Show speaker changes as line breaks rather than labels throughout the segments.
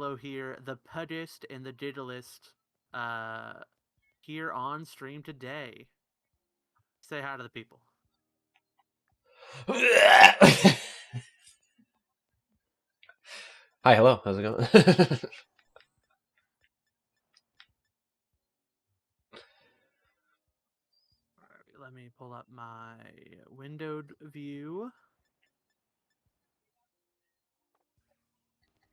Hello here, the Puddist and the Diddlist, here on stream today. Say hi to the people.
Hi, hello, how's it going?
Alright, let me pull up my windowed view.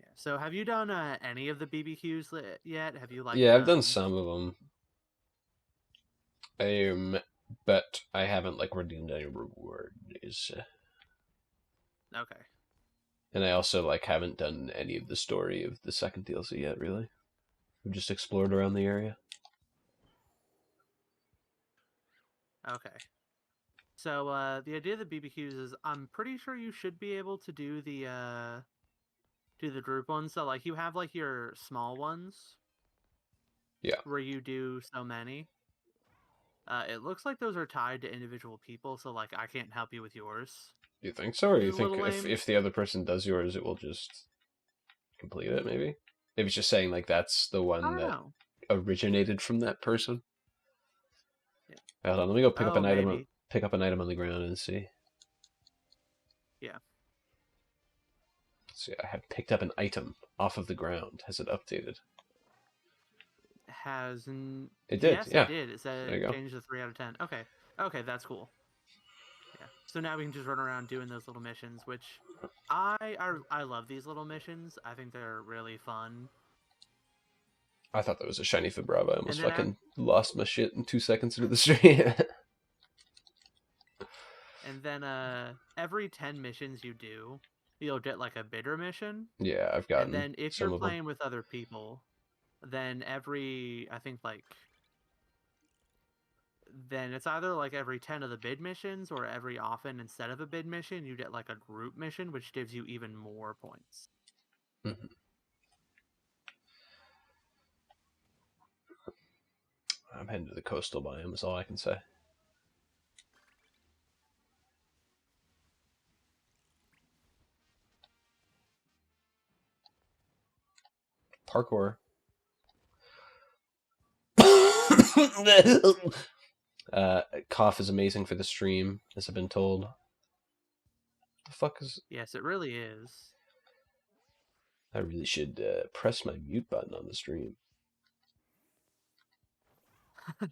Yeah. So, have you done any of the BBQs yet? Have you
Yeah, I've done some of them. But I haven't like redeemed any rewards.
Okay.
And I also like haven't done any of the story of the second DLC yet, really. I've just explored around the area.
Okay. So, the idea of the BBQs is I'm pretty sure you should be able to do the group ones. So, like, you have, like, your small ones.
Yeah.
Where you do so many. It looks like those are tied to individual people, so, like, I can't help you with yours.
Do you think so? Or
Which
do you
is a
think
little lame.
if the other person does yours, it will just complete it, maybe? Maybe it's just saying, like, that's the
I
one
don't
that
know.
originated from that person.
Yeah.
Hold on, let me go pick up
Oh,
an item.
maybe.
Pick up an item on the ground and see.
Yeah.
See, I have picked up an item off of the ground. Has it updated? It did,
Yes, it
yeah.
did. It said
There you
it
go.
changed to 3 out of 10. Okay. Okay, that's cool. Yeah. So now we can just run around doing those little missions, which I love these little missions. I think they're really fun.
I thought that was a shiny Fibrava. I
And
almost
then
fucking lost my shit in 2 seconds into the stream.
every 10 missions you do, you'll get like a bidder mission.
Yeah, I've
And
gotten
then if you're
some of them.
playing with other people, then I think like then it's either like every 10 of the bid missions or every often instead of a bid mission you get like a group mission, which gives you even more points.
Mhm. I'm heading to the coastal biome, is all I can say. Parkour. Cough is amazing for the stream, as I've been told. The fuck is...
Yes, it really is.
I really should press my mute button on the stream.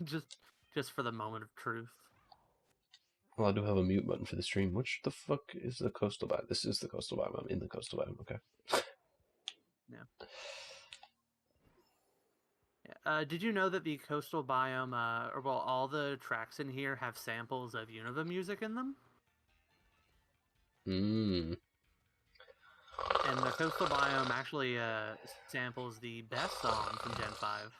just just for the moment of truth.
Well, I do have a mute button for the stream. Which the fuck is the coastal biome? This is the coastal biome. I'm in the coastal biome. Okay.
Yeah. Did you know that the coastal biome, all the tracks in here have samples of Unova music in them?
Hmm.
And the coastal biome actually samples the best song from Gen 5.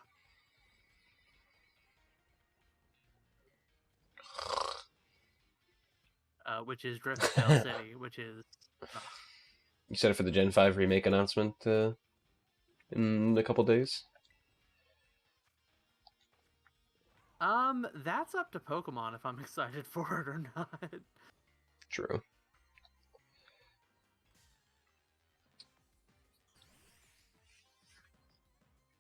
Which is Driftail City, which is...
You said it for the Gen 5 remake announcement in a couple days?
That's up to Pokemon if I'm excited for it or not.
True.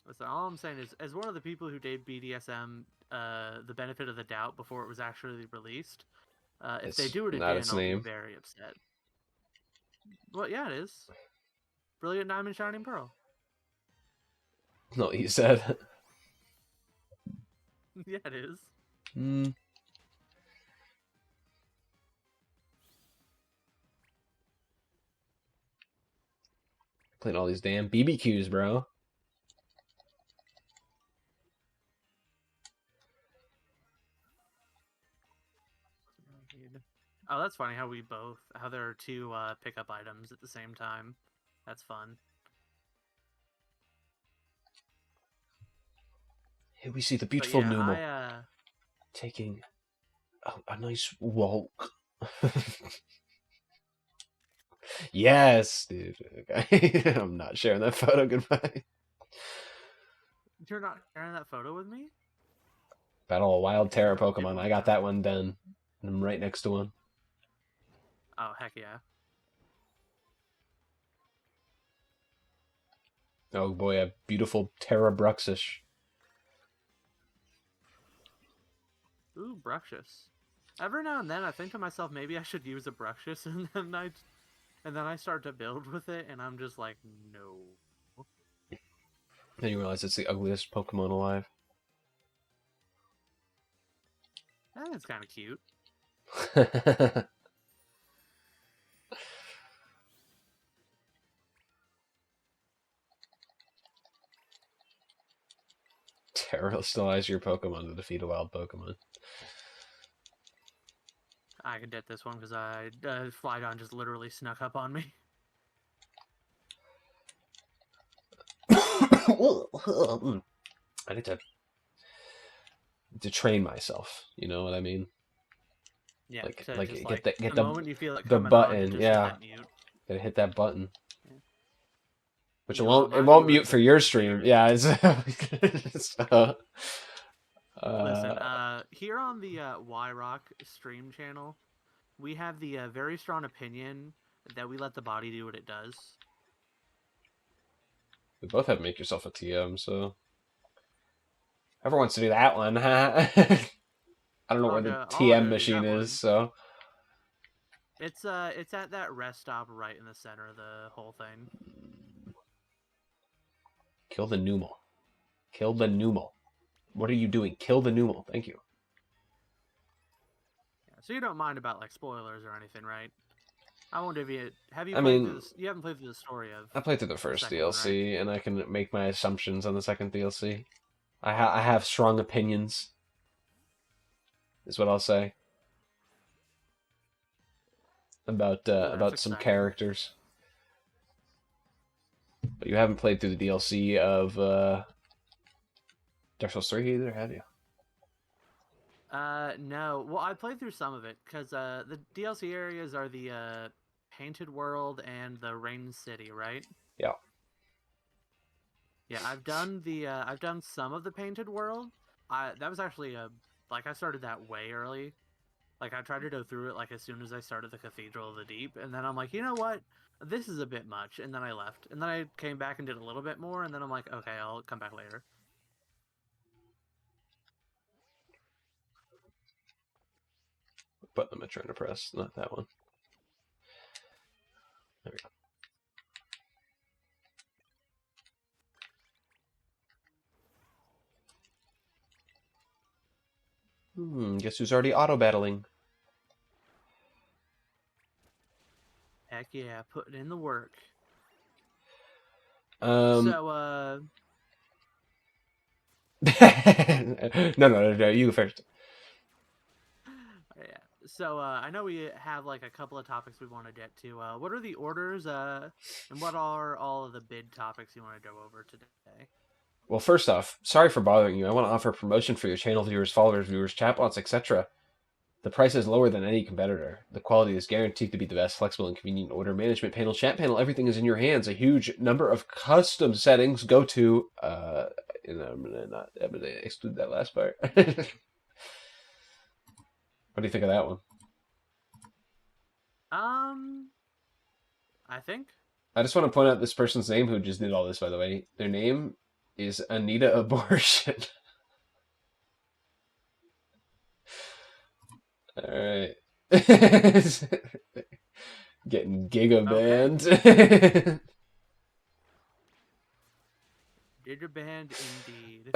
Listen, all I'm saying is, as one of the people who gave BDSM the benefit of the doubt before it was actually released, if they
It's
do it
not
again,
its
I'll be
name.
very upset. Well, yeah, it is. Brilliant Diamond Shining Pearl.
No, he said.
Yeah, it is.
Hmm. Playing all these damn BBQs, bro.
Oh, that's funny how there are two pickup items at the same time. That's fun.
Here we see the
But
beautiful
yeah,
Numal taking a nice walk. Yes, dude. Okay. I'm not sharing that photo. Goodbye.
you're not sharing that photo with me?
Battle a wild
Okay,
terror
give
Pokemon.
one
I got that
second.
one done. I'm right next to one.
Oh, heck yeah.
Oh boy, a beautiful Terra Bruxus.
Ooh, Bruxius. Every now and then, I think to myself, maybe I should use a Bruxius, and then I start to build with it, and I'm just like, no.
Then you realize it's the ugliest Pokemon alive.
That's kind of cute.
Terrorize your Pokemon to defeat a wild Pokemon.
I could get this one because Flydon just literally snuck up on me.
I need to train myself. You know what I mean?
Yeah,
Like
just
get
the moment you feel it
the
coming on,
button.
just hit
Yeah,
that mute.
gotta hit that button.
Yeah.
Which
You know what,
it
my
won't
viewers
mute for
don't
your
even
stream.
care.
Yeah, it's so,
Listen, here on the Y-Rock stream channel, we have the very strong opinion that we let the body do what it does.
we both have Make Yourself a TM, so whoever wants to do that one, huh? I don't know where the
I'll
TM
do
machine
that
is,
one.
so
It's at that rest stop right in the center of the whole thing.
kill the Numel. Kill the Numel. What are you doing? Kill the Numel. Thank you.
Yeah, so you don't mind about like spoilers or anything, right? I won't give you. Have you
I
played
mean,
through this? You haven't played through the story of.
I played through the first
second one,
DLC,
right?
and I can make my assumptions on the second DLC. I have strong opinions, is what I'll say,
Ooh, that's
about some
exciting.
characters. But you haven't played through the DLC of Dark Souls 3 either, have you?
No. Well, I played through some of it because the DLC areas are the Painted World and the Rain City, right?
Yeah.
Yeah, I've done some of the Painted World. That was actually like I started that way early. Like I tried to go through it like as soon as I started the Cathedral of the Deep, and then I'm like, you know what? This is a bit much, and then I left. And then I came back and did a little bit more, and then I'm like, okay, I'll come back later.
What button am I trying to press? Not that one. There we go. Guess who's already auto-battling?
Heck yeah, putting in the work.
Um,
So,
no, you first.
yeah. So, I know we have like a couple of topics we want to get to. What are the orders, and what are all of the bid topics you want to go over today?
Well, first off, sorry for bothering you. I want to offer a promotion for your channel viewers, followers, viewers, chatbots, etc. The price is lower than any competitor. The quality is guaranteed to be the best, flexible and convenient order management panel, chat panel, everything is in your hands. A huge number of custom settings. Go to and I'm gonna exclude that last part. What do you think of that one?
I think.
I just want to point out this person's name who just did all this, by the way. Their name is Anita Abortion. Alright. Getting giga
Okay.
banned.
Giga band indeed.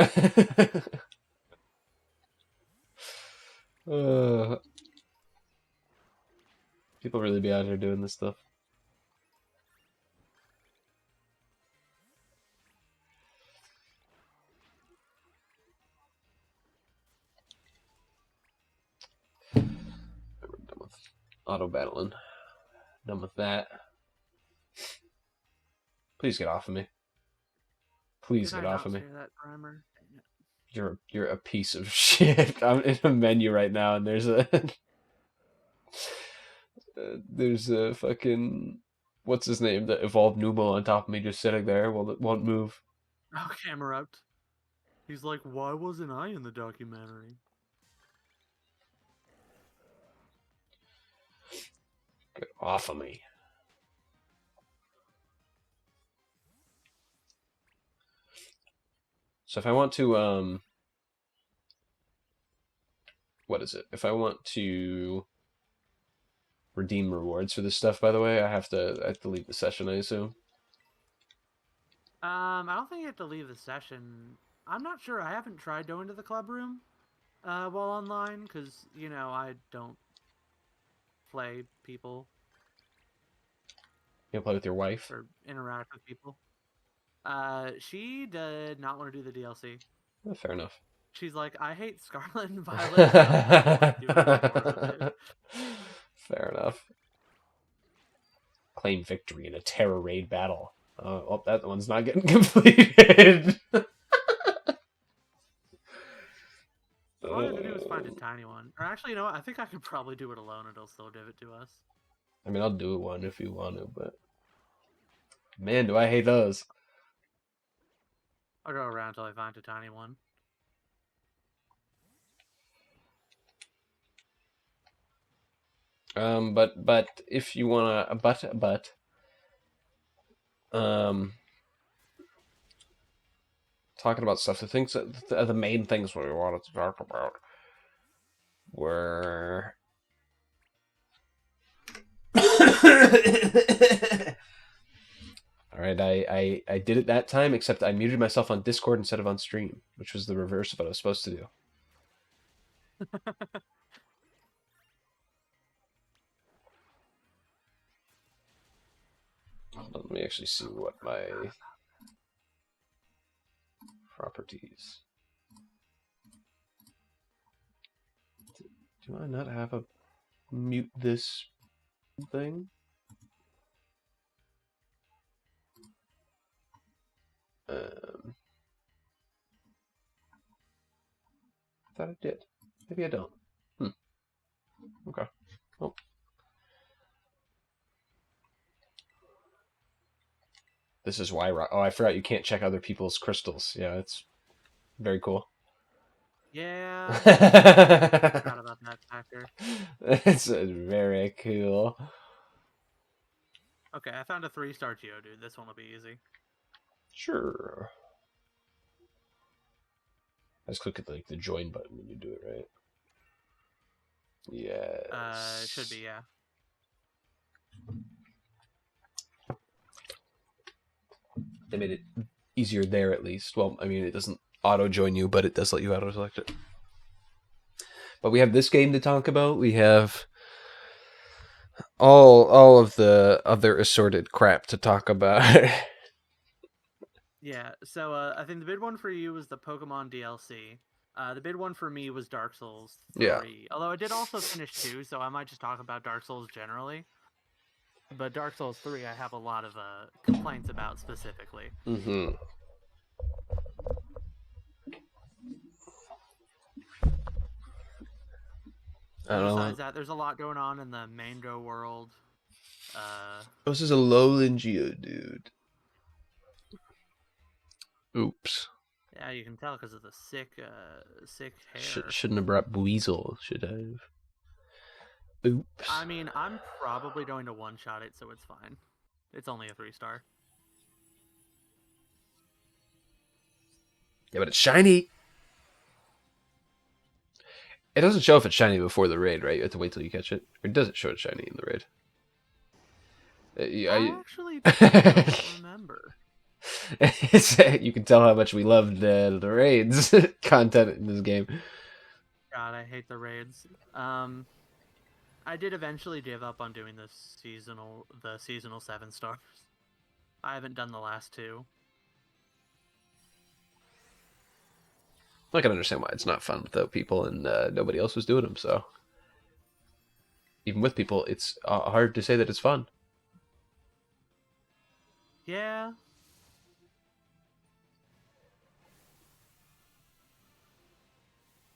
People really be out here doing this stuff. We're done with auto battling. Done with that. Please get off of me. Please
Did
get
I
off
not
of me.
share that primer?
You're a piece of shit. I'm in a menu right now, and there's a there's a fucking what's his name, the evolved Numo on top of me, just sitting there. Well, it won't move.
Oh, Camerupt. He's like, why wasn't I in the documentary?
Get off of me. So if I want to, what is it? If I want to redeem rewards for this stuff, by the way, I have to leave the session, I assume.
I don't think you have to leave the session. I'm not sure. I haven't tried going to the club room while online because I don't play people
You can play with your wife.
or interact with people. She did not want to do the DLC.
Fair enough.
She's like, I hate Scarlet and Violet, so I don't want to do it anymore with it.
Fair enough. Claim victory in a terror raid battle. Oh, that one's not getting completed.
All I have to do is find a tiny one. Or actually, you know what? I think I could probably do it alone. It'll still give it to us.
I mean, I'll do it one if you want to, but man, do I hate those.
I'll go around until I find a tiny one.
But if you wanna, talking about stuff, the main things we wanted to talk about were. All right, I did it that time, except I muted myself on Discord instead of on stream, which was the reverse of what I was supposed to do. Let me actually see what my properties. Do I not have a mute this thing? I thought I did. Maybe I don't. Okay. Oh. This is why. Oh, I forgot you can't check other people's crystals. Yeah, it's very cool.
Yeah. I forgot about that factor.
It's very cool.
Okay, I found a 3-star Geodude. This one will be easy.
Sure. I just click at the join button when you do it, right? Yes.
It should be, yeah.
They made it easier there at least. Well, I mean, it doesn't auto join you, but it does let you auto select it. But we have this game to talk about. We have all of the other assorted crap to talk about.
Yeah, so I think the big one for you was the Pokemon DLC. The big one for me was Dark Souls 3.
Yeah.
Although I did also finish 2, so I might just talk about Dark Souls generally. But Dark Souls 3, I have a lot of complaints about specifically.
Mm-hmm.
Besides that, there's a lot going on in the Mango world.
This is a Lowland Geodude. Oops.
Yeah, you can tell because of the sick hair.
Shouldn't have brought Weasel. Should have. Oops.
I mean, I'm probably going to one-shot it, so it's fine. It's only a 3-star.
Yeah, but it's shiny. It doesn't show if it's shiny before the raid, right? You have to wait till you catch it. Or does it show it's shiny in the raid?
I actually don't remember.
You can tell how much we loved the raids content in this game.
God, I hate the raids. I did eventually give up on doing the seasonal 7 stars. I haven't done the last 2.
I can understand why it's not fun without people, and nobody else was doing them. So even with people, it's hard to say that it's fun.
Yeah.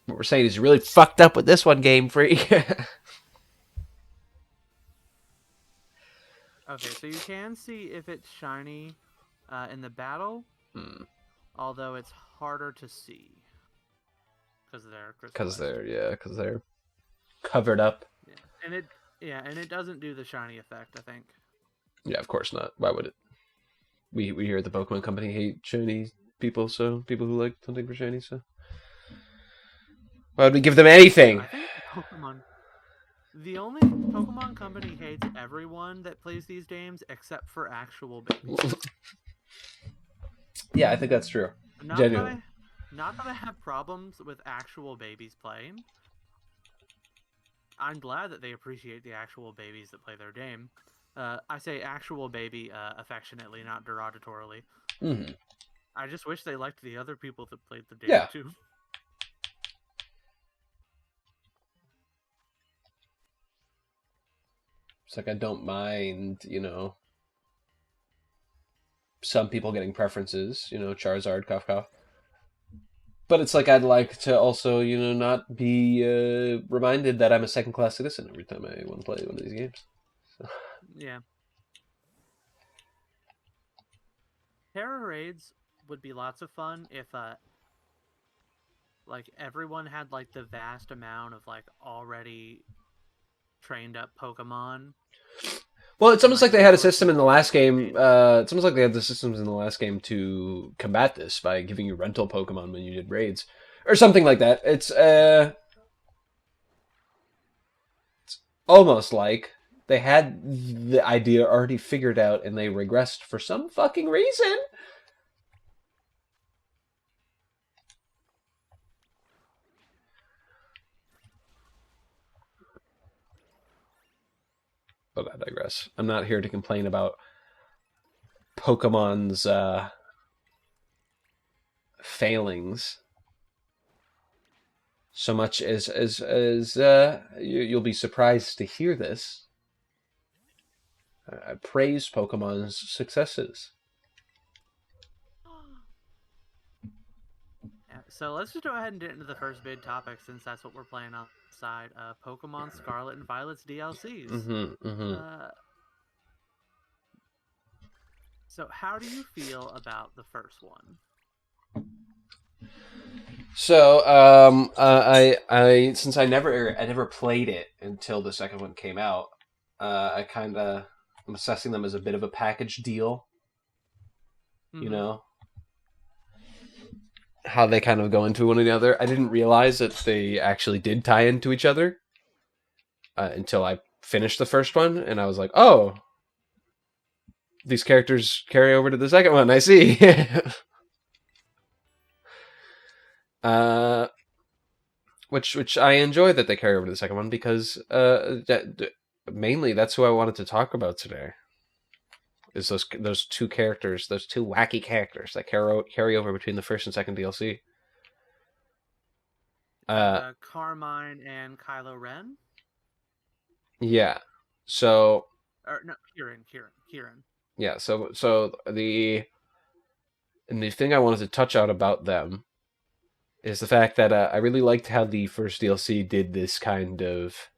What we're saying is you're really fucked up with this one, Game Freak.
Okay, so you can see if it's shiny in the battle, although it's harder to see because
they're covered up.
Yeah, and it doesn't do the shiny effect, I think.
Yeah, of course not. Why would it? We here at the Pokemon Company hate shiny people. So people who like hunting for shiny. So why would we give them anything?
I think the only Pokemon company hates everyone that plays these games except for actual babies.
Yeah, I think that's true.
Not that
Genuinely.
I, not that I have problems with actual babies playing. I'm glad that they appreciate the actual babies that play their game. I say actual baby affectionately, not derogatorily.
Mm-hmm.
I just wish they liked the other people that played the game
Yeah.
too.
It's like I don't mind, some people getting preferences, Charizard, cough cough. But it's like I'd like to also, not be reminded that I'm a second class citizen every time I want to play one of these games. So.
Yeah. Terror raids would be lots of fun if like everyone had like the vast amount of like already trained up Pokemon.
Well, it's
And
almost
like
like they had a
resources
system in the
to play
last
through the
game.
game.
It's almost like they had the systems in the last game to combat this by giving you rental Pokemon when you did raids, or something like that. It's almost like they had the idea already figured out and they regressed for some fucking reason. But I digress. I'm not here to complain about Pokemon's failings so much as you'll be surprised to hear this. I praise Pokemon's successes.
Yeah, so let's just go ahead and get into the first big topic since that's what we're playing on the side. Pokemon Scarlet and Violet's DLCs.
Mm-hmm, mm-hmm.
So how do you feel about the first one?
So, I since I never played it until the second one came out, I'm assessing them as a bit of a package deal. You
Mm-hmm.
know how they kind of go into one another. I didn't realize that they actually did tie into each other until I finished the first one, and I was like, oh, these characters carry over to the second one. I see. uh, which I enjoy that they carry over to the second one because mainly that's who I wanted to talk about today. Is those two characters, those two wacky characters that carry over between the first and second DLC.
Carmine and Kylo Ren?
Yeah. So
Or no, Kieran.
yeah. So the thing I wanted to touch out about them is the fact that I really liked how the first DLC did this kind of.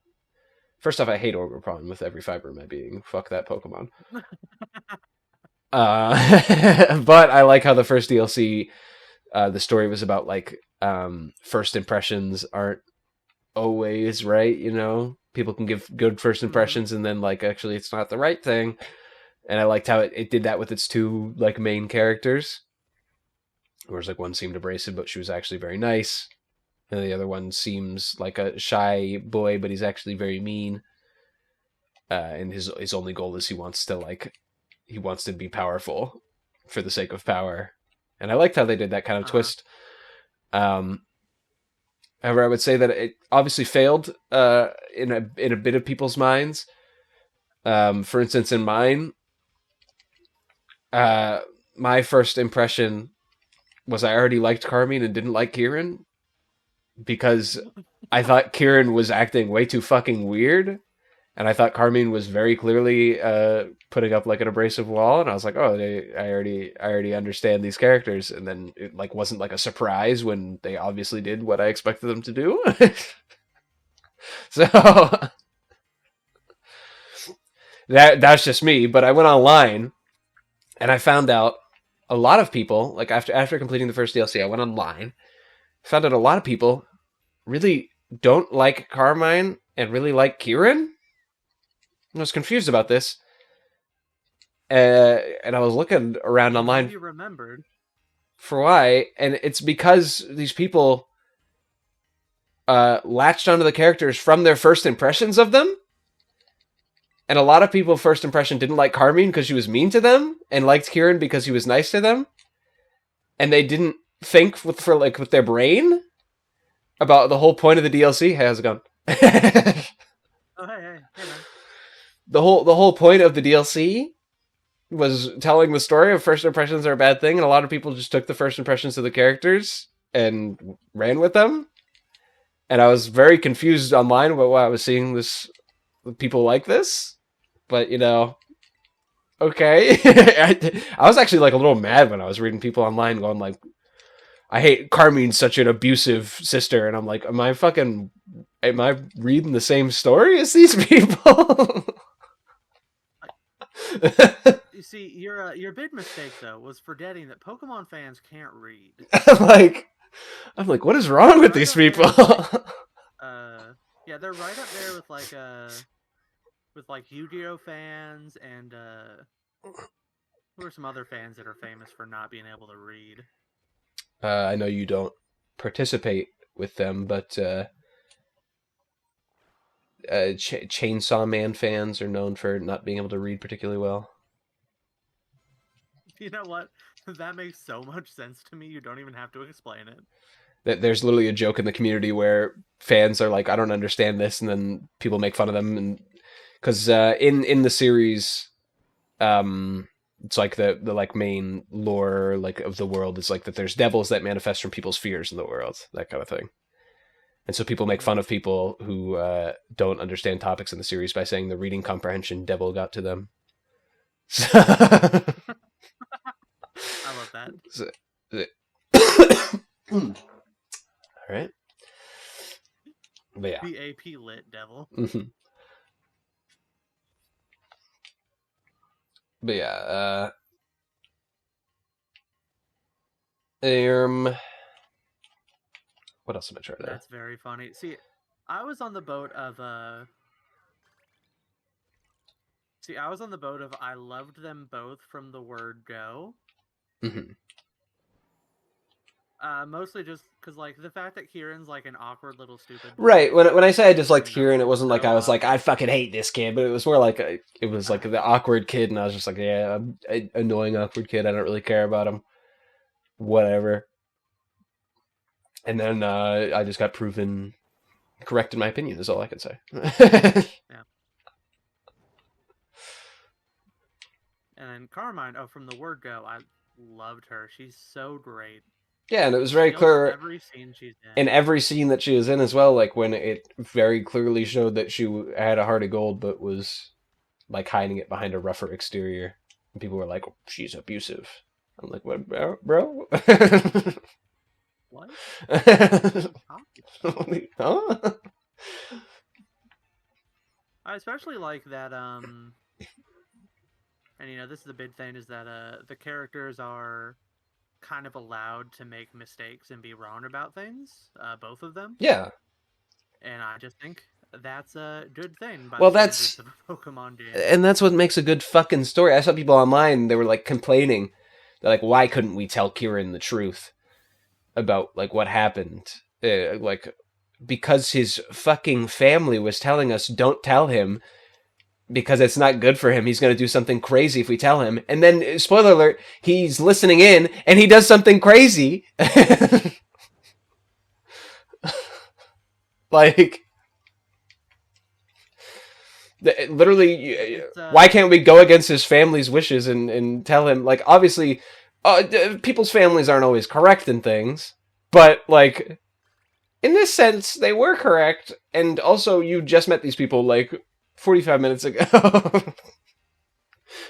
First off, I hate Ogerpon with every fiber of my being. Fuck that Pokemon. But I like how the first DLC, the story was about like first impressions aren't always right. People can give good first impressions, and then like actually it's not the right thing. And I liked how it did that with its two like main characters. Whereas like one seemed abrasive, but she was actually very nice. And the other one seems like a shy boy, but he's actually very mean. And his only goal is he wants to be powerful for the sake of power. And I liked how they did that kind of twist. However, I would say that it obviously failed in a bit of people's minds. For instance, in mine, my first impression was I already liked Carmine and didn't like Kieran because I thought Kieran was acting way too fucking weird, and I thought Carmine was very clearly putting up like an abrasive wall, and I was like, oh, I already understand these characters, and then it like wasn't like a surprise when they obviously did what I expected them to do. So that's just me, but I went online and I found out a lot of people, like after completing the first DLC, I went online, found out a lot of people really don't like Carmine and really like Kieran. I was confused about this, and I was looking around
I'm glad
online.
you remembered.
for why, and it's because these people latched onto the characters from their first impressions of them. And a lot of people, first impression, didn't like Carmine because she was mean to them, and liked Kieran because he was nice to them. And they didn't think with their brain about the whole point of the DLC. Hey, how's it going?
Oh, hey, man.
The whole point of the DLC was telling the story of first impressions are a bad thing, and a lot of people just took the first impressions of the characters and ran with them. And I was very confused online about why I was seeing this people like this. But okay. I was actually like a little mad when I was reading people online going like, I hate Carmine's such an abusive sister, and I'm like, am I reading the same story as these people?
You see, your big mistake though was forgetting that Pokemon fans can't read.
I'm like, what is wrong with
Right
these
up there
people?
with, yeah, they're right up there with like Yu-Gi-Oh fans and who are some other fans that are famous for not being able to read.
I know you don't participate with them, but Chainsaw Man fans are known for not being able to read particularly well.
You know what? That makes so much sense to me. You don't even have to explain it.
There's literally a joke in the community where fans are like, I don't understand this, and then people make fun of them, and because in the series, it's like the like main lore like of the world is like that there's devils that manifest from people's fears in the world, that kind of thing. And so people make fun of people who don't understand topics in the series by saying the reading comprehension devil got to them.
I love that.
All right. But yeah.
The AP lit devil.
But yeah, what else am I trying to?
That's very funny. See, I was on the boat of I loved them both from the word go.
Mm-hmm.
Mostly just because, like, the fact that Kieran's like an awkward little stupid boy.
Right. When I say I disliked
You know,
Kieran, it wasn't like
grow
I was
up.
like I fucking hate this kid, but it was more like it was like the awkward kid, and I was just like, yeah, I'm annoying awkward kid. I don't really care about him. Whatever. And then I just got proven correct in my opinion. Is all I can say.
Yeah. And then Carmine, from the word go, I loved her. She's so great.
Yeah, and it was very clear
every scene she's in.
in every scene that she was in as well. Like when it very clearly showed that she had a heart of gold, but was like hiding it behind a rougher exterior. And people were like, "She's abusive." I'm like, "What, bro?"
What?
Huh?
I especially like that. And this is the big thing is that the characters are kind of allowed to make mistakes and be wrong about things, both of them.
Yeah.
And I just think that's a good thing by
Well,
the standards of a Pokemon game.
And that's what makes a good fucking story. I saw people online, they were like complaining. They're like, why couldn't we tell Kieran the truth about like what happened? Like, because his fucking family was telling us don't tell him because it's not good for him. He's going to do something crazy if we tell him. And then, spoiler alert, he's listening in and he does something crazy. Like, literally, why can't we go against his family's wishes and tell him, like, obviously, people's families aren't always correct in things, but, like, in this sense, they were correct, and also you just met these people, like, 45 minutes ago.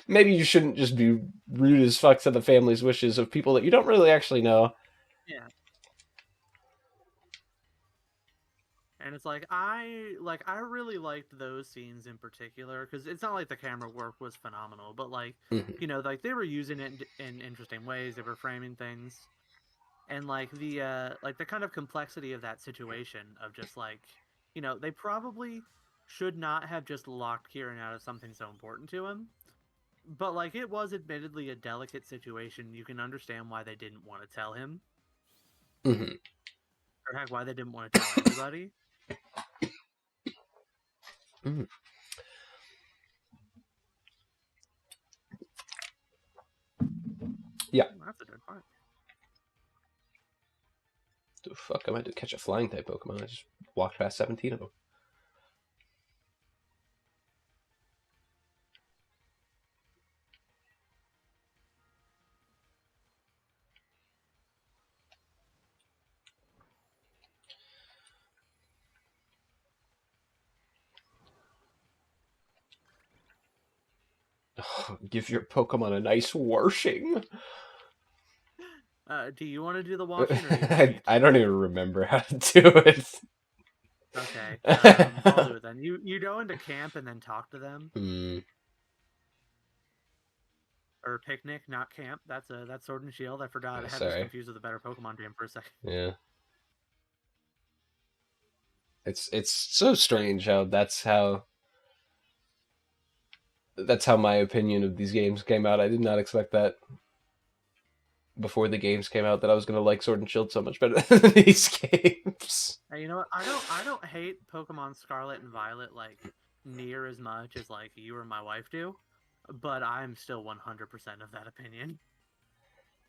Maybe you shouldn't just be rude as fuck to the family's wishes of people that you don't really actually know.
Yeah. And it's like I really liked those scenes in particular because it's not like the camera work was phenomenal, but like like they were using it in interesting ways. They were framing things, and like the kind of complexity of that situation of just like they probably should not have just locked Kieran out of something so important to him, But like, it was admittedly a delicate situation. You can understand why they didn't want to tell him,
Mm-hmm.
or heck, why they didn't want to tell anybody.
Mm. Yeah.
That's a good point.
The fuck, I might to catch a flying type Pokemon. I just walked past 17 of them. Oh, give your Pokemon a nice washing.
Do you want to do the washing, or do you want me
I
to?
don't even remember how to do it.
Okay, I'll do it then. You go into camp and then talk to them,
Mm,
or picnic, not camp. That's Sword and Shield. I forgot. I had this
sorry.
confused with a better Pokemon game for a second.
Yeah. It's so strange how that's how my opinion of these games came out. I did not expect that before the games came out that I was gonna like Sword and Shield so much better than these games.
Hey, you know what? I don't hate Pokemon Scarlet and Violet like near as much as like you or my wife do, but I'm still 100% of that opinion.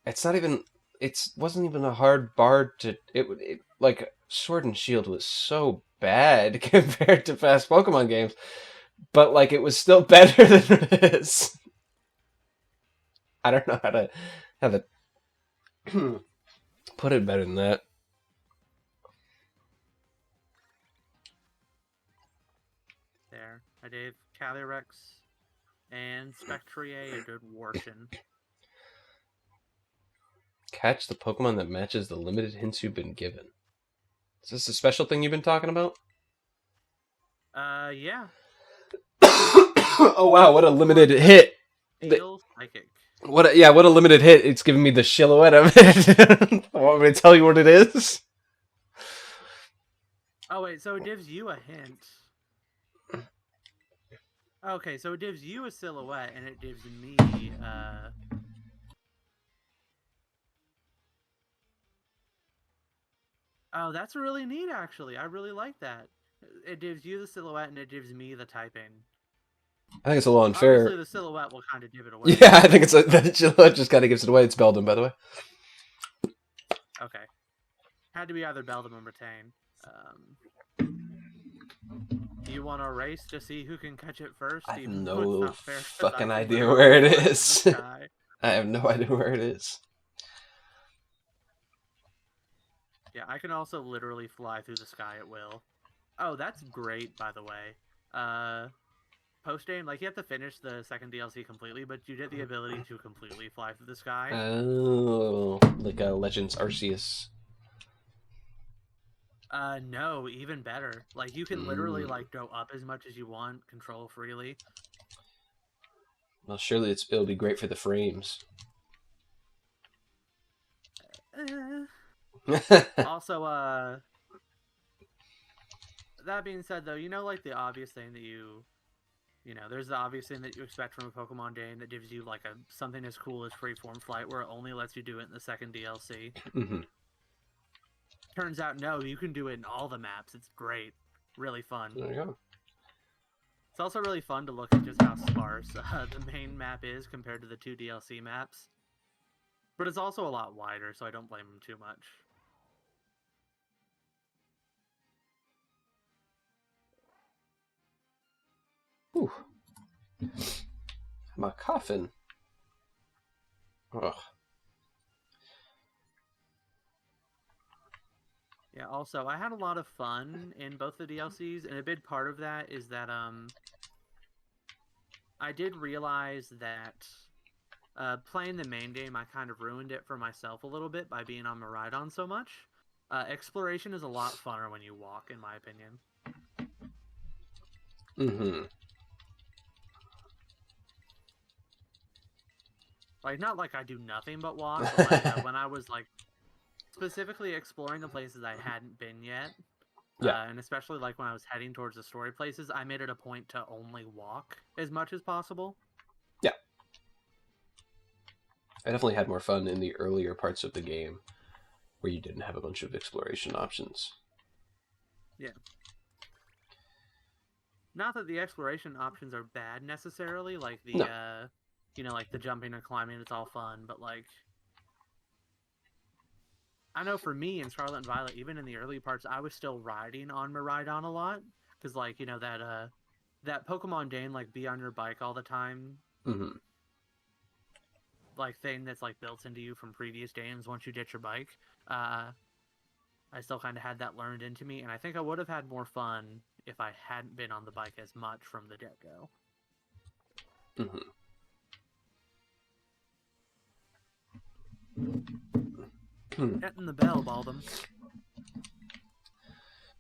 It's not even. It wasn't even a hard bar to. It like Sword and Shield was so bad compared to past Pokemon games, but like it was still better than this. I don't know how to put it better than that.
There, I gave Calyrex and Spectrier a good washing.
Catch the Pokemon that matches the limited hints you've been given. Is this a special thing you've been talking about?
Yeah.
Oh wow, what a limited hit!
Steel Psychic.
What a limited hit! It's giving me the silhouette of it. Want me to tell you what it is?
Oh wait, so it gives you a hint. Okay, so it gives you a silhouette, and it gives me Oh, that's really neat, actually. I really like that. It gives you the silhouette, and it gives me the typing.
I think it's a little
Obviously,
unfair.
the silhouette will kind of give it away.
Yeah, I think it's that silhouette just kind of gives it away. It's Beldum, by the way.
Okay. Had to be either Beldum or Retain. Do you want to race to see who can catch it first?
I have
Even though it's
no
not fair, 'cause I
fucking
can
idea
literally
where it
fly through the
is.
sky.
I have no idea where it is.
Yeah, I can also literally fly through the sky at will. Oh, that's great, by the way. Post game, like you have to finish the second DLC completely, but you get the ability to completely fly through the sky.
Oh, like a Legends Arceus.
No, even better. Like you can literally like go up as much as you want, control freely.
Well, surely it'll be great for the frames.
Also, that being said, though, you know, like the obvious thing that there's the obvious thing that you expect from a Pokemon game that gives you like something as cool as Freeform Flight, where it only lets you do it in the second DLC.
Mm-hmm.
Turns out, no, you can do it in all the maps. It's great, really fun.
There you go.
It's also really fun to look at just how sparse the main map is compared to the 2 DLC maps. But it's also a lot wider, so I don't blame them too much.
Ooh. I'm a coffin. Ugh.
Yeah, also, I had a lot of fun in both the DLCs, and a big part of that is that I did realize that playing the main game, I kind of ruined it for myself a little bit by being on Miraidon so much. Exploration is a lot funner when you walk, in my opinion.
Mm-hmm.
Like, not like I do nothing but walk, but like, when I was like specifically exploring the places I hadn't been yet,
Yeah.
and especially like when I was heading towards the story places, I made it a point to only walk as much as possible.
Yeah. I definitely had more fun in the earlier parts of the game where you didn't have a bunch of exploration options.
Yeah. Not that the exploration options are bad necessarily, like the
No.
like the jumping and climbing, it's all fun, but like I know for me in Scarlet and Violet, even in the early parts, I was still riding on Miraidon a lot because like that Pokemon Dane like be on your bike all the time
Mm-hmm.
like thing that's like built into you from previous games once you ditch your bike. Uh, I still kind of had that learned into me, and I think I would have had more fun if I hadn't been on the bike as much from the get go.
Mm-hmm.
Hitting the bell, Baldum.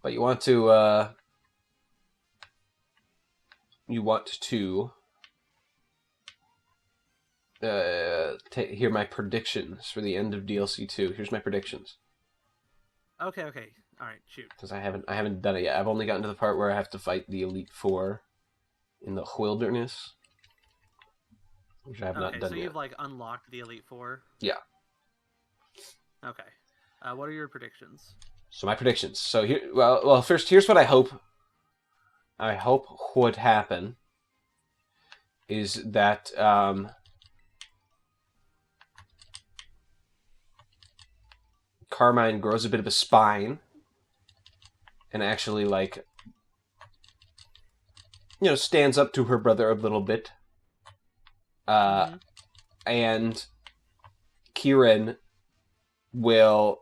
But you want to hear my predictions for the end of DLC 2. Here's my predictions.
Okay. All right, shoot.
Because I haven't done it yet. I've only gotten to the part where I have to fight the Elite Four in the wilderness, which I have not done
so
yet.
you've like unlocked the Elite Four.
Yeah.
Okay. What are your predictions?
So my predictions. So here, well, first here's what I hope. I hope would happen is that Carmine grows a bit of a spine and actually like stands up to her brother a little bit. And Kieran will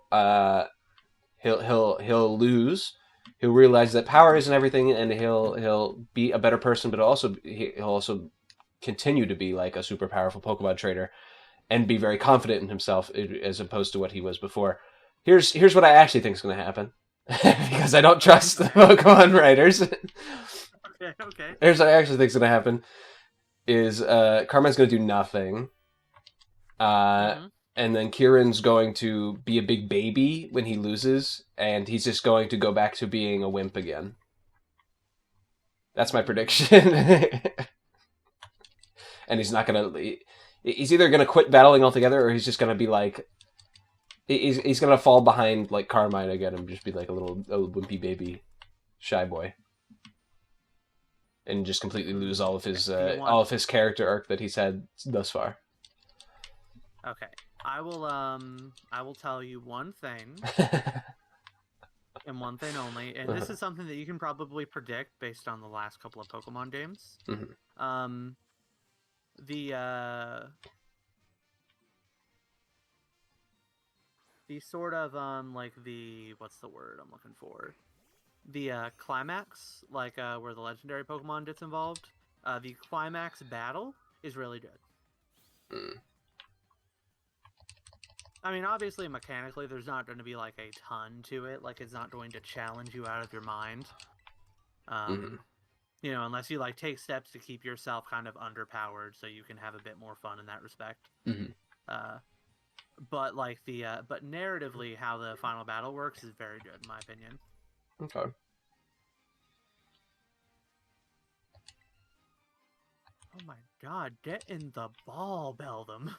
he'll lose. He'll realize that power isn't everything, and he'll be a better person, but he'll also continue to be like a super powerful Pokemon trainer and be very confident in himself as opposed to what he was before. Here's what I actually think is going to happen because I don't trust the Pokemon writers.
Okay.
Here's what I actually think is going to happen is Carmine's going to do nothing. And then Kieran's going to be a big baby when he loses, and he's just going to go back to being a wimp again. That's my prediction. And he's not going to... He's either going to quit battling altogether, or he's just going to be like... He's going to fall behind like Carmine again and just be like a little wimpy baby shy boy. And just completely lose all of his character arc that he's had thus far.
Okay. I will tell you one thing, and one thing only, and this is something that you can probably predict based on the last couple of Pokemon games.
Mm-hmm.
The sort of like what's the word I'm looking for? The climax, like where the legendary Pokemon gets involved. The climax battle is really good.
Mm.
I mean, obviously, mechanically, there's not going to be, like, a ton to it. Like, it's not going to challenge you out of your mind. Unless you, like, take steps to keep yourself kind of underpowered so you can have a bit more fun in that respect. But, like, but narratively, how the final battle works is very good, in my opinion.
Okay.
Oh my god, get in the ball, Beldum.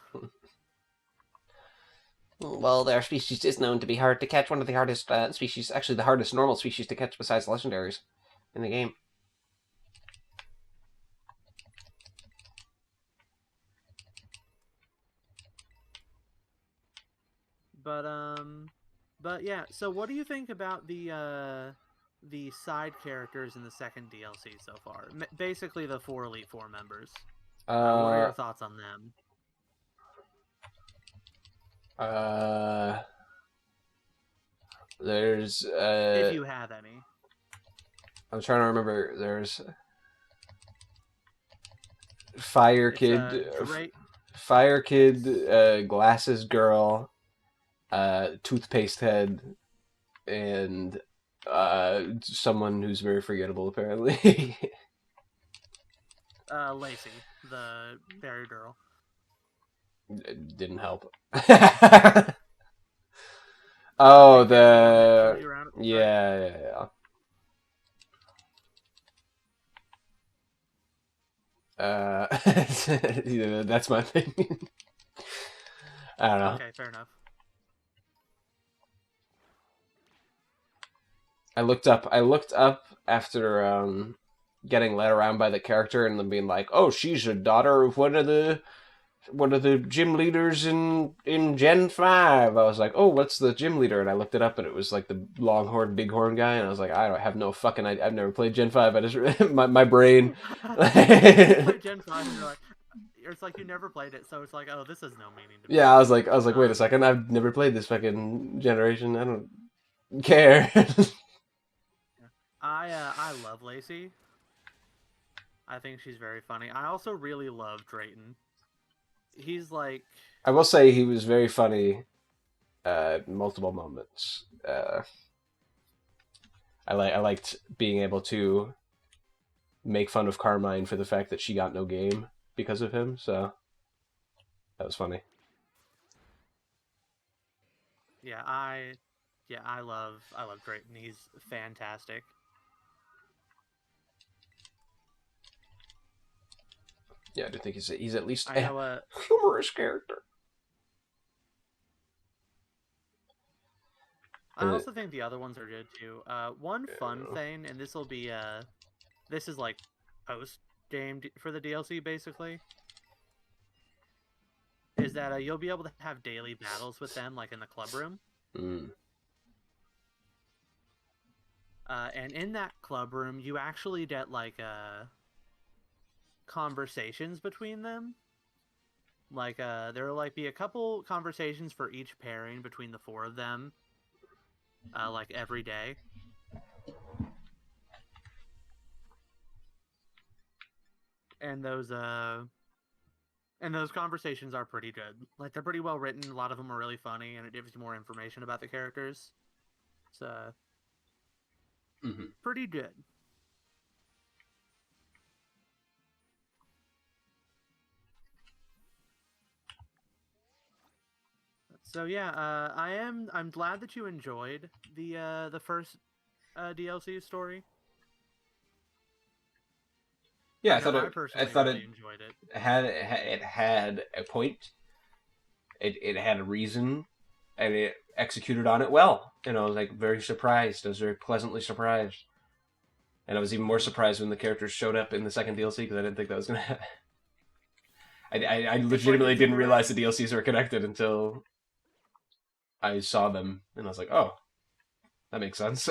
Well, their species is known to be hard to catch. One of the hardest species, actually the hardest normal species to catch besides legendaries in the game.
But yeah, so what do you think about the side characters in the second DLC so far? Basically the 4 Elite Four members. What are your thoughts on them?
There's
if you have any.
I'm trying to remember. There's Fire Kid, Glasses Girl, Toothpaste Head, and someone who's very forgettable apparently.
Lacey, the berry girl.
It didn't help. Oh, yeah. That's my opinion. I don't know.
Okay, fair enough.
I looked up after getting led around by the character and then being like, "Oh, she's a daughter of one of the gym leaders in Gen 5." I was like, "Oh, what's the gym leader?" And I looked it up and it was like the Longhorn Bighorn guy and I was like, "I don't have no fucking idea. I've never played Gen 5. I just my brain."
You play Gen 5 and you're like, it's like you never played it, so it's like, oh, this has no meaning to me.
Yeah, I was like, "Wait a
Um,
second. I've never played this fucking generation. I don't care."
yeah. I love Lacey. I think she's very funny. I also really love Drayton. He's like,
I will say he was very funny multiple moments. I liked being able to make fun of Carmine for the fact that she got no game because of him. So that was funny.
yeah, I love Drayton. He's fantastic.
Yeah, I do think he's at least
I
a
know.
humorous character.
I
And
also think the other ones are good too. One fun thing, and this is like post game for the DLC basically, is that you'll be able to have daily battles with them, like in the club room.
mm,
And in that club room, you actually get like conversations between them. Like there will like be a couple conversations for each pairing between the four of them, like every day. And those conversations are pretty good. Like they're pretty well written. A lot of them are really funny, and it gives you more information about the characters. It's
hmm
pretty good. So yeah, I'm glad that you enjoyed the first DLC story.
yeah,
I know I
I
personally
thought
really enjoyed it.
it had a point. It had a reason, and it executed on it well. And I was like very surprised. I was very pleasantly surprised, and I was even more
Hmm.
surprised when the characters showed up in the second DLC because I didn't think that was gonna happen. I
It's like
legitimately
it's
didn't realize
very
the DLCs were connected until I saw them, and I was like, "Oh, that makes sense."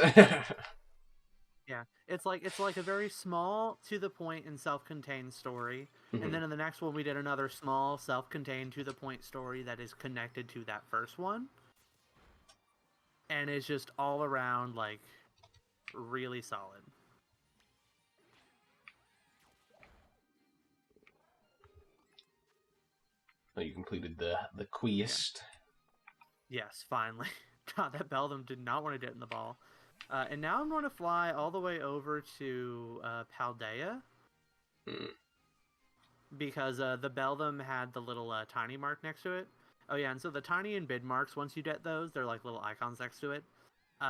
yeah. It's like a very small, to the point, and self-contained story. And
hmm
then in the next one, we did another small, self-contained, to the point story that is connected to that first one, and is just all around like really solid.
Oh, you completed the
Yeah.
quest.
Yes, finally. God, that Beldam did not want to get in the ball. And now I'm going to fly all the way over to Paldea
Mm.
because the Beldam had the little tiny mark next to it. Oh yeah, and so the tiny and bid marks, once you get those, they're like little icons next to it.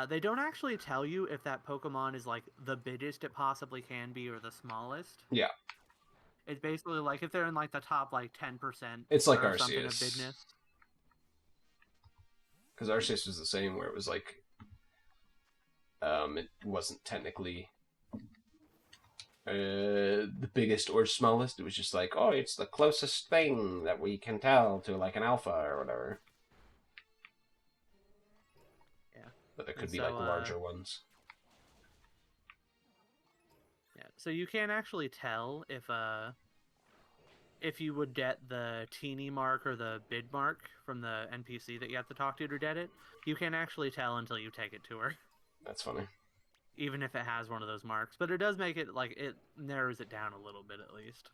They don't actually tell you if that Pokemon is like the biggest it possibly can be or the smallest.
Yeah,
It's basically like if they're in like the top like 10%
it's like
or something of
Arceus,
bigness.
because Arceus was the same, where it was like it wasn't technically the biggest or smallest. It was just like, oh, it's the closest thing that we can tell to like an alpha or whatever.
Yeah.
But there
And
could be
so
like larger ones.
yeah, so you can't actually tell if you would get the teeny mark or the bid mark from the NPC that you have to talk to get it. You can't actually tell until you take it to her,
That's funny.
even if it has one of those marks. But it does make it like it narrows it down a little bit at least.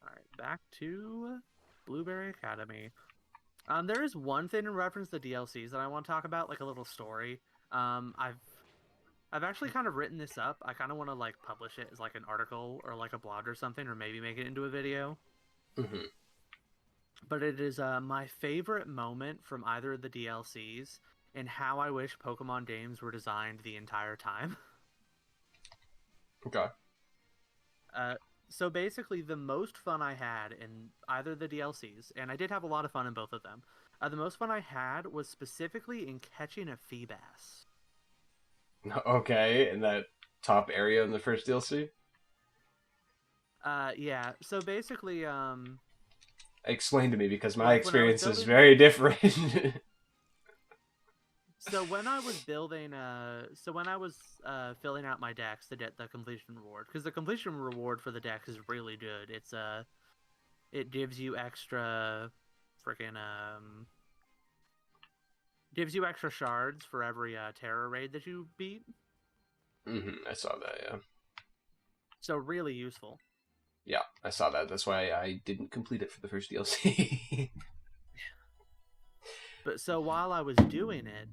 All right, back to Blueberry Academy. There is one thing in reference to DLCs that I want to talk about, like a little story. I've actually kind of written this up. I kind of want to like publish it as like an article or like a blog or something, or maybe make it into a video.
hmm
But it is my favorite moment from either of the DLCs, and how I wish Pokemon games were designed the entire time.
Okay.
Uh, So basically, the most fun I had in either the DLCs, and I did have a lot of fun in both of them. The most fun I had was specifically in catching a Feebas.
Okay, in that top area in the first DLC.
Yeah. So basically,
Explain to me because my
like when I was
experience is
building.
very different.
So when I was building, so when I was filling out my decks, the completion reward, because the completion reward for the deck is really good. It gives you extra, freaking gives you extra shards for every terror raid that you beat.
I saw that. Yeah,
So really useful.
yeah, I saw that. That's why I didn't complete it for the first DLC.
But so while I was doing it,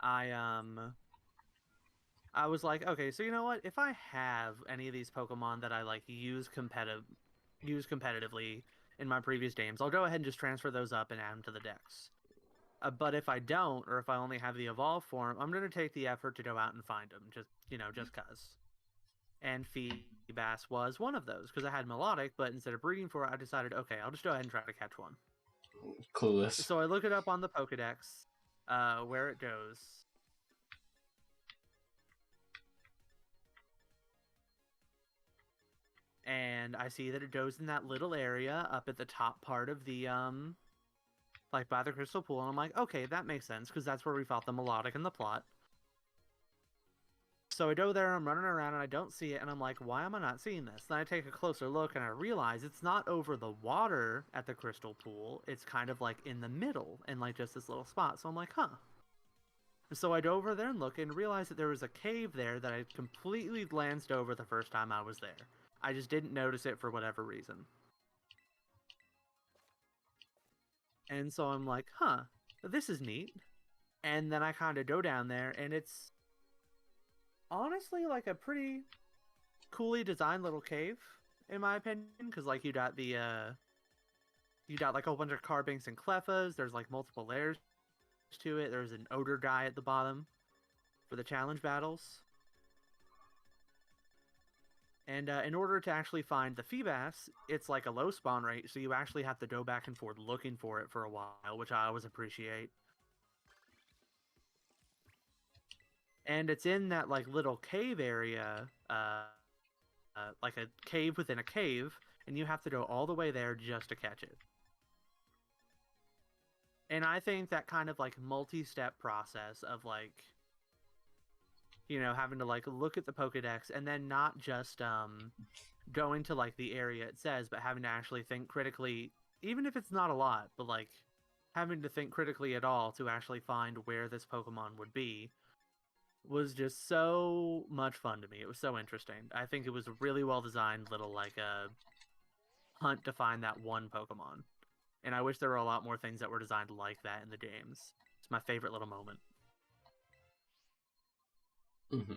I I was like, okay, so you know what? If I have any of these Pokemon that I like use competitively in my previous games, I'll go ahead and just transfer those up and add them to the decks. But if I don't, or if I only have the evolve form, I'm going to take the effort to go out and find them, just cause. And Feebas was one of those because I had Melodic, but instead of breeding for it, I decided, okay, I'll just go ahead and try to catch one.
Clueless.
So I look it up on the Pokedex, where it goes, and I see that it goes in that little area up at the top part of the like by the crystal pool, and I'm like, okay, that makes sense because that's where we fought the Melodic in the plot. So I go there, I'm running around, and I don't see it, and I'm like, why am I not seeing this? Then I take a closer look, and I realize it's not over the water at the crystal pool. It's kind of like in the middle, in like just this little spot. So I'm like, huh. So I go over there and look, and realize that there was a cave there that I completely glanced over the first time I was there. I just didn't notice it for whatever reason. And so I'm like, huh, this is neat. And then I kind of go down there, and it's honestly like a pretty coolly designed little cave, in my opinion, because like you got like a whole bunch of carbinks and clefas. There's like multiple layers to it. There's an odor guy at the bottom for the challenge battles. And in order to actually find the Feebas, it's like a low spawn rate, so you actually have to go back and forth looking for it for a while, which I always appreciate. And it's in that like little cave area, like a cave within a cave, and you have to go all the way there just to catch it. And I think that kind of like multi-step process of like, having to like look at the Pokedex and then not just going to like the area it says, but having to actually think critically, even if it's not a lot, but like having to think critically at all to actually find where this Pokemon would be was just so much fun to me. It was so interesting. I think it was a really well designed little like a hunt to find that one Pokemon. And I wish there were a lot more things that were designed like that in the games. It's my favorite little moment.
Mm-hmm.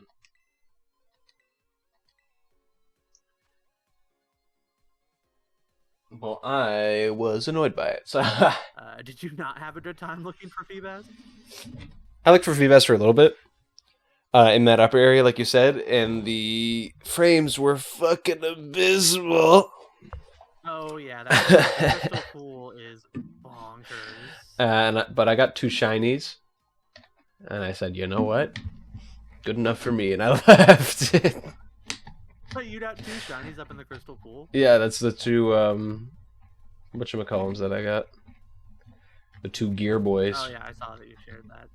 Well, I was annoyed by it. So
Did you not have a good time looking for Feebas?
I looked for Feebas for a little bit in that upper area, like you said, and the frames were fucking abysmal.
Oh yeah, the crystal pool is bonkers.
But I got two shinies, and I said, you know what? Good enough for me, and I left.
But you got two shinies up in the crystal pool.
Yeah, that's the two whatchamacallums that I got. The two gear boys.
Oh yeah, I saw that you shared that.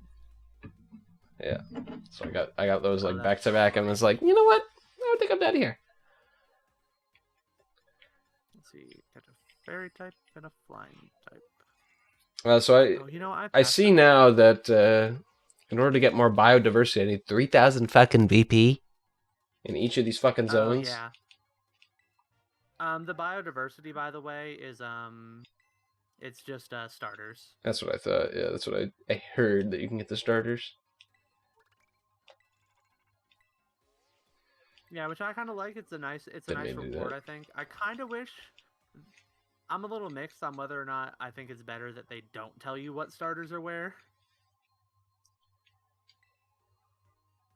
Yeah. So I got those like
That's
back to
so
back, and
funny.
was like, you know what? I don't think I'm done here.
Let's see, got a fairy type and a flying type.
So I see now that in order to get more biodiversity, I need 3,000 fucking BP in each of these fucking
Oh
zones.
yeah. The biodiversity, by the way, is it's just starters.
That's what I thought. Yeah, that's what I heard, that you can get the starters.
Yeah, which I kind of like. It's a nice
Didn't mean to do
reward.
that.
I think. I kind of wish. I'm a little mixed on whether or not I think it's better that they don't tell you what starters are where.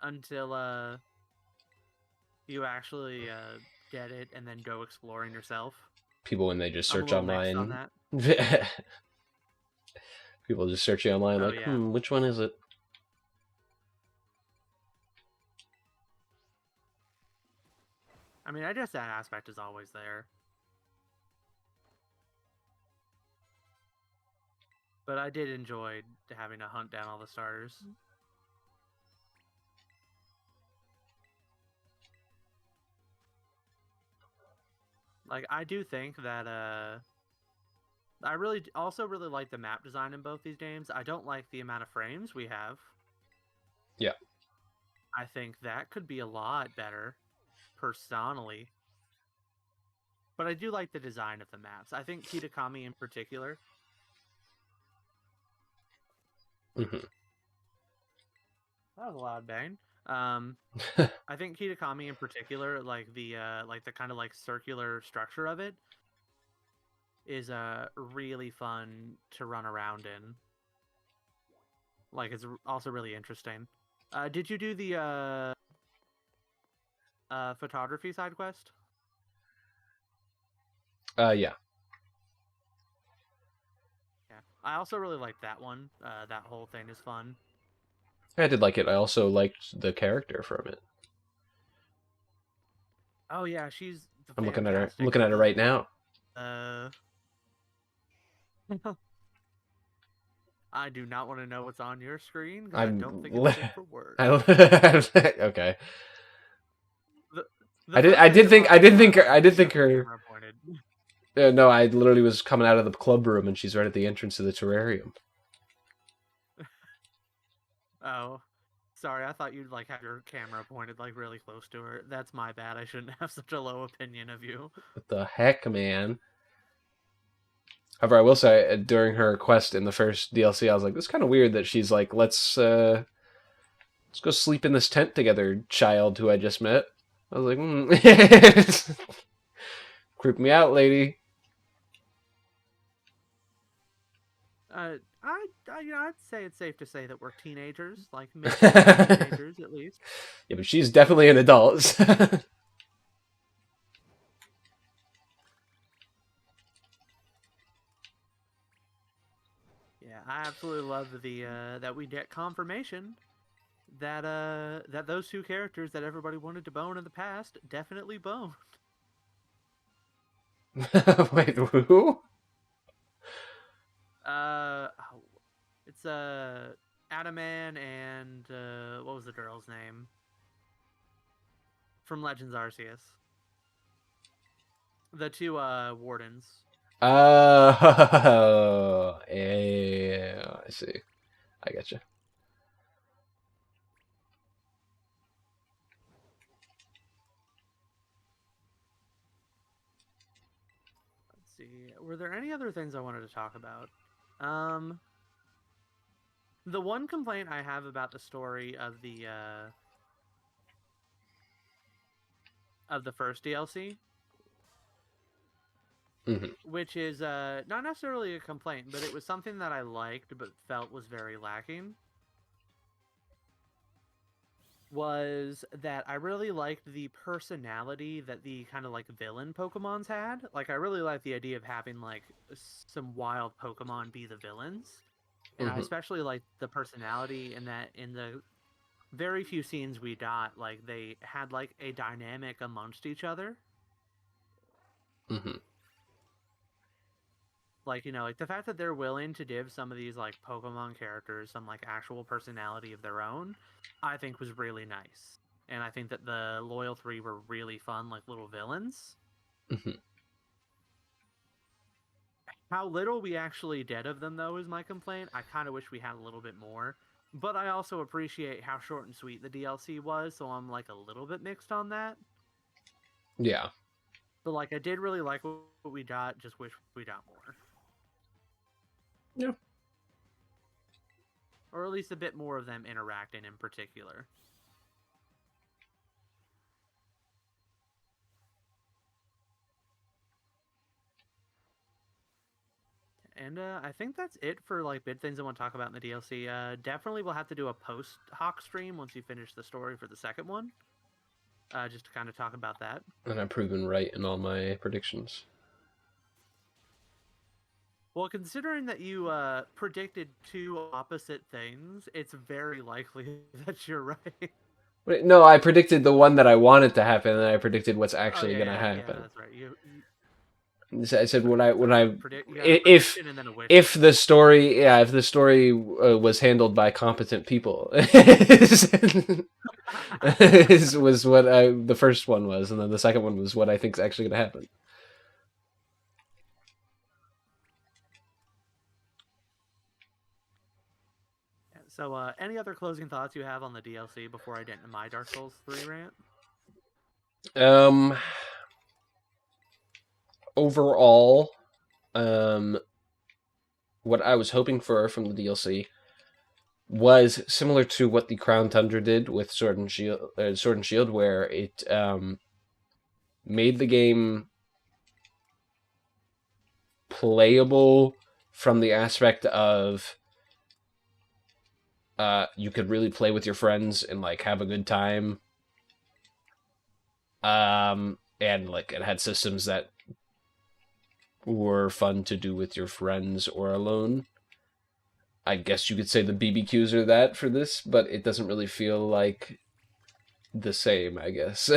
Until You actually get it and then go exploring yourself.
People when they just
I'm a
search
little mixed on
online.
that.
People just searching online
Oh
like,
yeah.
which one is it?
I mean, I guess that aspect is always there. But I did enjoy having to hunt down all the starters. Like, I do think that I really also really like the map design in both these games. I don't like the amount of frames we have.
Yeah.
I think that could be a lot better, personally. But I do like the design of the maps. I think Kitakami in particular.
Hmm.
That was a loud bang. I think Kitakami in particular, like the kind of like circular structure of it, is really fun to run around in. Like, it's also really interesting. Did you do the photography side quest?
Yeah.
Yeah, I also really like that one. That whole thing is fun.
I did like it. I also liked the character from it.
Oh yeah, she's
I'm looking at her. I'm
fantastic.
looking at her right now.
Uh, I do not want to know what's on your screen because I don't think it's safe for work.
Okay.
The,
I
the
did.
first
I
thing
did
that
think.
popped
I
into
did
my
think.
mind
I
was
did
you
think
have the
her.
camera pointed.
No, I literally was coming out of the club room, and she's right at the entrance of the terrarium.
Oh, sorry. I thought you'd like have your camera pointed like really close to her. That's my bad. I shouldn't have such a low opinion of you.
What the heck, man? However, I will say during her quest in the first DLC, I was like, "This is kind of weird that she's like, let's go sleep in this tent together, child who I just met." I was like, creep me out, lady.
I'd say it's safe to say that we're teenagers, like mid to late
Yeah,
teenagers at least.
but she's definitely an adult.
Yeah, I absolutely love the that we get confirmation that those two characters that everybody wanted to bone in the past definitely boned.
Wait, who?
Oh, it's Adaman and what was the girl's name from Legends Arceus? The two wardens.
Yeah, I see. I get you.
Let's see. Were there any other things I wanted to talk about? Um, the one complaint I have about the story of the first DLC,
Hmm.
which is not necessarily a complaint, but it was something that I liked but felt was very lacking, was that I really liked the personality that the kind of like villain Pokemons had. Like, I really like the idea of having like some wild Pokemon be the villains. And I
Hmm.
especially like the personality in that in the very few scenes we got, like they had like a dynamic amongst each other.
Hmm.
Like, like the fact that they're willing to give some of these like Pokemon characters some like actual personality of their own, I think was really nice. And I think that the Loyal Three were really fun, like little villains.
Hmm.
How little we actually did of them, though, is my complaint. I kind of wish we had a little bit more. But I also appreciate how short and sweet the DLC was, so I'm like a little bit mixed on that.
Yeah.
But like, I did really like what we got. Just wish we got more,
Yeah.
or at least a bit more of them interacting in particular. And I think that's it for like big things I want to talk about in the DLC. Definitely we'll have to do a post hoc stream once you finish the story for the second one. just to kind of talk about that.
And I'm proven right in all my predictions.
Well, considering that you predicted two opposite things, it's very likely that you're right.
Wait, no, I predicted the one that I wanted to happen, and I predicted what's
Oh
actually going to
yeah,
happen.
that's right.
I said when I
You had a
if
prediction and then a wish
if
list.
the story if the story was handled by competent people is was what the first one was, and then the second one was what I think is actually going to happen.
So, any other closing thoughts you have on the DLC before I get into my Dark Souls 3 rant?
Um, overall, um, what I was hoping for from the DLC was similar to what the Crown Tundra did with Sword and Shield, where it made the game playable from the aspect of you could really play with your friends and like have a good time. And like it had systems that were fun to do with your friends or alone. I guess you could say the BBQs are that for this, but it doesn't really feel like the same, I guess.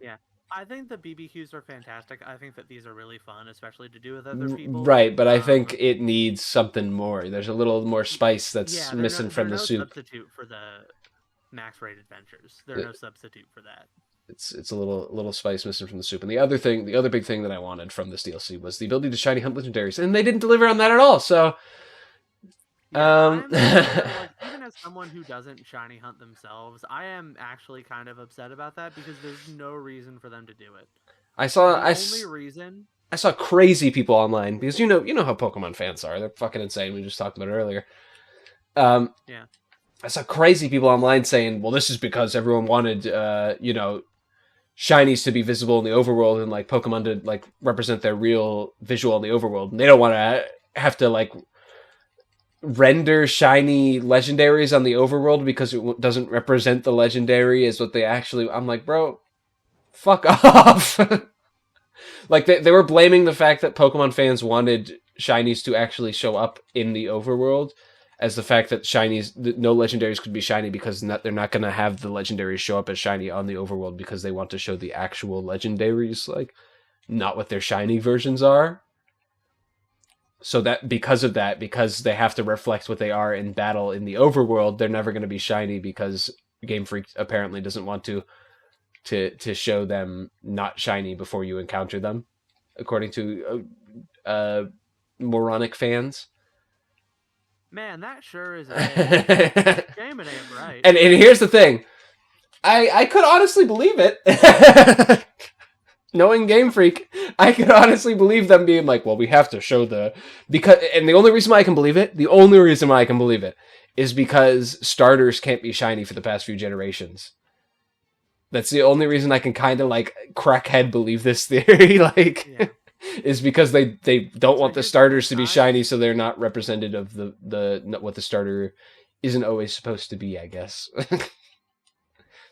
Yeah. I think the BBQs are fantastic. I think that these are really fun, especially to do with other people.
Right, but I think it needs something more. There's a little more spice that's
Yeah,
missing
they're
from the
no
soup.
substitute for the max rate adventures. They're no substitute for that.
It's a little spice missing from the soup. And the other big thing that I wanted from this DLC was the ability to shiny hunt legendaries, and they didn't deliver on that at all. So,
Yeah, I am kind of like, even as someone who doesn't shiny hunt themselves, I am actually kind of upset about that because there's no reason for them to do it.
I saw
The only reason,
I saw crazy people online because you know how Pokemon fans are. They're fucking insane. We just talked about it earlier.
yeah,
I saw crazy people online saying, "Well, this is because everyone wanted, shinies to be visible in the overworld and like Pokemon to like represent their real visual in the overworld, and they don't want to have to like render shiny legendaries on the overworld because it doesn't represent the legendary as what they actually." I'm like, bro, fuck off. Like they were blaming the fact that Pokemon fans wanted shinies to actually show up in the overworld as the fact that no legendaries could be shiny because they're not going to have the legendaries show up as shiny on the overworld because they want to show the actual legendaries, like not what their shiny versions are. So that because they have to reflect what they are in battle in the overworld, they're never going to be shiny because Game Freak apparently doesn't want to show them not shiny before you encounter them, according to moronic fans.
man, that sure is a
and
shame it ain't right.
here's the thing, I could honestly believe it. Knowing Game Freak, I could honestly believe them being like, well, we have to show and the only reason why I can believe it, is because starters can't be shiny for the past few generations. That's the only reason I can kind of like crackhead believe this theory, like,
Yeah.
is because they don't
So
want the
here's the thing,
starters to be shiny, so they're not representative of the what the starter isn't always supposed to be, I guess.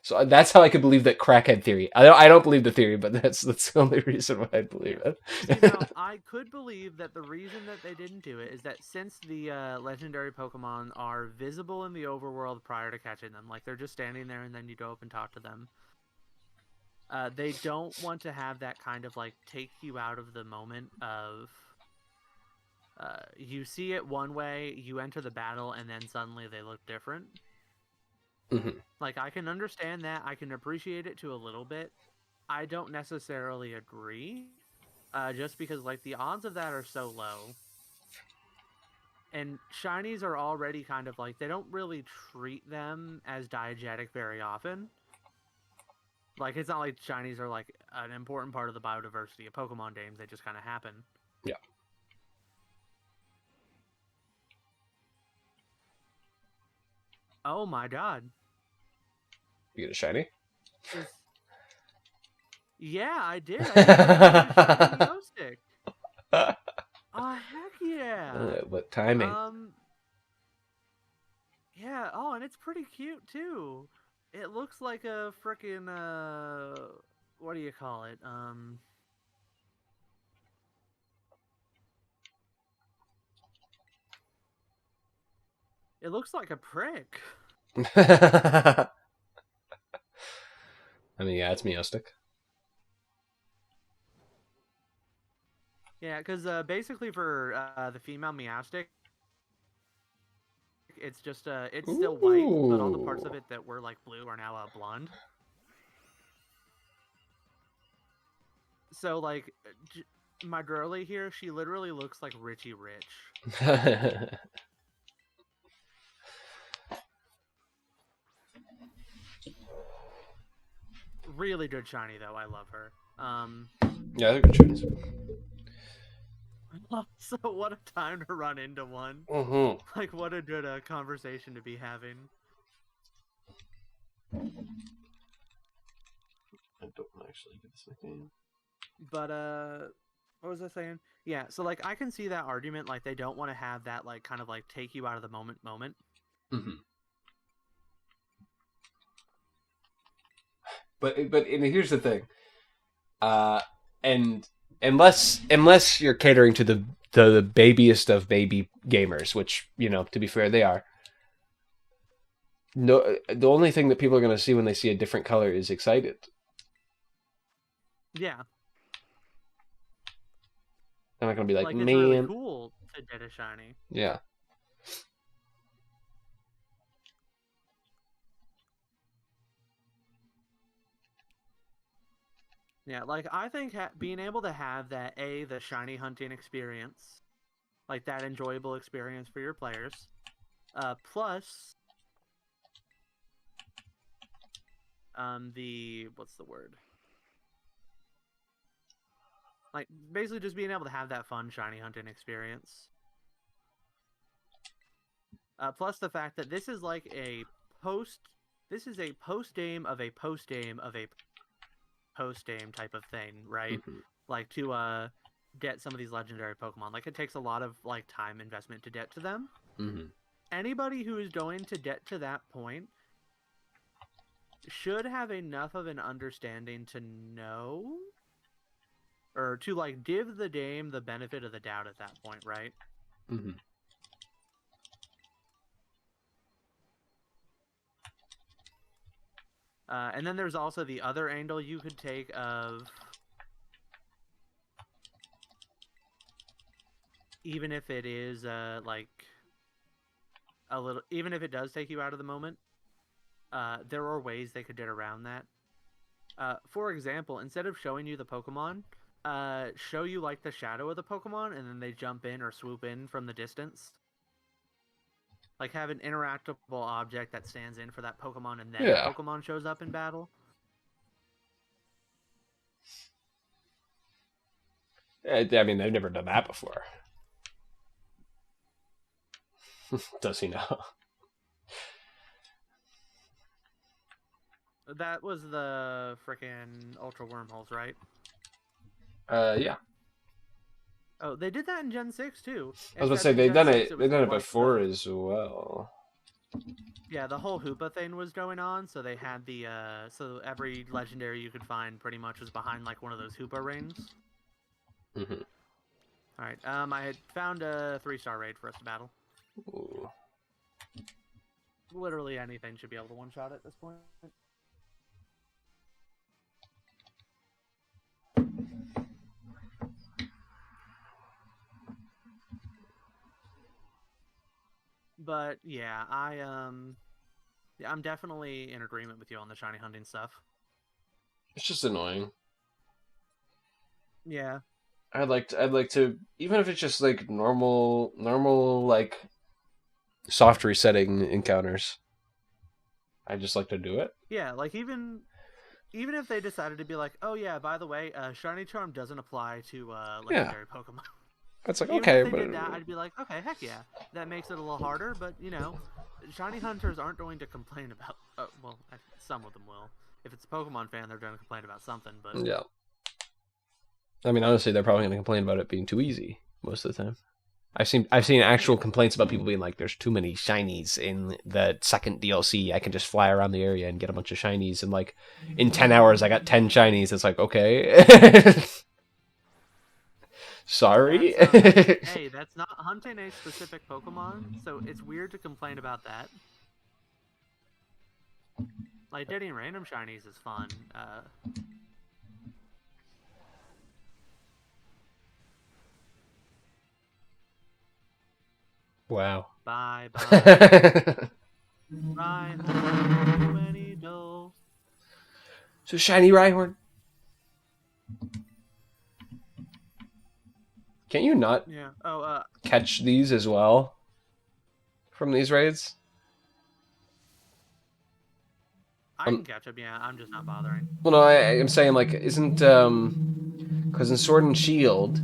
So that's how I could believe that crackhead theory. I don't believe the theory, but that's the only reason why I believe it.
See, now, I could believe that the reason that they didn't do it is that since the legendary Pokemon are visible in the overworld prior to catching them, like they're just standing there and then you go up and talk to them, they don't want to have that kind of like take you out of the moment of you see it one way, you enter the battle, and then suddenly they look different.
Mm-hmm.
Like, I can understand that. I can appreciate it to a little bit. I don't necessarily agree, just because, like, the odds of that are so low. And shinies are already kind of like, they don't really treat them as diegetic very often. Like, it's not like shinies are, like, an important part of the biodiversity of Pokemon games. They just kind of happen.
Yeah.
Oh my god.
You get a shiny?
Is... Yeah, I did. I just got a shiny stick. Oh, heck yeah.
What timing?
Yeah, oh, and it's pretty cute, too. It looks like a freaking what do you call it? It looks like a prick.
I mean, yeah, it's Meowstic.
Yeah, because basically for the female Meowstic, it's just it's still white, but all the parts of
Ooh.
it that were like blue are now blonde. So like my girly here, she literally looks like Richie Rich. Really good shiny though. I love her.
Yeah, they're good shinies.
So what a time to run into one.
Mm-hmm.
Like what a good conversation to be having.
I don't actually get this nickname.
But what was I saying? Yeah, so like I can see that argument. Like they don't want to have that like kind of like take you out of the moment.
Mm-hmm. But and here's the thing. And unless you're catering to the babiest of baby gamers, which, you know, to be fair, they are. No, the only thing that people are going to see when they see a different color is excited.
Yeah,
They're not going to be like,
like it's really
man,
cool to get a shiny.
yeah,
Yeah, like I think being able to have that the shiny hunting experience, like that enjoyable experience for your players, plus the what's the word? Like basically just being able to have that fun shiny hunting experience. Plus the fact that this is like a post. This is a post game of a post game of a post game type of thing, right?
mm-hmm.
Like to get some of these legendary Pokemon. Like it takes a lot of like time investment to get to them.
Mm-hmm.
Anybody who is going to get to that point should have enough of an understanding to know or to like give the game the benefit of the doubt at that point, right?
Mm-hmm.
And then there's also the other angle you could take of even if it is like a little, even if it does take you out of the moment, there are ways they could get around that. For example, instead of showing you the Pokemon, show you like the shadow of the Pokemon, and then they jump in or swoop in from the distance. Like have an interactable object that stands in for that Pokemon, and then
Yeah.
the Pokemon shows up in battle.
I mean, they've never done that before. Does he know?
That was the freaking Ultra Wormholes, right?
Yeah.
Oh, they did that in Gen 6 too.
I was about to
Except
say
in Gen 6 it
they've
was
done it
like
before as well.
yeah, the whole Hoopa thing was going on, so they had the so every legendary you could find pretty much was behind like one of those Hoopa rings.
Mm-hmm.
All right, I had found a 3-star raid for us to battle.
Ooh.
Literally anything should be able to one-shot at this point. But yeah, yeah, I'm definitely in agreement with you on the shiny hunting stuff.
It's just annoying.
Yeah.
I'd like to, even if it's just like normal like soft resetting encounters. I just like to do it.
Yeah, like even if they decided to be like, oh yeah, by the way, shiny charm doesn't apply to
Yeah.
legendary Pokemon.
It's like,
Even if
okay,
they
but
did that, I'd be like, okay, heck yeah, that makes it a little harder. But you know, shiny hunters aren't going to complain about. Well, some of them will. If it's a Pokemon fan, they're going to complain about something. But
yeah. I mean, honestly, they're probably going to complain about it being too easy most of the time. I've seen actual complaints about people being like, "There's too many shinies in the second DLC. I can just fly around the area and get a bunch of shinies." And like, in 10 hours, I got 10 shinies. It's like, okay, sorry.
Hey, that's not hunting a specific Pokemon, so it's weird to complain about that. Like, getting random shinies is fun.
Wow.
Bye bye. Rhyhorn, too many dull.
So shiny Rhyhorn. Can you not
Yeah.
catch these as well from these raids?
I can catch up. Yeah, I'm just not bothering.
Well, no, I'm saying like, isn't because in Sword and Shield,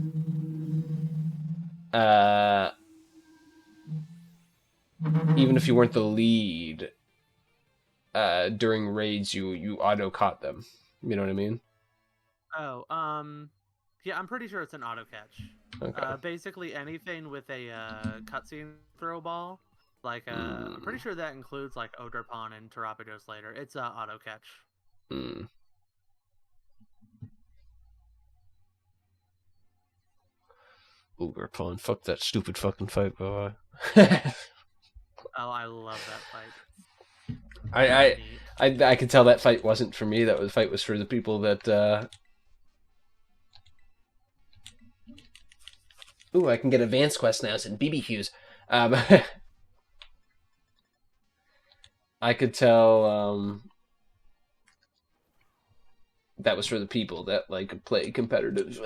uh, even if you weren't the lead, during raids you auto caught them. You know what I mean?
Oh, yeah, I'm pretty sure it's an auto catch.
Okay.
Basically anything with a cutscene throw ball. Like, I'm pretty sure that includes like Oderpon and Terrapidos later. It's auto catch.
Mm. Oderpon, fuck that stupid fucking fight, boy.
Oh, I love that fight.
I could tell that fight wasn't for me. That fight was for the people that. Ooh, I can get advanced quest now. It's in BBQs. I could tell that was for the people that like play competitive.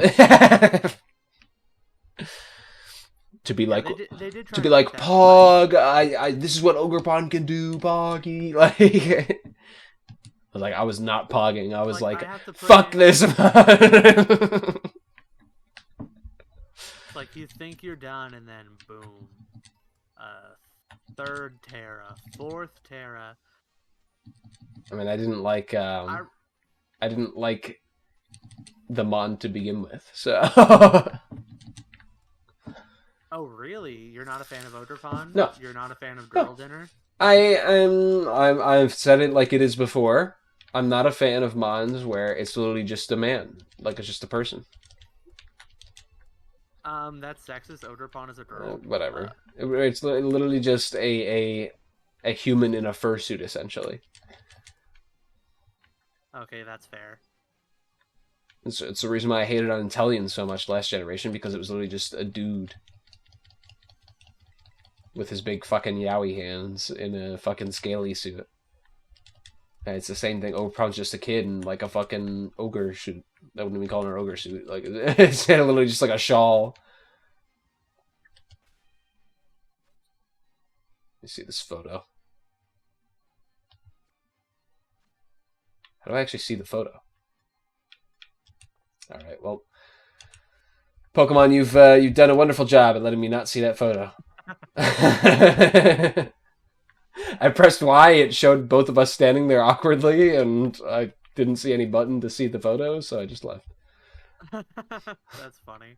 To be like,
they did try
to be
make
like,
that
Pog, I this is what Ogrepon can do, Poggy. Like, I was like, I was not pogging. I was like,
I have to
fuck this.
It's like you think you're done, and then boom, third Terra, fourth Terra.
I mean, I didn't like the Mon to begin with, so.
Oh, really? You're not a fan of Oderpon?
No.
You're not a fan of
No.
Girl Dinner?
I've said it like it is before. I'm not a fan of Mons where it's literally just a man, like it's just a person.
That's sexist. Oderpon is a girl.
Whatever. It's literally just a human in a fursuit, essentially.
Okay, that's fair.
It's the reason why I hated on Intellion so much last generation, because it was literally just a dude with his big fucking yowie hands in a fucking scaly suit. And it's the same thing. Oderpon's just a kid in like a fucking ogre suit. I wouldn't even call it an ogre suit. Like, it's literally just like a shawl. Let me see this photo. How do I actually see the photo? All right, well, Pokemon, you've done a wonderful job at letting me not see that photo. I pressed Y. It showed both of us standing there awkwardly, and I didn't see any button to see the photo, so I just left.
That's funny.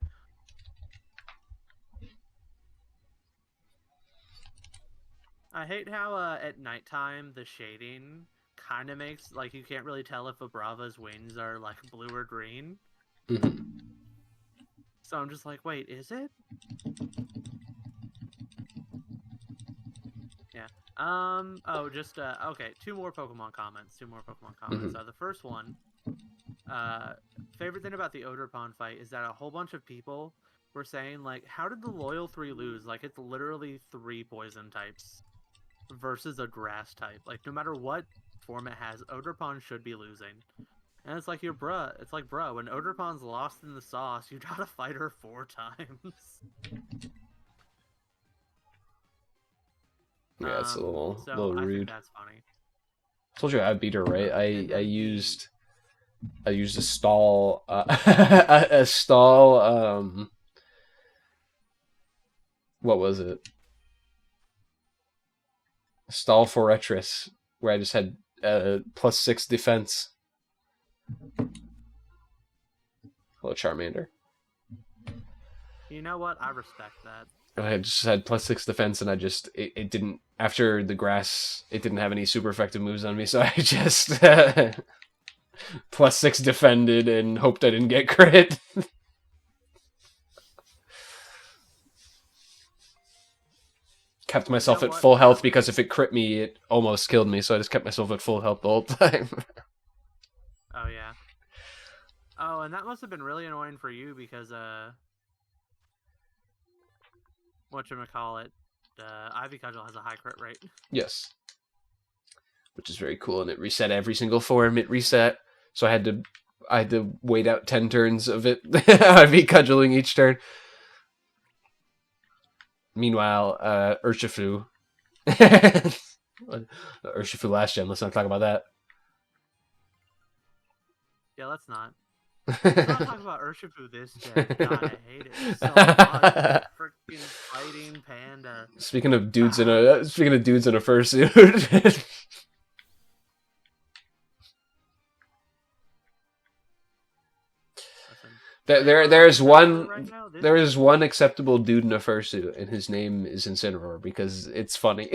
I hate how at nighttime the shading kind of makes like you can't really tell if a Brava's wings are like blue or green.
Mm-hmm.
So I'm just like, wait, is it? Yeah. Oh, just okay. Two more Pokemon comments.
Mm-hmm.
The first one, favorite thing about the Oderpon fight is that a whole bunch of people were saying like, how did the loyal 3 lose? Like, it's literally 3 poison types versus a grass type. Like, no matter what form it has, Oderpon should be losing. And it's like, it's like, bro, when Oderpon's lost in the sauce, you gotta fight her 4 times.
Yeah, it's a little rude.
I think that's funny.
I told you I beat her, right? I used a stall a stall what was it? Stall Fortress, where I just had +6 defense. Hello, Charmander.
You know what? I respect that.
I just had +6 defense, and it didn't, after the grass, it didn't have any super effective moves on me, so I just +6 defended and hoped I didn't get crit. Kept myself at full health because if it crit me, it almost killed me, so I just kept myself at full health the whole time.
Oh, yeah. Oh, and that must have been really annoying for you because, whatchamacallit, Ivy Cudgel has a high crit rate.
Yes. Which is very cool, and it reset every single form it reset, so I had to wait out 10 turns of it. Ivy Cudgeling each turn. Meanwhile, Urshifu. Urshifu last gen, let's not talk about that.
Yeah, let's not. Let's not talk about Urshifu this gen. God, I hate it so much. Freaking fighting panda.
Speaking of dudes in a fursuit. There is one acceptable dude in a fursuit, and his name is Incineroar because it's funny.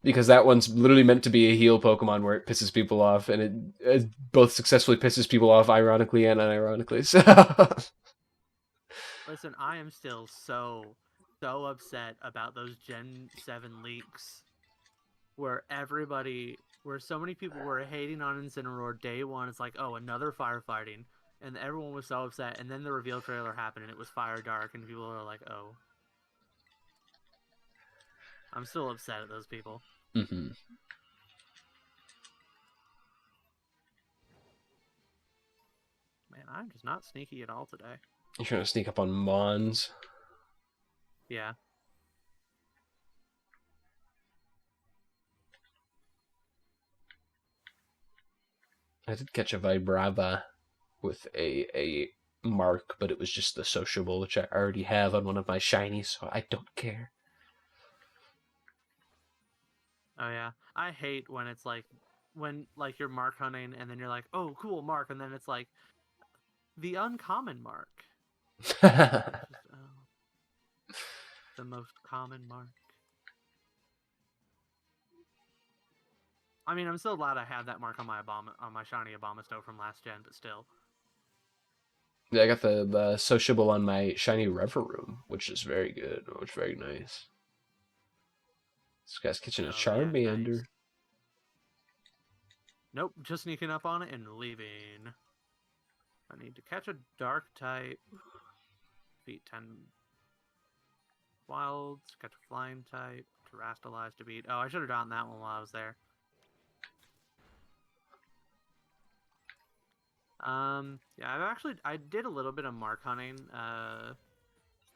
Because that one's literally meant to be a heal Pokemon where it pisses people off, and it both successfully pisses people off, ironically and unironically. So,
listen, I am still so upset about those Gen 7 leaks, where so many people were hating on Incineroar day one. It's like, oh, another firefighting, and everyone was so upset. And then the reveal trailer happened, and it was Fire Dark, and people are like, oh. I'm still upset at those people.
mm-hmm.
Man, I'm just not sneaky at all today.
You're trying to sneak up on Mons.
Yeah.
I did catch a Vibrava with a mark, but it was just the sociable, which I already have on one of my shinies, so I don't care.
Oh yeah, I hate when it's like you're mark hunting and then you're like, oh cool mark, and then it's like the uncommon mark. The most common mark. I mean, I'm still glad I had that mark on my shiny Abomasto from last gen, but still.
Yeah, I got the sociable on my shiny Reverum, which is very good, which is very nice. This guy's catching a Charmander.
Nice. Nope, just sneaking up on it and leaving. I need to catch a dark type. Beat 10 wilds. Catch a flying type. Terrastalize to beat. Oh, I should have done that one while I was there. Yeah, I did a little bit of mark hunting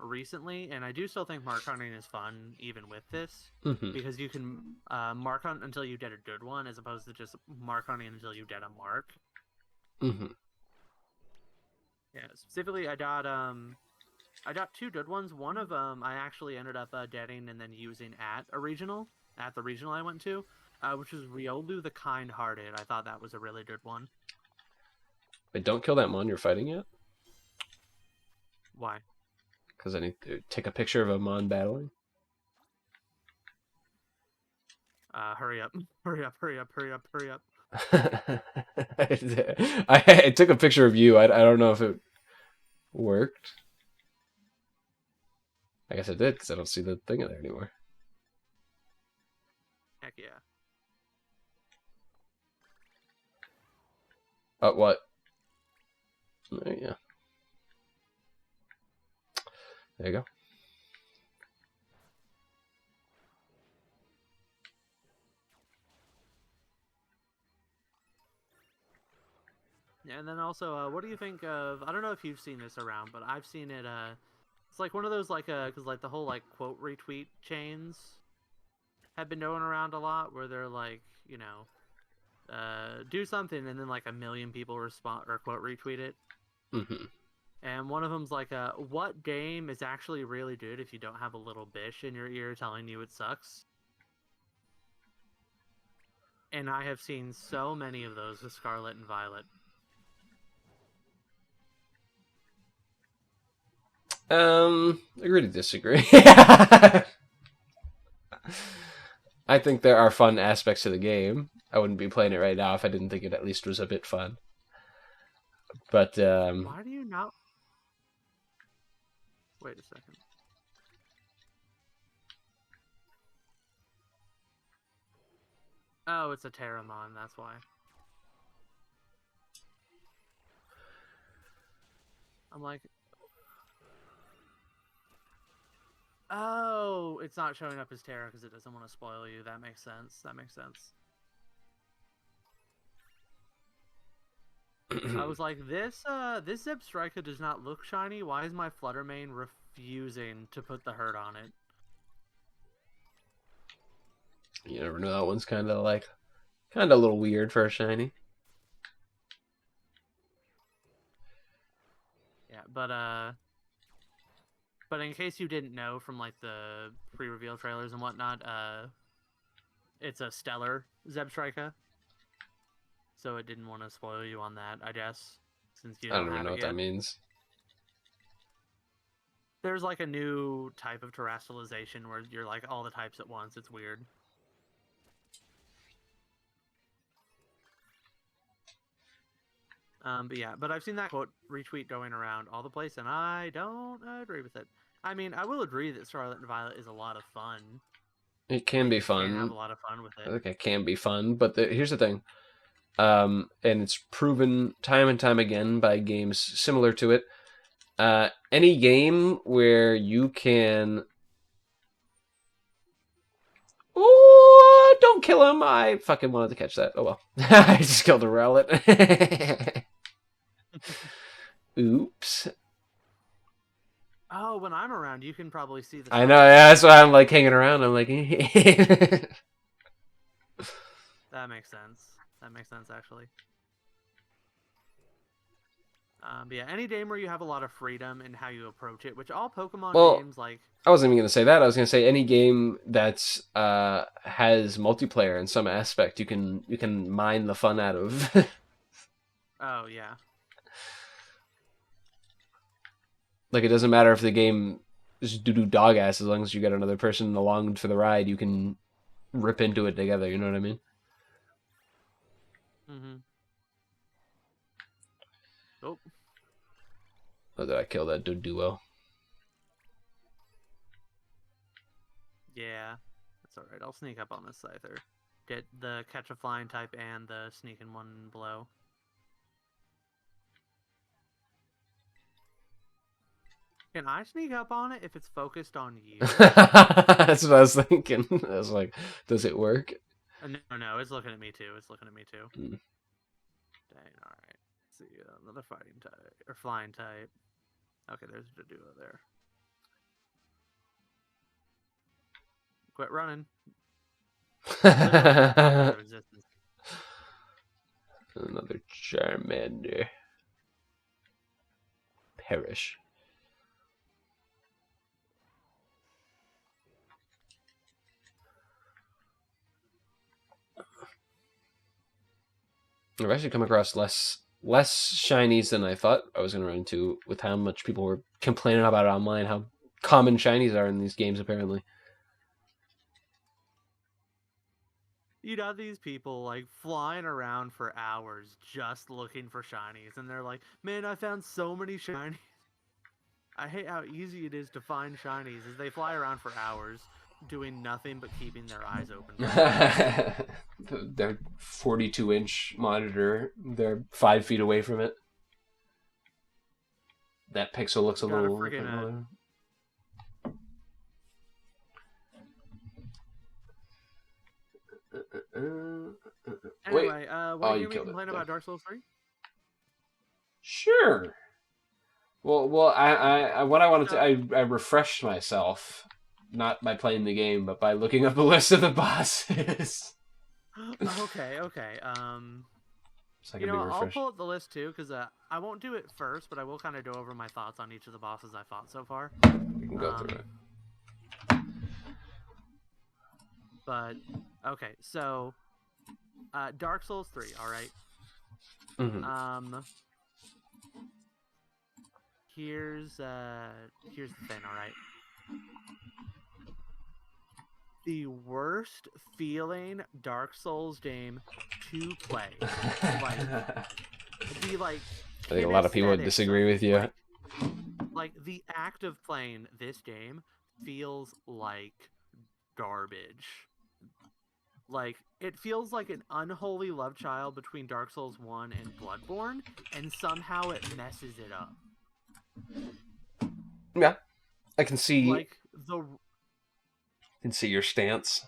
recently, and I do still think mark hunting is fun even with this, because you can mark hunt until you get a good one as opposed to just mark hunting until you get a mark. Yeah, specifically I got 2 good ones. One of them I actually ended up getting and then using at the regional I went to, which was Riolu the Kind-Hearted. I thought that was a really good one.
Wait, don't kill that Mon you're fighting yet?
Why?
Because I need to take a picture of a Mon battling.
Hurry up. Hurry up, hurry up, hurry up, hurry up.
I took a picture of you. I don't know if it worked. I guess it did, because I don't see the thing in there anymore.
Heck yeah.
What? There, yeah. There you go.
Yeah, and then also, what do you think of? I don't know if you've seen this around, but I've seen it. It's like one of those because the whole quote retweet chains have been going around a lot, where they're like, do something, and then 1 million people respond or quote retweet it. And one of them's like, what game is actually really good if you don't have a little bish in your ear telling you it sucks? And I have seen so many of those with Scarlet and Violet.
Agree to disagree. I think there are fun aspects to the game. I wouldn't be playing it right now if I didn't think it at least was a bit fun. But
Why do you not? Wait a second. Oh, it's a Terramon, that's why. I'm like, oh, it's not showing up as Terra because it doesn't want to spoil you. That makes sense. That makes sense. I was like, this Zebstrika does not look shiny. Why is my Fluttermane refusing to put the hurt on it?
You never know. That one's kind of a little weird for a shiny.
Yeah, but in case you didn't know from like the pre-reveal trailers and whatnot, it's a stellar Zebstrika. So it didn't want to spoil you on that, I guess, since you
I don't
don't
even
have
know
it
what
yet.
that means.
There's like a new type of terrestrialization where you're like all the types at once. It's weird. But I've seen that quote retweet going around all the place, and I don't agree with it. I mean, I will agree that Scarlet and Violet is a lot of fun.
It can be
You can have
fun.
a lot of fun with
I
it.
think it can be fun, but here's the thing. And it's proven time and time again by games similar to it. Any game where you can... Ooh, don't kill him. I fucking wanted to catch that. Oh well. I just killed a Rowlet. Oops.
Oh, when I'm around, you can probably see the.
I know, yeah, that's why I'm like hanging around. I'm like...
That makes sense. That makes sense, actually. But yeah, any game where you have a lot of freedom in how you approach it, which all Pokemon
Well,
games like.
I wasn't even gonna say that. I was gonna say any game that's has multiplayer in some aspect, you can mine the fun out of.
Oh yeah.
Like it doesn't matter if the game is doo dog ass, as long as you get another person along for the ride, you can rip into it together. You know what I mean?
Mm-hmm. Oh.
Oh, did I kill that duo?
Yeah, that's all right. I'll sneak up on this Scyther. Get the catch a flying type and the sneaking one below. Can I sneak up on it if it's focused on you?
That's what I was thinking. I was like, does it work?
No, it's looking at me too. It's looking at me too.
Mm.
Dang, all right. Let's see, another fighting type or flying type. Okay, there's the duo there. Quit running.
Another Charmander. Perish. I've actually come across less shinies than I thought I was going to run into, with how much people were complaining about it online, how common shinies are in these games, apparently.
You'd have these people like flying around for hours just looking for shinies, and they're like, "Man, I found so many shinies." I hate how easy it is to find shinies as they fly around for hours doing nothing but keeping their eyes open.
Their 42-inch monitor, they're 5 feet away from it. That pixel looks a little
freaking Anyway, what do you complain about Dark Souls 3?
Sure. Well, I what I wanted to, I refreshed myself, not by playing the game, but by looking up the list of the bosses.
Okay.
So
you know, I'll pull up the list too, because I won't do it first, but I will kind of go over my thoughts on each of the bosses I fought so far.
You can go through it.
But okay, so Dark Souls 3, all right.
Mm-hmm.
here's the thing, all right? The worst feeling Dark Souls game to play. Like the
I think a lot of people would
kinesthetics of
disagree
it.
with you.
Like the act of playing this game feels like garbage. Like it feels like an unholy love child between Dark Souls 1 and Bloodborne, and somehow it messes it up.
Yeah, I can see
Like the
your stance.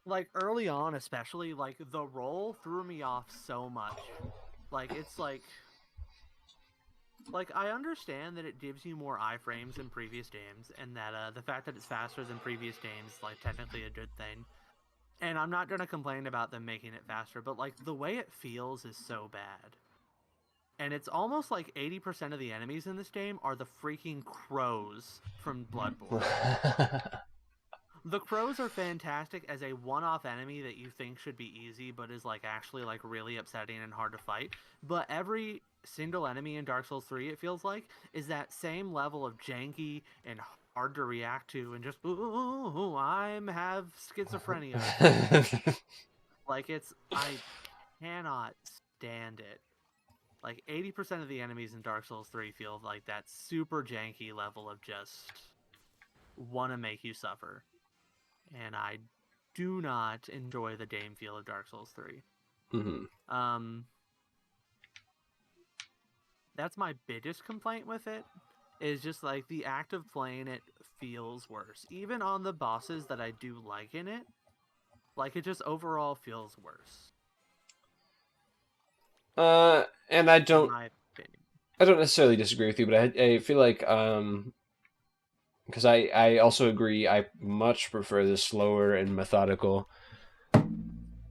like early on especially, like the roll threw me off so much. Like it's like I understand that it gives you more iframes than previous games, and that the fact that it's faster than previous games is like technically a good thing. And I'm not gonna complain about them making it faster, but like the way it feels is so bad. And it's almost like 80% of the enemies in this game are the freaking crows from Bloodborne. The crows are fantastic as a one-off enemy that you think should be easy, but is like actually like really upsetting and hard to fight. But every single enemy in Dark Souls 3, it feels like, is that same level of janky and hard to react to, and just ooh, I have schizophrenia. Like I cannot stand it. Like 80% of the enemies in Dark Souls 3 feel like that super janky level of just want to make you suffer. And I do not enjoy the game feel of Dark Souls 3.
Mm-hmm.
That's my biggest complaint with it, is just like the act of playing it feels worse. Even on the bosses that I do like in it, like it just overall feels worse.
And I
In
don't
my opinion.
necessarily disagree with you, but I feel like because I also agree. I much prefer the slower and methodical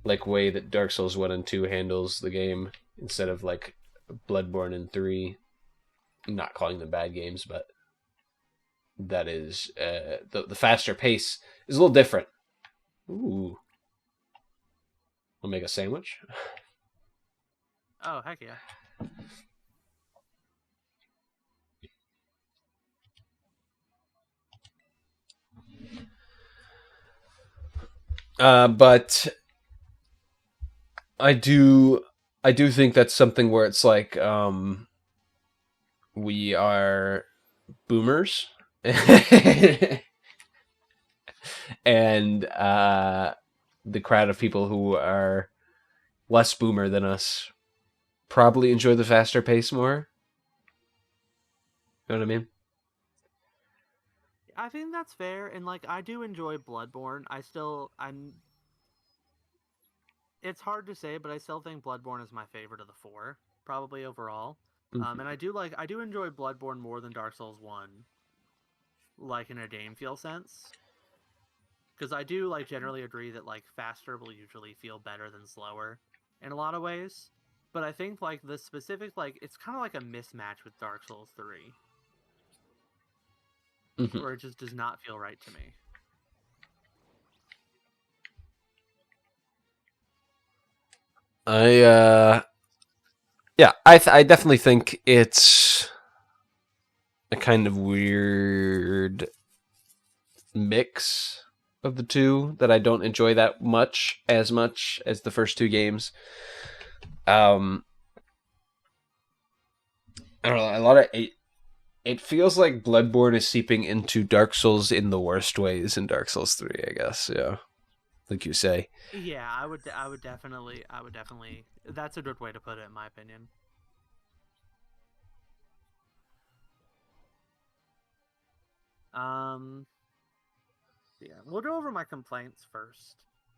like way that Dark Souls 1 and 2 handles the game instead of like Bloodborne and 3. I'm not calling them bad games, but that is the faster pace is a little different. Ooh. I'll make a sandwich.
Oh, heck yeah.
But I do think that's something where it's like we are boomers and the crowd of people who are less boomer than us probably enjoy the faster pace more. You know what I mean?
I think that's fair, and like I do enjoy Bloodborne. I'm it's hard to say, but I still think Bloodborne is my favorite of the four, probably overall.
Mm-hmm.
And I do enjoy Bloodborne more than Dark Souls 1, like in a game feel sense. Because I do like generally agree that like faster will usually feel better than slower in a lot of ways. But I think like the specific like it's kind of like a mismatch with Dark Souls 3,
Mm-hmm.
where it just does not feel right to me.
Yeah, I definitely think it's a kind of weird mix of the two that I don't enjoy that much as the first two games. Um, I don't know. A lot of it feels like Bloodborne is seeping into Dark Souls in the worst ways in Dark Souls 3, I guess. Yeah, like you say.
Yeah, I would definitely. That's a good way to put it, in my opinion. Um, yeah, we'll go over my complaints first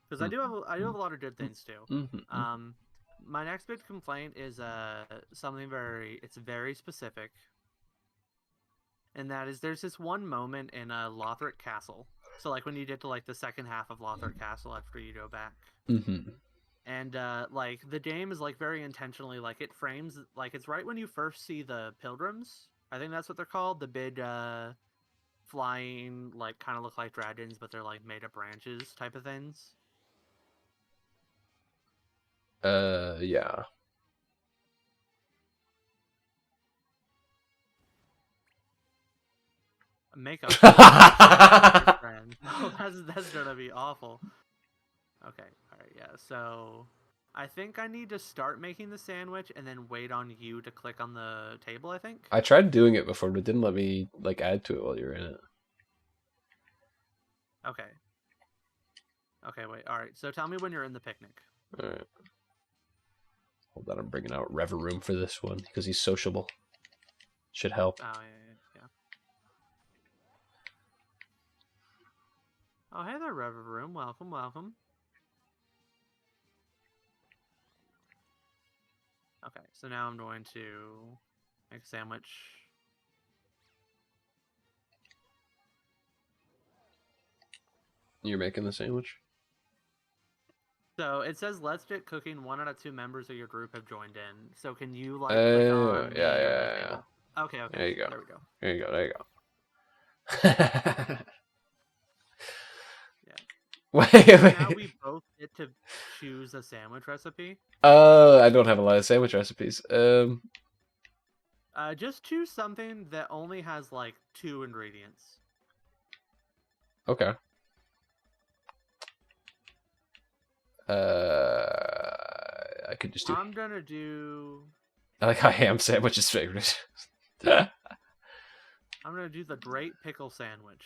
because I do have a lot of good things too.
Mm-hmm.
Um, my next big complaint is something it's very specific, and that is there's this one moment in Lothric Castle. So like when you get to like the second half of Lothric Castle after you go back.
Mm-hmm.
And like the game is like very intentionally like it frames like it's right when you first see the pilgrims. I think that's what they're called, the big flying like kind of look like dragons but they're like made of branches type of things.
Yeah.
makeup friend. Oh, that's gonna be awful. Okay, alright, yeah, so I think I need to start making the sandwich and then wait on you to click on the table, I think.
I tried doing it before, but it didn't let me like add to it while you were in it.
Okay. Okay, wait, alright, so tell me when you're in the picnic.
Alright. Hold on, I'm bringing out Rever Room for this one because he's sociable. Should help.
Oh, yeah. Oh, hey there, Rever Room. Welcome, welcome. Okay, so now I'm going to make a sandwich.
You're making the sandwich?
So it says, "Let's get cooking." 1 out of 2 members of your group have joined in. So can you like click on me or the table? Okay.
There you go.
There we go.
There you go. There you go.
Yeah.
Wait.
Now we both get to choose a sandwich recipe.
I don't have a lot of sandwich recipes.
Just choose something that only has like 2 ingredients.
Okay. I could just do.
I'm gonna do.
I like how ham sandwich is favorite.
I'm gonna do the great pickle sandwich.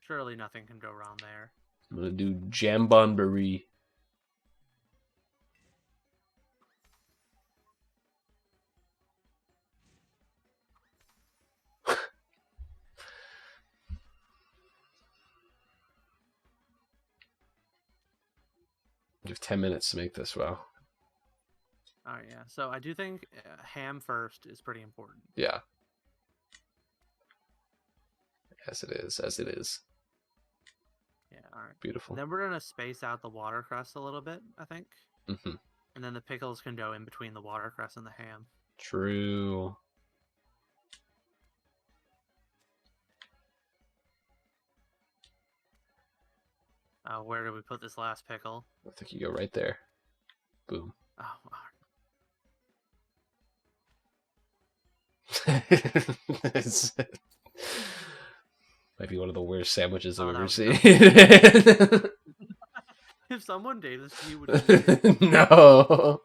Surely nothing can go wrong there.
I'm gonna do jambonburi. You have 10 minutes to make this. Wow.
All right, yeah. So I do think ham first is pretty important.
Yeah. As it is. As it is.
Yeah. All right.
Beautiful.
And then we're gonna space out the watercress a little bit, I think.
Mm-hmm.
And then the pickles can go in between the watercress and the ham.
True.
Where do we put this last pickle?
I think you go right there. Boom.
Oh,
It's, might be one of the worst sandwiches I've ever seen.
If someone gave this to you, would you?
No.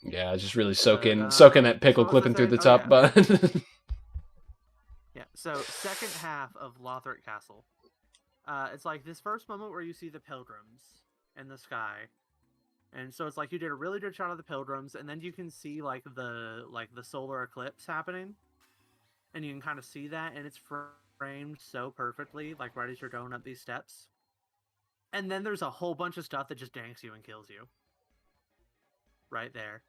Yeah, just really soaking that pickle clipping through the top bun.
Yeah, so second half of Lothric Castle. It's like this first moment where you see the pilgrims in the sky. And so it's like you did a really good shot of the pilgrims, and then you can see like the solar eclipse happening. And you can kind of see that, and it's framed so perfectly, like right as you're going up these steps. And then there's a whole bunch of stuff that just danks you and kills you. Right there.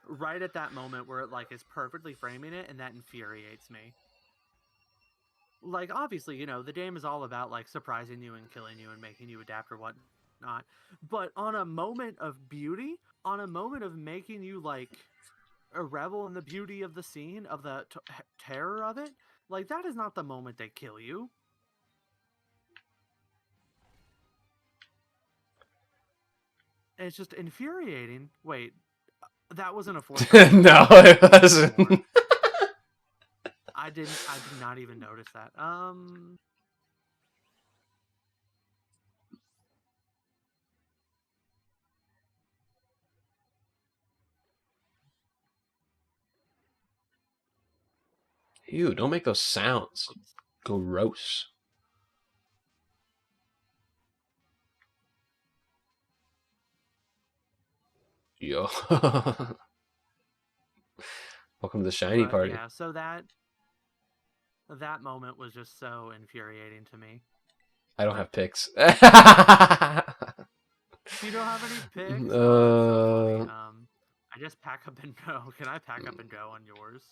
Right at that moment where it like is perfectly framing it, and that infuriates me. Like, obviously, you know, the game is all about like surprising you and killing you and making you adapt or whatnot. But on a moment of beauty, on a moment of making you like a revel in the beauty of the scene, of the terror of it, like that is not the moment they kill you. It's just infuriating. Wait, that wasn't a force.
No, it wasn't.
I did not even notice that.
Ew, don't make those sounds. Gross. Yo. Welcome to the shiny party.
Yeah, so that moment was just so infuriating to me.
I don't have picks.
You don't have any picks? Oh, that's so funny. I just pack up and go. Can I pack up and go on yours?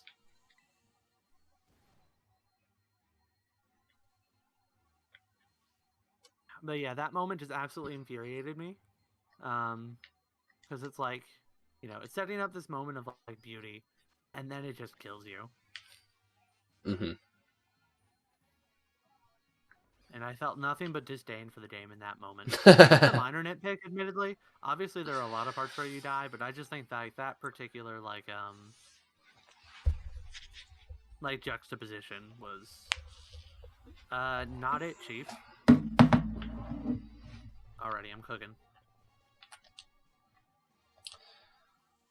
But yeah, that moment just absolutely infuriated me. Because it's like, you know, it's setting up this moment of like beauty, and then it just kills you.
Mm-hmm. And
I felt nothing but disdain for the game in that moment. It's a minor nitpick, admittedly. Obviously, obviously there are a lot of parts where you die, but I just think that particular like juxtaposition was not it, Chief. Alrighty, I'm cooking.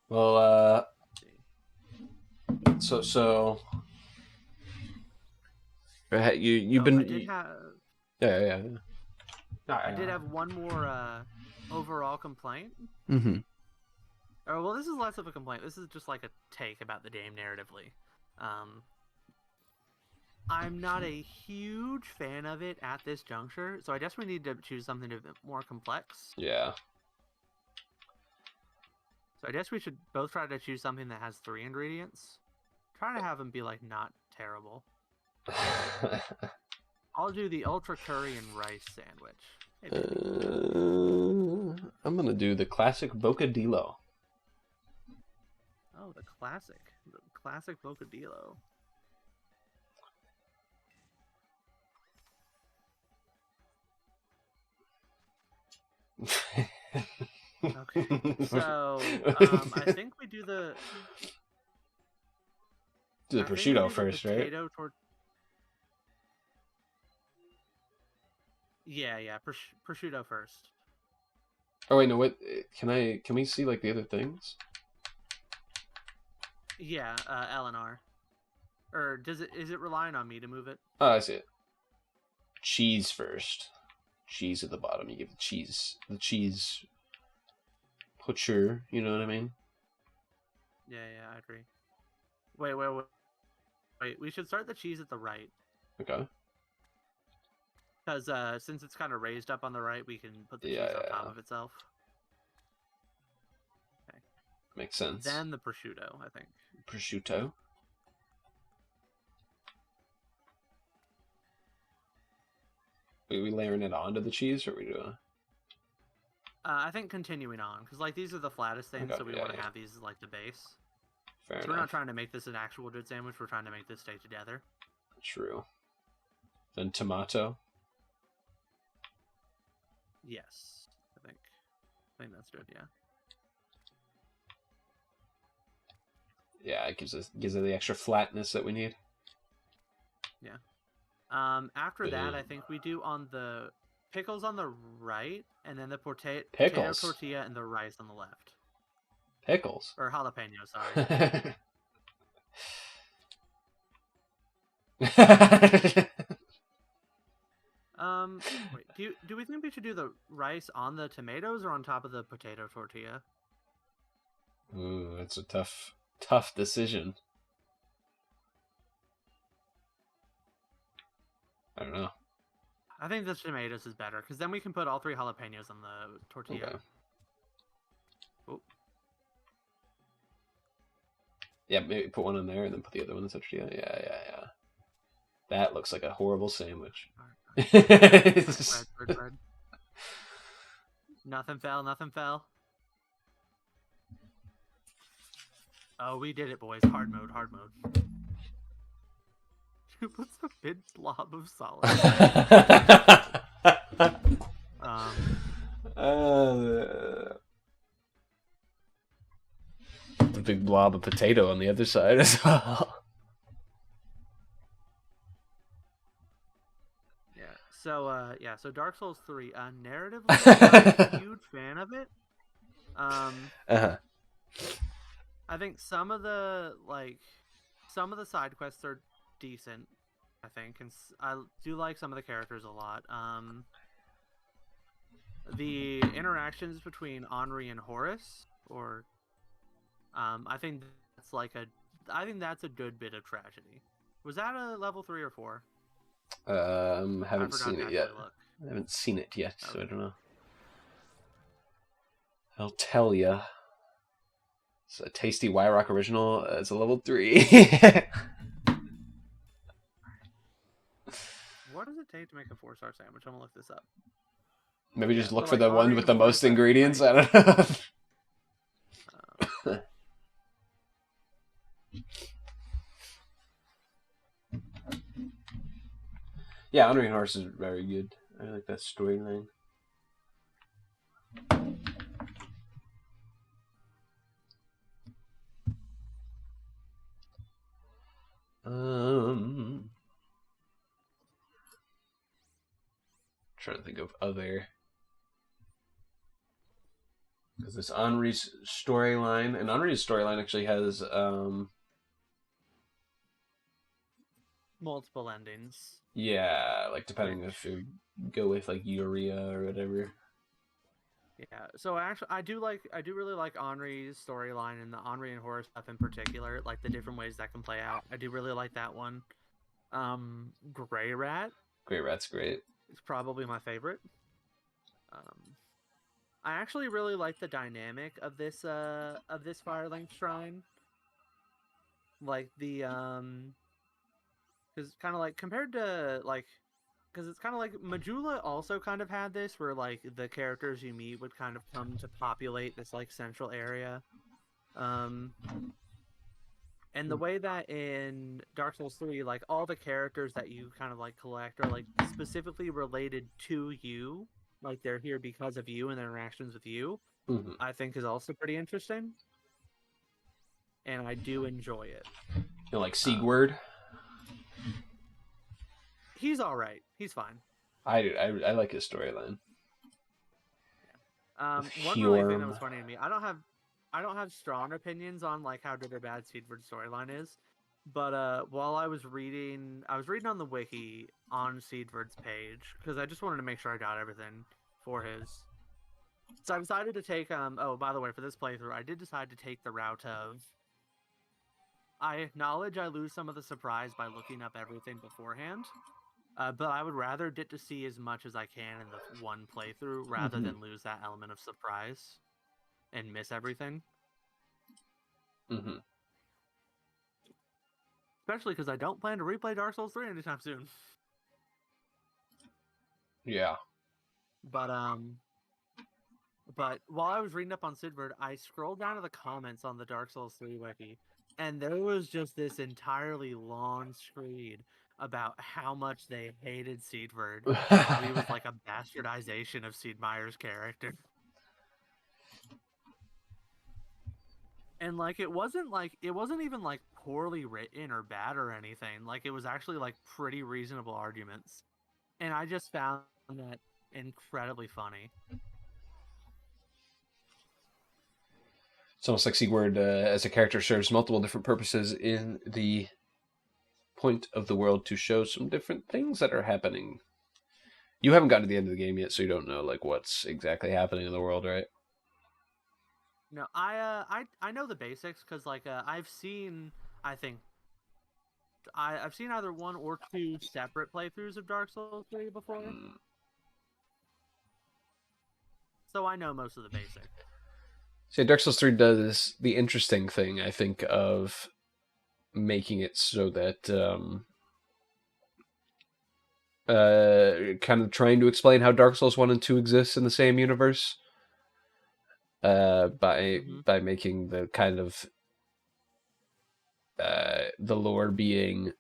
Well, so you've been.
I did have.
Yeah.
I did have one more overall complaint.
Mm-hmm.
Oh, well, this is less of a complaint. This is just like a take about the game narratively. I'm not a huge fan of it at this juncture, so I guess we need to choose something a bit more complex.
Yeah.
So I guess we should both try to choose something that has 3 ingredients. Try to have them be like not terrible. I'll do the ultra curry and rice sandwich.
I'm gonna do the classic Paggigalo.
Oh, the classic Paggigalo. Okay, so I think we do the
prosciutto first, right?
Yeah, prosciutto first.
Oh wait, no. What can we see like the other things?
Yeah, L and R. Or is it relying on me to move it?
Oh, I see it. Cheese first. Cheese at the bottom. You give the cheese butcher. You know what I mean?
Yeah, I agree. Wait. We should start the cheese at the right.
Okay.
Because since it's kind of raised up on the right, we can put the cheese on top of itself. Okay.
Makes sense.
Then the prosciutto, I think.
Prosciutto. Are we layering it onto the cheese, or are we doing?
I think continuing on, because like these are the flattest things, so we want to have these as like the base.
Fair enough.
We're not trying to make this an actual good sandwich. We're trying to make this stay together.
True. Then tomato.
Yes, I think that's good. Yeah.
Yeah, it gives it the extra flatness that we need.
Yeah. After that, I think we do on the pickles on the right, and then the potato tortilla and the rice on the left.
Pickles
or jalapeno. Sorry. Wait. Do we think we should do the rice on the tomatoes or on top of the potato tortilla?
Ooh, that's a tough decision. I don't know.
I think the tomatoes is better because then we can put all 3 jalapenos on the tortilla.
Okay.
Oh.
Yeah, maybe put one in there and then put the other one in the tortilla. Yeah. That looks like a horrible sandwich.
Bread. Nothing fell. Oh, we did it, boys. Hard mode. Who puts a big blob of solid?
The big blob of potato on the other side as well.
So Dark Souls 3, narratively, I'm not a huge fan of it. I think some of the side quests are decent, I think, and I do like some of the characters a lot. The interactions between Henri and Horace, I think that's a good bit of tragedy. Was that a level 3 or 4?
Haven't seen it yet. I haven't seen it yet, so I don't know. I'll tell ya. It's a tasty Y-Rock original. It's a level 3.
What does it take to make a 4-star sandwich? I'm gonna look this up.
Maybe just look for the one with the most ingredients. I don't know. Yeah, Henri and Horace is very good. I like that storyline. trying to think of other. Because this Henri's storyline, and Henri's storyline actually has
multiple endings.
yeah, like depending if you go with like Urea or whatever.
Yeah, so actually, I do really like Henri's storyline and the Henri and Horror stuff in particular, like the different ways that can play out. I do really like that one. Grey Rat
Grey Rat's great.
is probably my favorite. I actually really like the dynamic of this Firelink Shrine. Like the because kind of like compared to like because it's kind of like Majula also kind of had this where like the characters you meet would kind of come to populate this like central area. And the way that in Dark Souls 3, like all the characters that you kind of like collect are like specifically related to you, like they're here because of you and their interactions with you, I think is also pretty interesting. And I do enjoy it.
You know, like Sigurd.
He's all right. He's fine.
I like his storyline.
Yeah. One really thing that was funny to me, I don't have strong opinions on like how good or bad Siegfried's storyline is, but while I was reading on the wiki on Siegfried's page because I just wanted to make sure I got everything for his. So I decided to take oh, by the way, for this playthrough, I did decide to take the route of I acknowledge I lose some of the surprise by looking up everything beforehand. But I would rather get to see as much as I can in the one playthrough rather than lose that element of surprise and miss everything. Especially because I don't plan to replay Dark Souls 3 anytime soon.
Yeah.
But while I was reading up on Siegfried, I scrolled down to the comments on the Dark Souls 3 wiki, and there was just this entirely long screed about how much they hated Siegfried. How he was like a bastardization of Sid Meier's character. And like it wasn't even like poorly written or bad or anything. Like it was actually like pretty reasonable arguments. And I just found that incredibly funny.
It's almost like Sigurd as a character serves multiple different purposes in the point of the world to show some different things that are happening. You haven't gotten to the end of the game yet, so you don't know like what's exactly happening in the world, right?
No, I know the basics because like I've seen I've seen either one or two separate playthroughs of Dark Souls 3 before, so I know most of the basics.
See, Dark Souls 3 does the interesting thing, I think, of making it so that kind of trying to explain how Dark Souls 1 and 2 exist in the same universe by making the kind of the lore being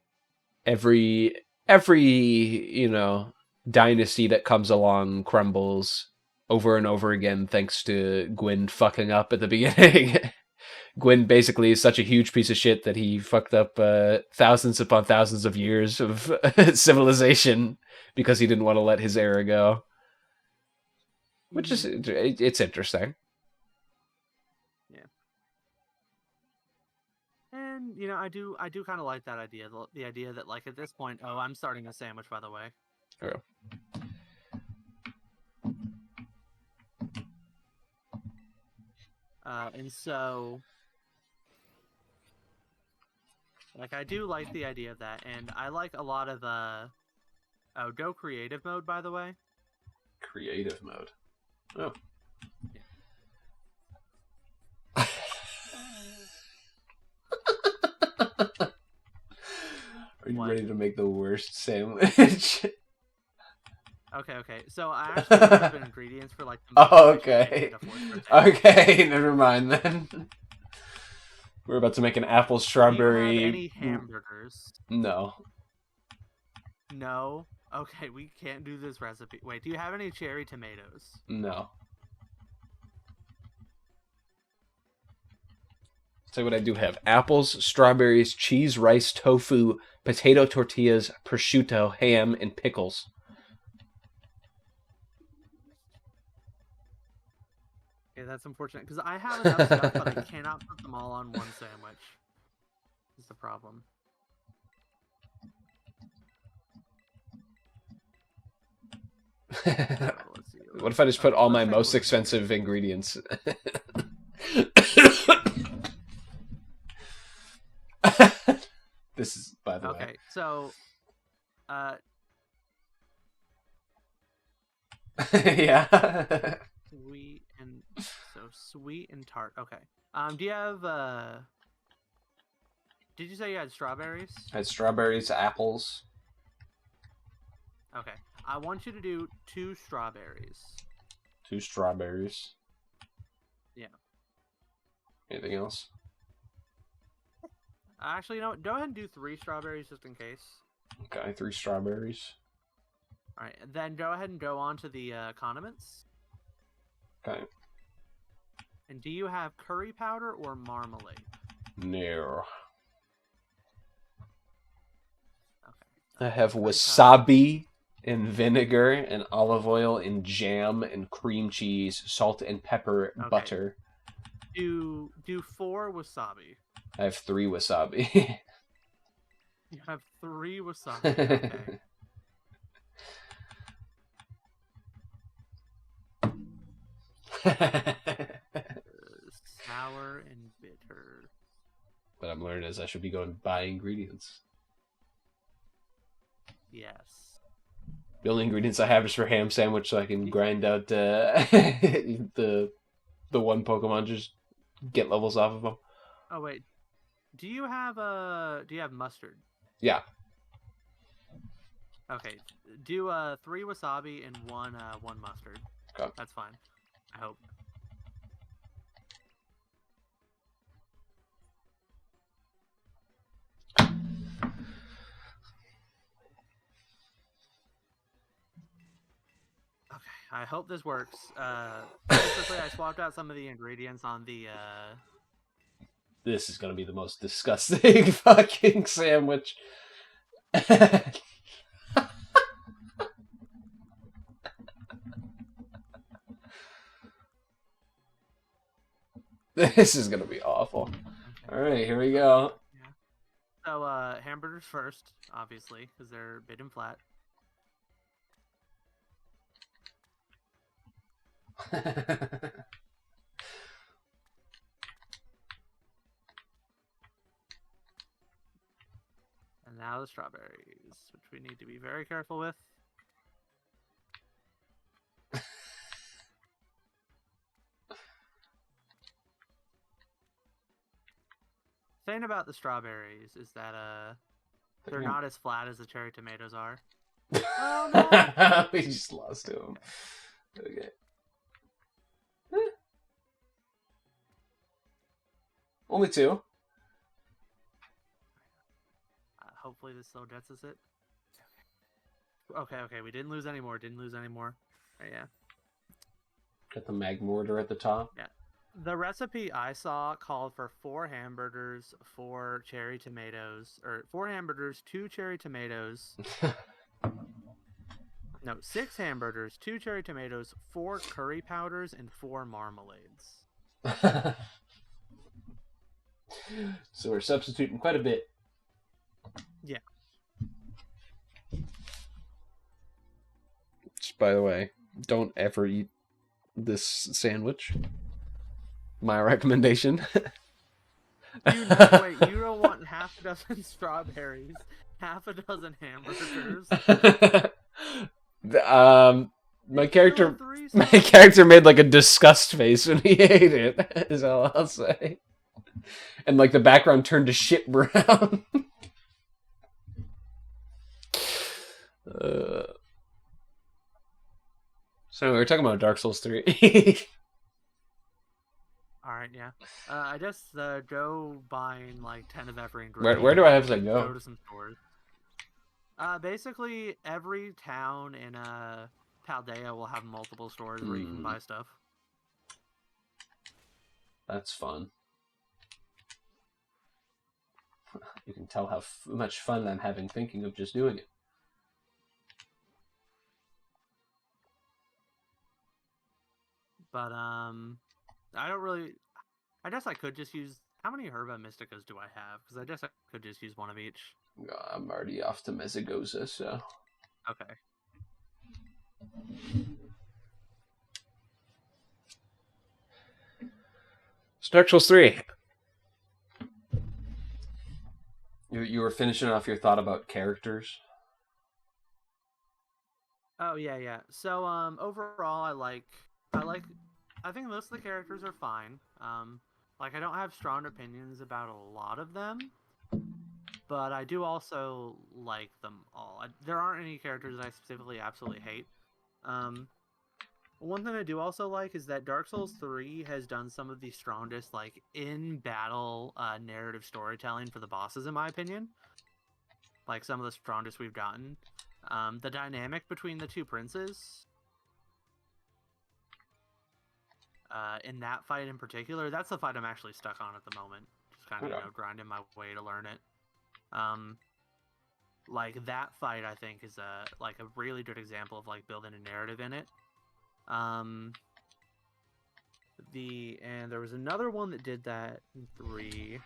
every you know dynasty that comes along crumbles over and over again thanks to Gwyn fucking up at the beginning. Gwyn basically is such a huge piece of shit that he fucked up thousands upon thousands of years of civilization because he didn't want to let his era go. Which is, it's interesting.
Yeah. And, you know, I do kind of like that idea. The idea that, like, at this point, oh, I'm starting a sandwich, by the way.
Okay.
And so, like, I do like the idea of that, and I like a lot of, oh, go creative mode, by the way.
Creative mode. Oh. Are you ready to make the worst sandwich?
Okay. So I actually looked up ingredients for like.
Okay. Okay, never mind then. We're about to make an apple strawberry.
Do you have any hamburgers?
No.
No. Okay, we can't do this recipe. Wait, do you have any cherry tomatoes?
No. So what I do have: apples, strawberries, cheese, rice, tofu, potato tortillas, prosciutto, ham, and pickles.
Okay, that's unfortunate because I have enough stuff, but I cannot put them all on one sandwich. Is the problem. Let's see.
What if I just put all my most expensive ingredients? This is, by the way.
Okay, so,
yeah.
Sweet and tart. Okay. Do you have Did you say you had strawberries?
I had strawberries, apples.
Okay. I want you to do 2 strawberries.
2 strawberries.
Yeah.
Anything else?
Actually, you know what? Go ahead and do 3 strawberries just in case.
Okay, 3 strawberries.
All right, then go ahead and go on to the condiments.
Okay.
And do you have curry powder or marmalade?
No.
Okay.
I have wasabi and vinegar and olive oil and jam and cream cheese, salt and pepper, butter.
Do 4 wasabi.
I have 3 wasabi.
You have 3 wasabi. Okay. Sour and bitter.
What I'm learning is I should be going to buy ingredients.
Yes.
The only ingredients I have is for ham sandwich, so I can grind out the one Pokemon, just get levels off of them.
Oh wait, do you have mustard?
Yeah.
Okay, do 3 wasabi and one mustard.
Okay.
That's fine. I hope. I hope this works. Basically, I swapped out some of the ingredients on the.
This is gonna be the most disgusting fucking sandwich. This is gonna be awful. Okay. All right, here we go.
Yeah. So, hamburgers first, obviously, because they're big and flat. And now the strawberries, which we need to be very careful with. Thing about the strawberries is that they're not as flat as the cherry tomatoes are. Oh no!
We just lost to him. Okay. Only 2.
Hopefully this still gets us it. Okay. We didn't lose any more. Right, yeah.
Got the mag mortar at the top.
Yeah. The recipe I saw called for 4 hamburgers, 4 cherry tomatoes, or 4 hamburgers, 2 cherry tomatoes. No, 6 hamburgers, 2 cherry tomatoes, 4 curry powders, and 4 marmalades.
So we're substituting quite a bit.
Yeah.
Just by the way, don't ever eat this sandwich. My recommendation.
You don't want half a dozen strawberries, half a dozen hamburgers.
My character made like a disgust face when he ate it, is all I'll say. And like the background turned to shit brown. So we're talking about Dark Souls 3.
Alright, yeah. I just go buying like 10 of every ingredient.
Where do I have to go?
Go to some stores. Basically, every town in Paldea will have multiple stores where you can buy stuff.
That's fun. You can tell how much fun I'm having thinking of just doing it.
But I don't really. I guess I could just use. How many Herba Mysticas do I have? Because I guess I could just use one of each.
I'm already off to Mesagoza, so.
Okay.
Dark Souls 3. You were finishing off your thought about characters.
Oh yeah. So overall I think most of the characters are fine. Like I don't have strong opinions about a lot of them, but I do also like them all. There aren't any characters that I specifically absolutely hate. Um, One thing I do also like is that Dark Souls 3 has done some of the strongest like in battle narrative storytelling for the bosses in my opinion. Like some of the strongest we've gotten. The dynamic between the two princes in that fight in particular, that's the fight I'm actually stuck on at the moment. Just kind of grinding my way to learn it. Like that fight, I think is a really good example of like building a narrative in it. And there was another one that did that in 3.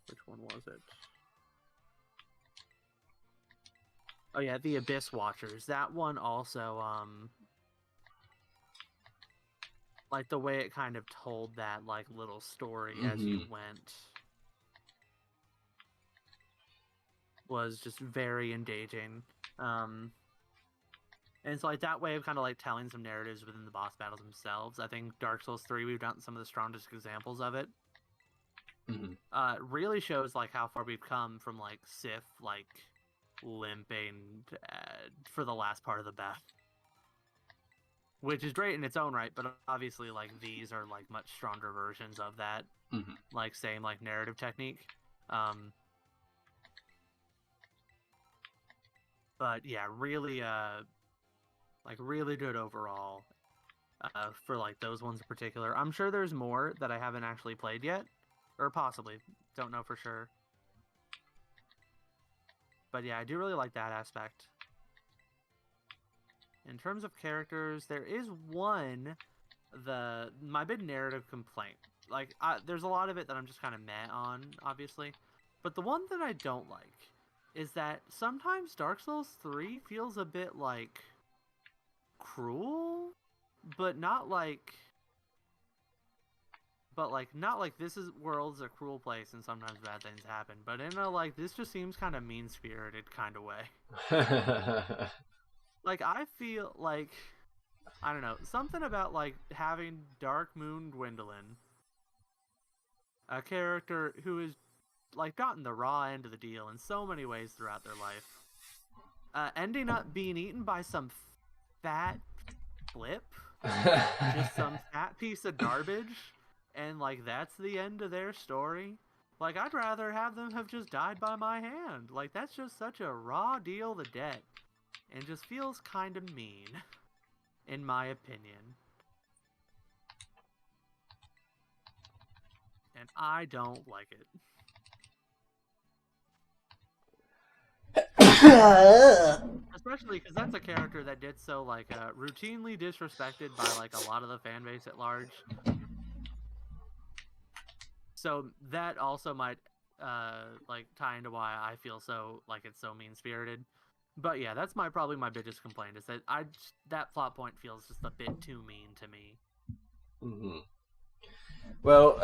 Which one was it? Oh yeah, the Abyss Watchers. That one also, like the way it kind of told that like little story as you went was just very engaging. And so like that way of kind of like telling some narratives within the boss battles themselves. I think Dark Souls 3 we've gotten some of the strongest examples of it. It really shows like how far we've come from like Sif like limping for the last part of the battle, which is great in its own right, but obviously like these are like much stronger versions of that, like same like narrative technique. But yeah, really like really good overall for like those ones in particular. I'm sure there's more that I haven't actually played yet, or possibly, don't know for sure. But yeah, I do really like that aspect. In terms of characters, there is one, my big narrative complaint. Like, there's a lot of it that I'm just kind of meh on, obviously. But the one that I don't like is that sometimes Dark Souls 3 feels a bit, like, cruel, but not like... But, like, not like this world's a cruel place and sometimes bad things happen. But in a, like, this just seems kind of mean-spirited kind of way. Like, I feel like... I don't know. Something about, like, having Dark Moon Gwendolyn, a character who has, like, gotten the raw end of the deal in so many ways throughout their life, ending up being eaten by some fat flip, just some fat piece of garbage, and, like, that's the end of their story. Like, I'd rather have them have just died by my hand. Like, that's just such a raw deal to death, and just feels kind of mean, in my opinion. And I don't like it. Especially because that's a character that gets so, like, routinely disrespected by, like, a lot of the fan base at large. So that also might, like, tie into why I feel so, like, it's so mean-spirited. But yeah, that's probably my biggest complaint, is that that plot point feels just a bit too mean to me.
Well,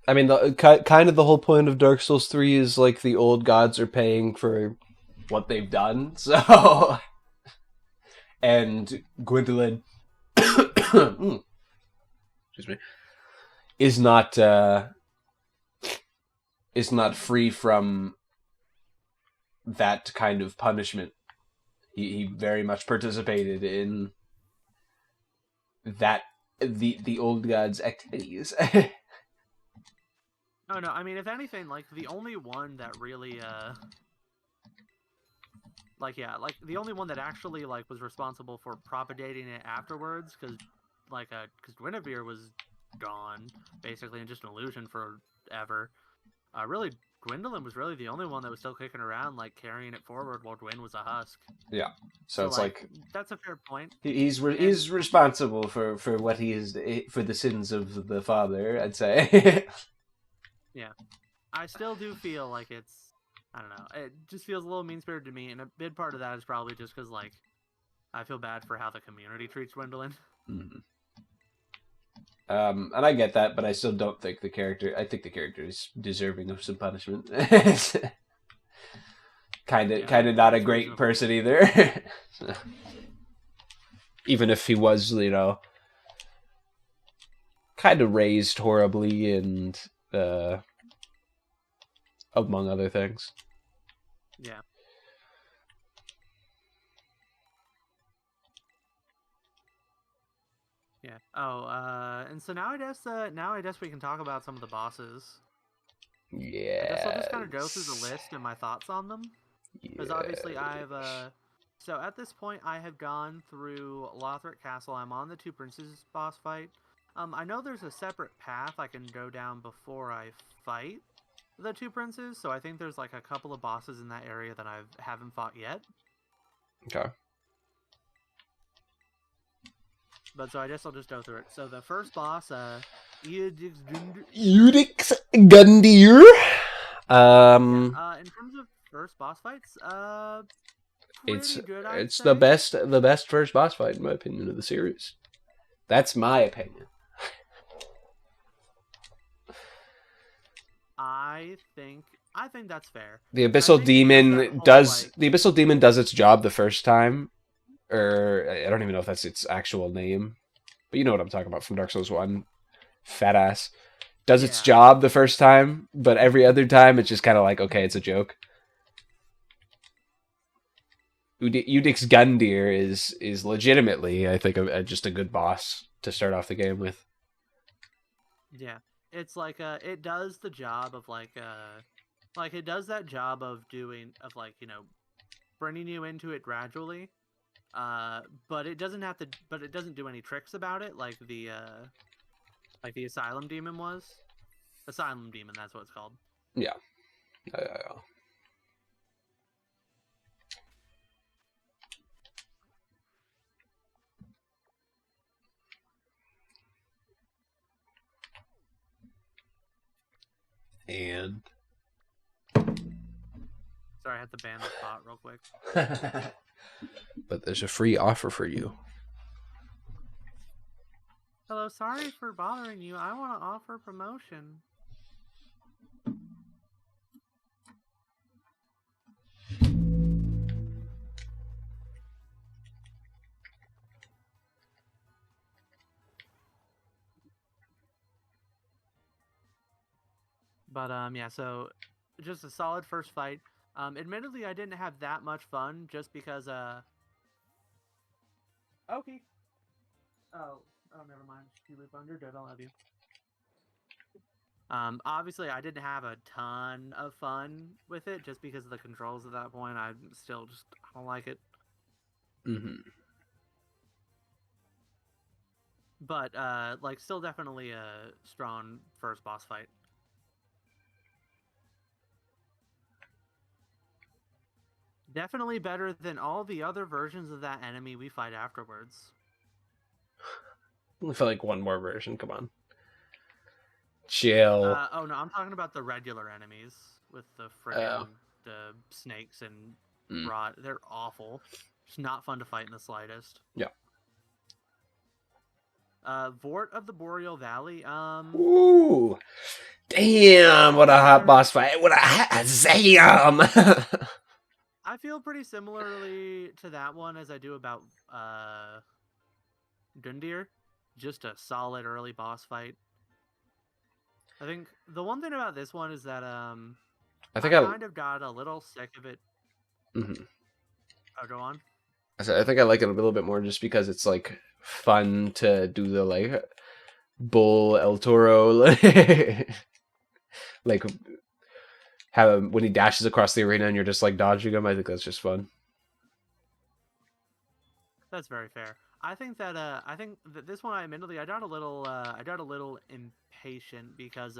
I mean, kind of the whole point of Dark Souls 3 is like the old gods are paying for what they've done. So, and Gwendolyn, excuse me, is not free from that kind of punishment. He very much participated in that the old gods' activities.
Oh no, I mean, if anything, like, the only one that really, like, yeah, like, the only one that actually, like, was responsible for propagating it afterwards, because Guinevere was gone, basically, and just an illusion forever, really Gwendolyn was really the only one that was still kicking around, like carrying it forward while Gwen was a husk.
Yeah. So it's like
that's a fair point.
he's responsible for what he is, for the sins of the father, I'd say.
Yeah, I still do feel like it's, I don't know, it just feels a little mean spirited to me, and a big part of that is probably just because like I feel bad for how the community treats Gwendolyn.
Mm-hmm. And I get that, but I still don't think the character. I think the character is deserving of some punishment. kind of not a great person either. Even if he was, kind of raised horribly and among other things.
Yeah. Yeah. Oh, and so now I guess we can talk about some of the bosses.
Yeah.
I guess I'll just kind of go through the list and my thoughts on them. Because obviously I've so at this point I have gone through Lothric Castle. I'm on the Two Princes boss fight. I know there's a separate path I can go down before I fight the Two Princes, so I think there's like a couple of bosses in that area that I haven't fought yet.
Okay.
But so I guess I'll just go through it. So the first boss,
Udix Gundyr.
In terms of first boss fights,
it's
good,
it's the best first boss fight in my opinion of the series. That's my opinion.
I think that's fair.
The Abyssal Demon does its job the first time, or I don't even know if that's its actual name, but you know what I'm talking about from Dark Souls 1. Fat ass does its job the first time, but every other time it's just kind of like, okay, it's a joke. Udix Gundyr is legitimately, I think, just a good boss to start off the game with.
Yeah, it's like it does the job of like it does that job of bringing you into it gradually, but it doesn't do any tricks about it like the Asylum Demon was. Asylum Demon, that's what it's called.
Yeah. And
sorry, I had to ban the spot real quick.
But there's a free offer for you.
Hello, sorry for bothering you. I want to offer promotion. But yeah, so just a solid first fight. Admittedly, I didn't have that much fun just because okay. Oh, never mind. You live under good. I love you. Obviously, I didn't have a ton of fun with it just because of the controls at that point. I don't like it.
Mm-hmm.
But still definitely a strong first boss fight. Definitely better than all the other versions of that enemy we fight afterwards.
I feel like one more version. Come on. Chill.
Oh no, I'm talking about the regular enemies with the friggin' the snakes and rot. They're awful. It's not fun to fight in the slightest.
Yeah.
Vort of the Boreal Valley.
Ooh. Damn, what a hot boss fight. What a hot Zam.
I feel pretty similarly to that one as I do about Gundyr. Just a solid early boss fight. I think the one thing about this one is that I kind of got a little sick of it.
Mm-hmm.
Oh, go on.
I think I like it a little bit more just because it's like fun to do the like Bull El Toro like have him when he dashes across the arena and you're just like dodging him. I think that's just fun.
That's very fair. I think that this one, admittedly, I got a little impatient because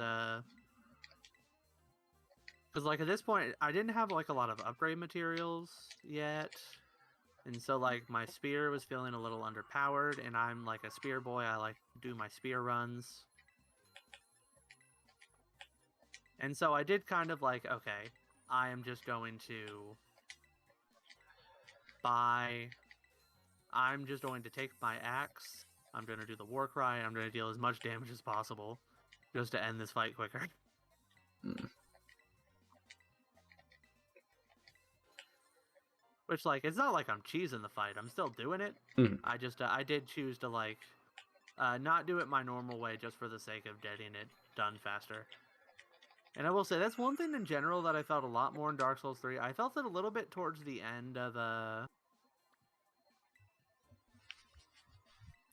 Because like at this point, I didn't have like a lot of upgrade materials yet, and so like my spear was feeling a little underpowered, and I'm like a spear boy. I like to do my spear runs, and so I did kind of like, okay, I am just going to buy. I'm just going to take my axe. I'm going to do the war cry. I'm going to deal as much damage as possible, just to end this fight quicker.
Mm.
Which, like, it's not like I'm cheesing the fight. I'm still doing it.
Mm.
I just, I did choose to, like, not do it my normal way just for the sake of getting it done faster. And I will say, that's one thing in general that I felt a lot more in Dark Souls 3. I felt it a little bit towards the end of,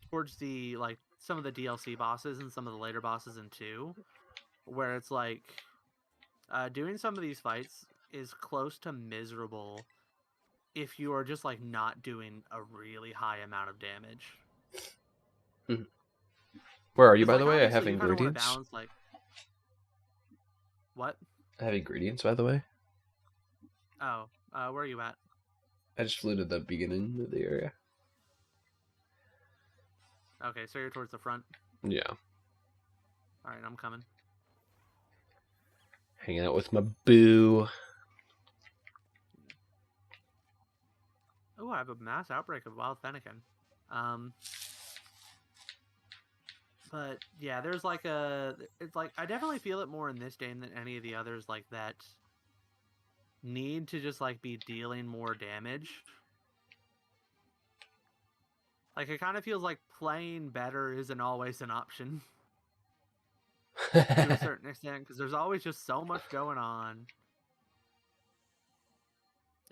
towards the, like, some of the DLC bosses and some of the later bosses in 2, where it's like, doing some of these fights is close to miserable if you are just like not doing a really high amount of damage.
Mm. Where are you, by
Like,
the way? I have
obviously you kind of want to
ingredients.
balance like what?
I have ingredients, by the way.
Oh, where are you at?
I just flew to the beginning of the area.
Okay, so you're towards the front.
Yeah.
All right, I'm coming.
Hanging out with my boo.
Oh, I have a mass outbreak of wild fennekin. But yeah, there's like it's like I definitely feel it more in this game than any of the others like that need to just like be dealing more damage. Like it kind of feels like playing better isn't always an option to a certain extent because there's always just so much going on.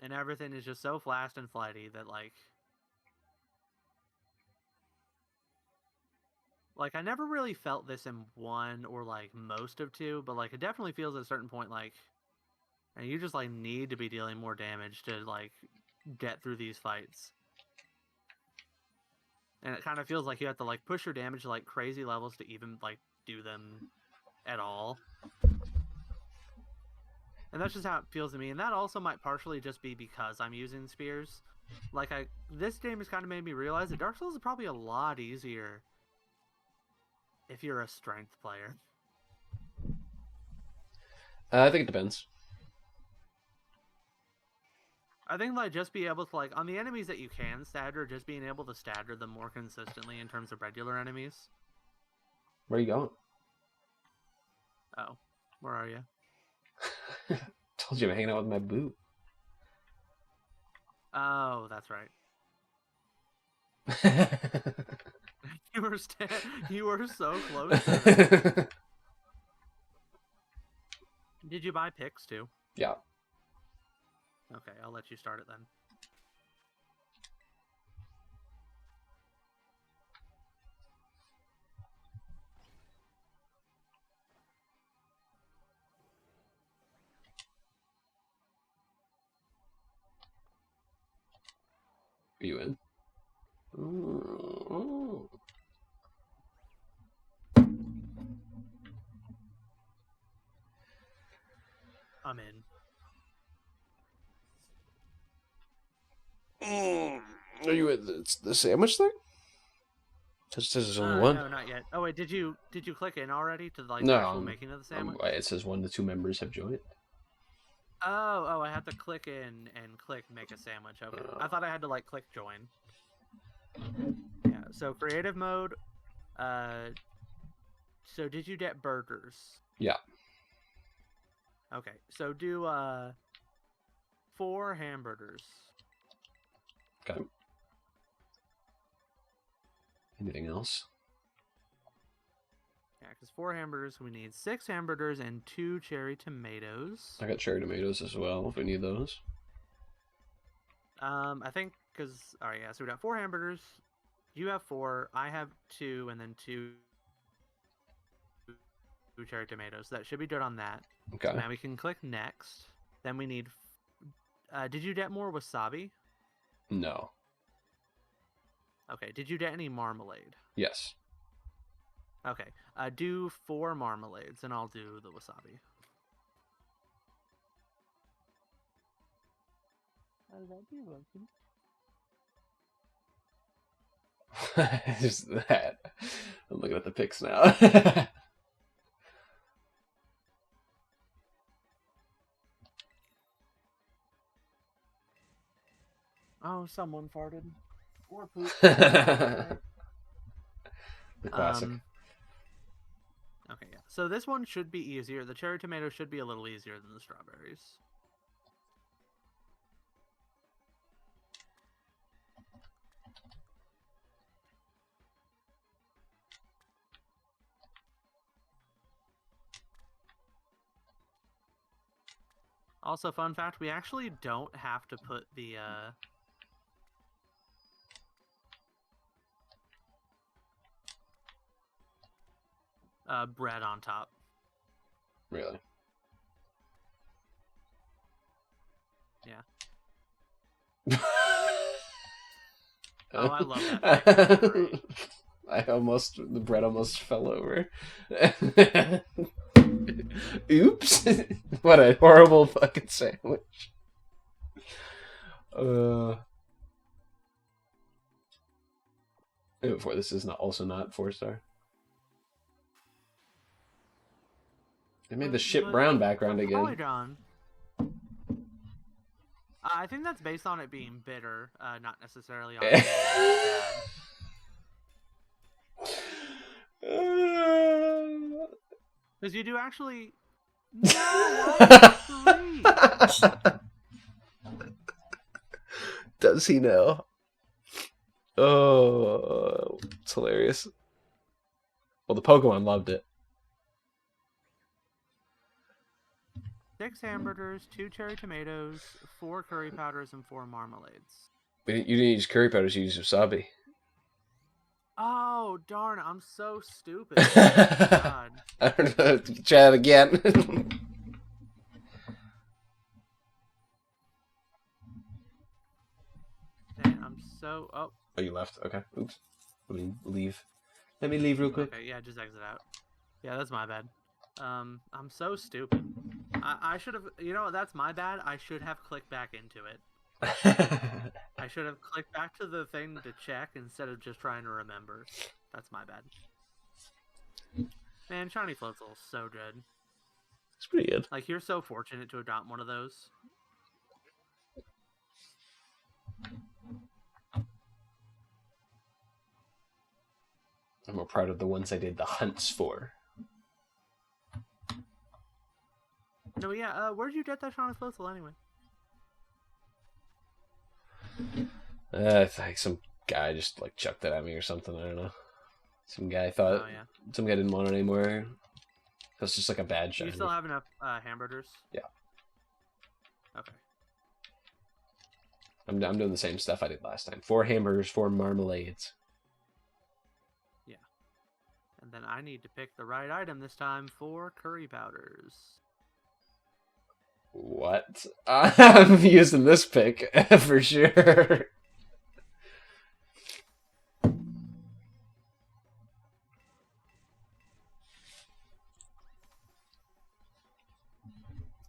And everything is just so fast and flighty that like I never really felt this in 1 or like most of 2, but like it definitely feels at a certain point like and you just like need to be dealing more damage to like get through these fights. And it kind of feels like you have to like push your damage to like crazy levels to even like do them at all. And that's just how it feels to me. And that also might partially just be because I'm using spears. Like this game has kind of made me realize that Dark Souls is probably a lot easier if you're a strength player.
I think it depends.
I think like just be able to like on the enemies that you can stagger, just being able to stagger them more consistently in terms of regular enemies.
Where are you going?
Oh, where are you?
Told you I'm hanging out with my boo.
Oh, that's right. You were so close to them. Did you buy picks too?
Yeah.
Okay, I'll let you start it then.
Are you in?
I'm in.
Are you in the sandwich thing? Just says there's only one.
No, not yet. Oh wait, did you click in already to like the actual
No,
making of the sandwich?
it says 1 to 2 members have joined.
Oh, I have to click in and click make a sandwich. Okay. I thought I had to like click join. Yeah, so creative mode. So did you get burgers?
Yeah.
Okay, so do 4 hamburgers.
Okay. Anything else?
Yeah, because 4 hamburgers, we need 6 hamburgers and 2 cherry tomatoes.
I got cherry tomatoes as well, if we need those.
I think, because, alright, yeah, so we got 4 hamburgers. You have 4, I have 2, and then 2 cherry tomatoes. That should be good on that.
Okay.
So now we can click next. Then we need, did you get more wasabi?
No.
Okay, did you get any marmalade?
Yes.
Okay, do 4 marmalades, and I'll do the wasabi.
Just that. I'm looking at the pics now.
Oh, someone farted. Or pooped.
The classic.
Okay, yeah. So this one should be easier. The cherry tomato should be a little easier than the strawberries. Also, fun fact, we actually don't have to put the bread on top.
Really?
Yeah. Oh, I love that.
The bread almost fell over. Oops. What a horrible fucking sandwich. Before this is also not 4-star. They made the ship brown background again.
Polygon. I think that's based on it being bitter, not necessarily on it being bad. Because you do actually. No,
Does he know? Oh, it's hilarious. Well, the Pokemon loved it.
6 hamburgers, 2 cherry tomatoes, 4 curry powders, and 4 marmalades.
You didn't use curry powders, you used wasabi.
Oh, darn, I'm so stupid. Oh, God.
I don't know. Try it again.
Dang, I'm so... Oh,
you left. Okay. Oops. Let me leave. Let me leave real quick.
Okay, yeah, just exit out. Yeah, that's my bad. I'm so stupid. I should have... You know what? That's my bad. I should have clicked back into it. I should have clicked back to the thing to check instead of just trying to remember. That's my bad. Man, Shiny Floatzel's so good.
It's pretty good.
Like, you're so fortunate to adopt one of those.
I'm more proud of the ones I did the hunts for.
No, yeah, where'd you get that Shiny Floatzel anyway?
I think some guy just like chucked it at me or something. I don't know. Some guy thought.
Oh, yeah.
Some guy didn't want it anymore. That's just like a bad shiny.
You still have enough hamburgers?
Yeah.
Okay.
I'm doing the same stuff I did last time. 4 hamburgers, 4 marmalades.
Yeah. And then I need to pick the right item this time for curry powders.
What? I'm using this pick for sure.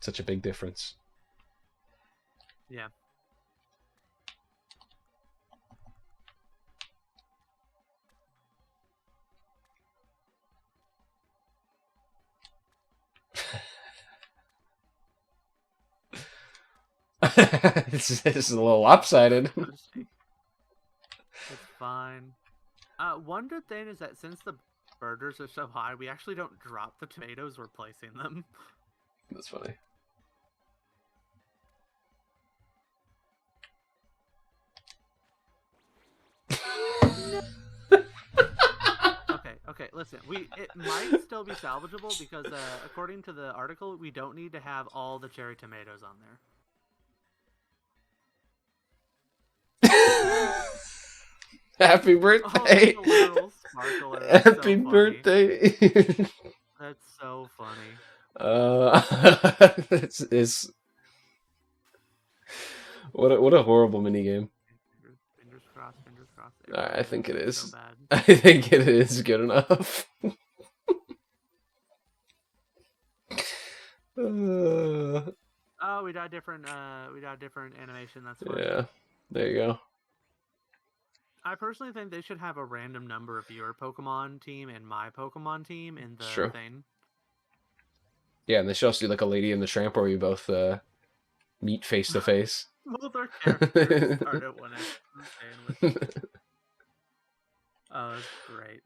Such a big difference.
Yeah.
This is a little lopsided.
It's fine. One good thing is that since the burgers are so high, we actually don't drop the tomatoes, we're placing them.
That's funny.
Okay, listen. It might still be salvageable because according to the article, we don't need to have all the cherry tomatoes on there.
Happy birthday!
Oh,
Happy birthday!
That's so funny.
It's what a horrible minigame.
Fingers crossed. Fingers crossed.
I think it is.
So bad.
I think it is good enough.
Oh, we got different animation. That's fine.
Yeah, there you go.
I personally think they should have a random number of your Pokemon team and my Pokemon team in
It's
the
true.
thing.
Yeah, and they should also do like a Lady and the Tramp where we both meet face to face.
Both our characters start at one end of the sandwich. Oh, that's great.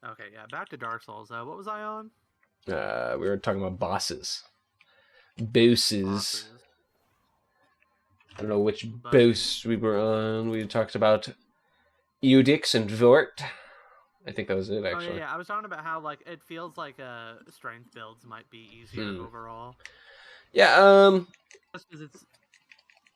Okay, yeah, back to Dark Souls. What was I on?
We were talking about bosses. Bosses.
Bosses.
I don't know which
Buzzing.
boss we were on. We talked about Eudix and Vort. I think that was it,
Oh yeah,
actually.
yeah. I was talking about how like it feels like strength builds might be easier overall.
Yeah,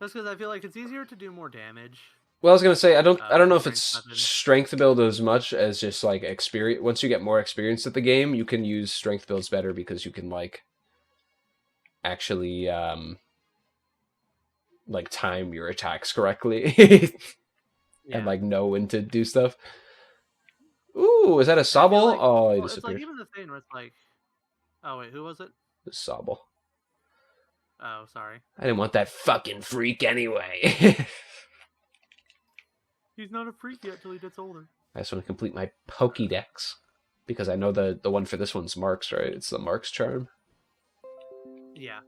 Just because I feel like it's easier to do more damage
well, I was gonna say I don't
with
know
a
if
strength
it's
weapon.
strength build as much as just like experience. Once you get more experience at the game, you can use strength builds better because you can like actually like time your attacks correctly and
Yeah.
like know when to do stuff. Ooh, is that a
And I feel
Sobble?
like,
Oh, he
well, it's like
disappeared.
even the thing where it's like, oh wait, who was it?
It's Sobble.
Oh, sorry.
I didn't want that fucking freak anyway.
He's not a freak yet till he gets older.
I just want to complete my Pokédex because I know the one for this one's Marks, right? It's the Marks charm.
Yeah.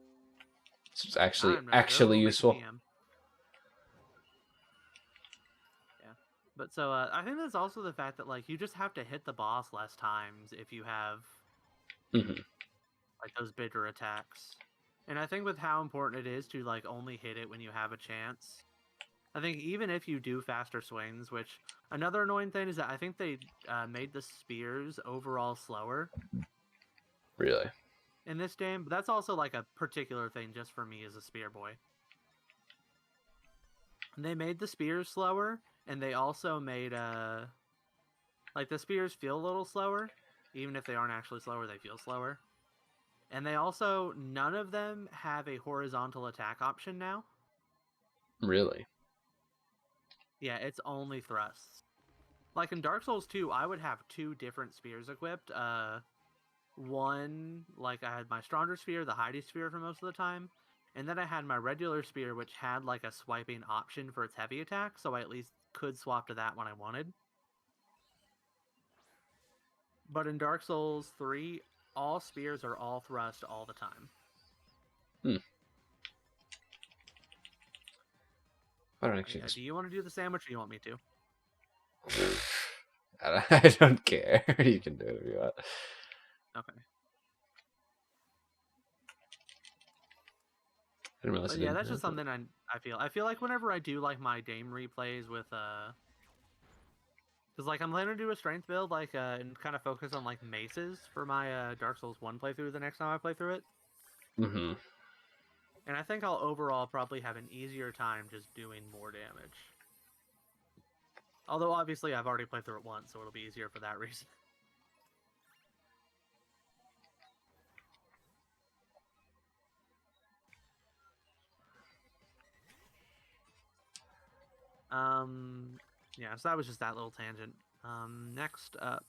It's actually
I'm ready.
actually
Go make a
useful.
TM. Yeah. But so I think that's also the fact that like you just have to hit the boss less times if you have
Mm-hmm.
like those bigger attacks. And I think with how important it is to like only hit it when you have a chance. I think even if you do faster swings, which another annoying thing is that I think they made the spears overall slower
Really?
in this game, but that's also like a particular thing just for me as a spear boy. And they made the spears slower, and they also made like the spears feel a little slower, even if they aren't actually slower, they feel slower. And they also none of them have a horizontal attack option now.
Really?
Yeah, it's only thrusts. Like in Dark Souls 2, I would have two different spears equipped. One, like I had my stronger spear, the Heidi spear for most of the time, and then I had my regular spear, which had like a swiping option for its heavy attack, so I at least could swap to that when I wanted. But in Dark Souls 3, all spears are all thrust all the time.
Hmm. I don't actually.
Yeah, do you want to do the sandwich or do you want me to?
I don't care. You can do it if you want.
Okay.
I didn't realize
But
it
yeah,
didn't
that's just
have that.
something I feel. I feel like whenever I do like my game replays with because like I'm planning to do a strength build like and kind of focus on like maces for my Dark Souls 1 playthrough the next time I play through it.
Mm-hmm.
And I think I'll overall probably have an easier time just doing more damage. Although obviously I've already played through it once, so it'll be easier for that reason. Yeah, so that was just that little tangent. Next up,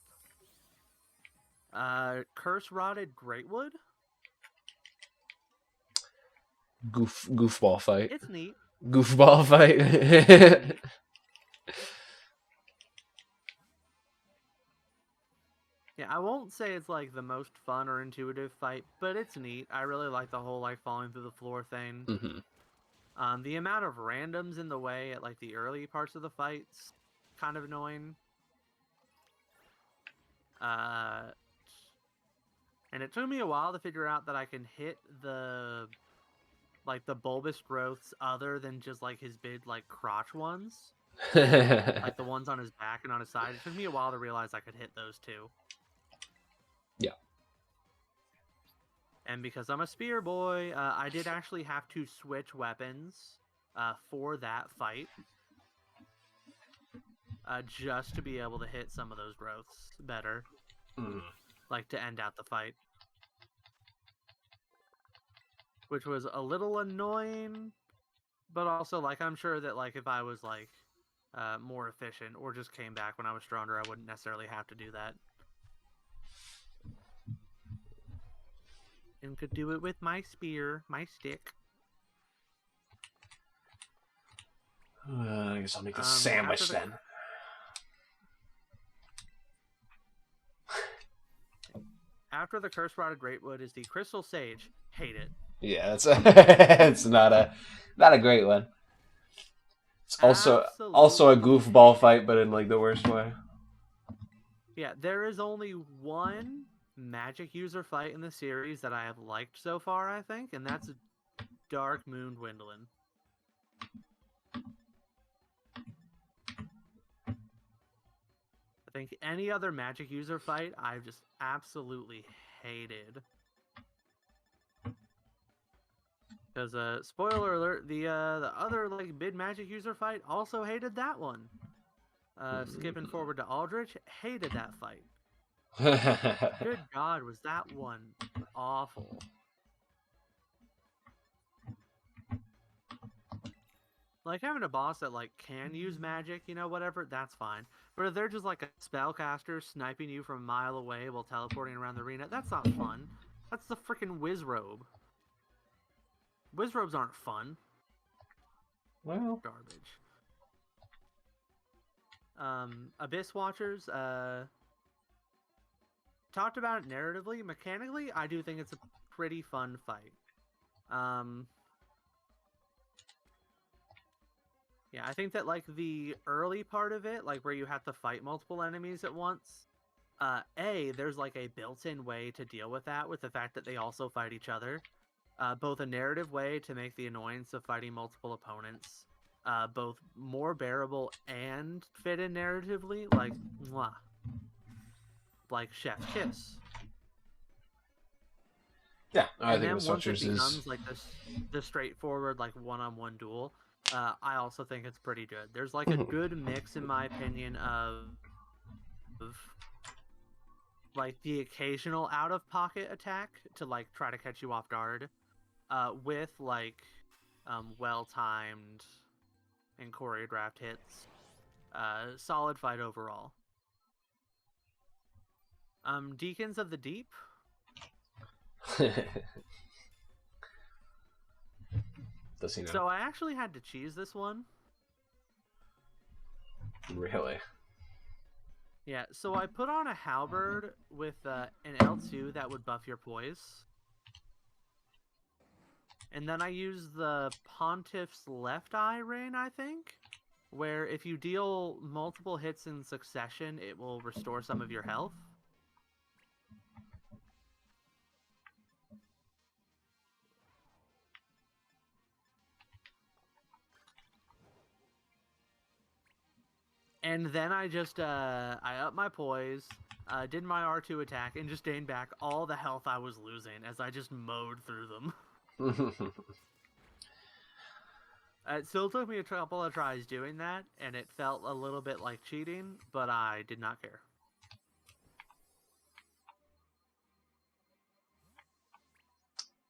Curse Rotted Greatwood.
Goofball fight.
It's neat.
Goofball fight.
Yeah, I won't say it's like the most fun or intuitive fight, but it's neat. I really like the whole like falling through the floor thing.
Mm-hmm.
The amount of randoms in the way at like the early parts of the fights, kind of annoying. Uh, and it took me a while to figure out that I can hit the like the bulbous growths other than just like his big like crotch ones, like the ones on his back and on his side. It took me a while to realize I could hit those too.
Yeah.
And because I'm a spear boy, I did actually have to switch weapons for that fight. Just to be able to hit some of those growths better.
Mm.
Like to end out the fight. Which was a little annoying, but also like I'm sure that like if I was like more efficient or just came back when I was stronger, I wouldn't necessarily have to do that. and could do it with my spear, my stick.
I guess I'll make a sandwich then.
After the Curse Rotted Greatwood is the Crystal Sage. Hate it.
Yeah, it's not a great one. It's also a goofball fight, but in like the worst way.
Yeah, there is only one magic user fight in the series that I have liked so far, I think, and that's Dark Moon Gwendolyn. I think any other magic user fight I've just absolutely hated. Because spoiler alert, the other like mid magic user fight also hated that one. Skipping forward to Aldrich, hated that fight. Good God, was that one awful. Like, having a boss that, like, can use magic, you know, whatever, that's fine. But if they're just, like, a spellcaster sniping you from a mile away while teleporting around the arena, that's not fun. That's the freaking Wizrobe. Wizrobes aren't fun.
Well.
Garbage. Abyss Watchers, talked about it narratively. Mechanically, I do think it's a pretty fun fight. Yeah, I think that, like, the early part of it, like, where you have to fight multiple enemies at once, there's, like, a built-in way to deal with that, with the fact that they also fight each other. Both a narrative way to make the annoyance of fighting multiple opponents both more bearable and fit in narratively, like, mwah. Like Chef's Kiss.
Yeah, I
and
think
then once it becomes
is...
like the straightforward, like, one-on-one duel, I also think it's pretty good. There's like a good mix, in my opinion, of like the occasional out-of-pocket attack to like try to catch you off guard, with like well-timed and choreographed hits. Solid fight overall. Deacons of the Deep.
Does he know?
So I actually had to cheese this one.
Really?
Yeah, so I put on a halberd with an L2 that would buff your poise. And then I used the Pontiff's Left Eye Rain, I think, where if you deal multiple hits in succession, it will restore some of your health. And then I just, I upped my poise, did my R2 attack, and just gained back all the health I was losing as I just mowed through them. It still took me a couple of tries doing that, and it felt a little bit like cheating, but I did not care.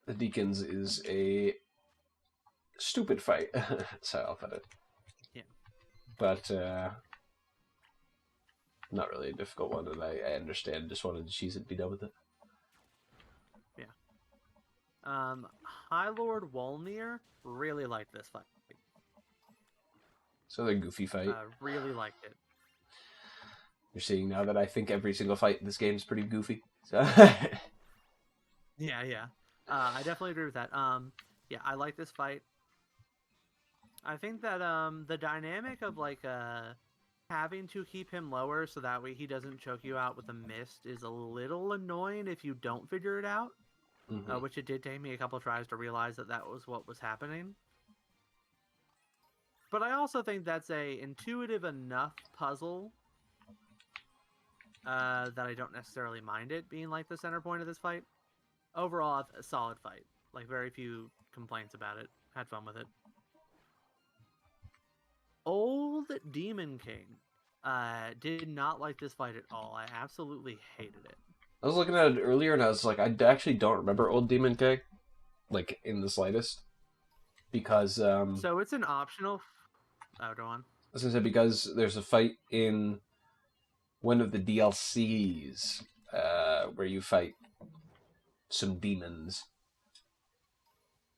The Deacons is a stupid fight. That's how I'll put it.
Yeah.
But, not really a difficult one, and I understand. Just wanted to cheese it and be done with it.
Yeah. High Lord Wolnir, really liked this fight.
So they're goofy fight.
Really liked it.
You're seeing now that I think every single fight in this game is pretty goofy. So
Yeah. I definitely agree with that. Yeah, I like this fight. I think that the dynamic of like having to keep him lower so that way he doesn't choke you out with a mist is a little annoying if you don't figure it out.
Mm-hmm.
Which it did take me a couple tries to realize that that was what was happening. But I also think that's a intuitive enough puzzle that I don't necessarily mind it being like the center point of this fight. Overall, a solid fight. Like, very few complaints about it. Had fun with it. Old Demon King. Did not like this fight at all. I absolutely hated it.
I was looking at it earlier, and I was like, I actually don't remember Old Demon King, like, in the slightest. Because,
So it's an optional... Oh, go on.
I was going to say, because there's a fight in one of the DLCs where you fight some demons.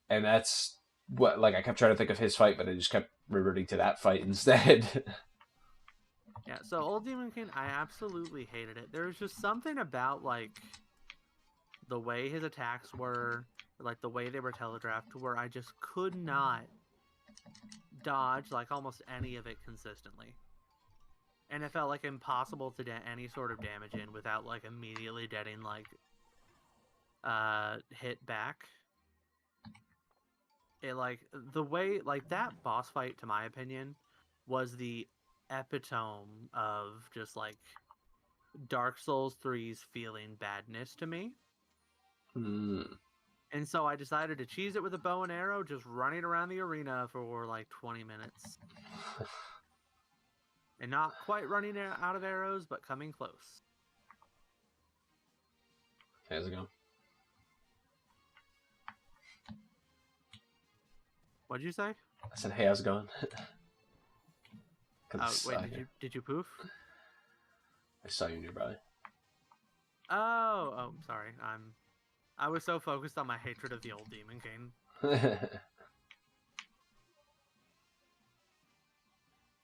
And that's what, like, I kept trying to think of his fight, but I just kept reverting to that fight instead.
Yeah, so Old Demon King, I absolutely hated it. There was just something about, like, the way his attacks were, like, the way they were telegraphed, where I just could not dodge, like, almost any of it consistently. And it felt, like, impossible to get any sort of damage in without, like, immediately getting, like, hit back. It, like, the way, like, that boss fight, to my opinion, was the epitome of just, like, Dark Souls 3's feeling badness to me. And so I decided to cheese it with a bow and arrow, just running around the arena for, like, 20 minutes. And not quite running out of arrows, but coming close.
How's it going?
What'd you say?
I said, hey, how's it going?
Oh, wait, did you poof?
I saw you nearby.
Oh, sorry. I was so focused on my hatred of the Old Demon King.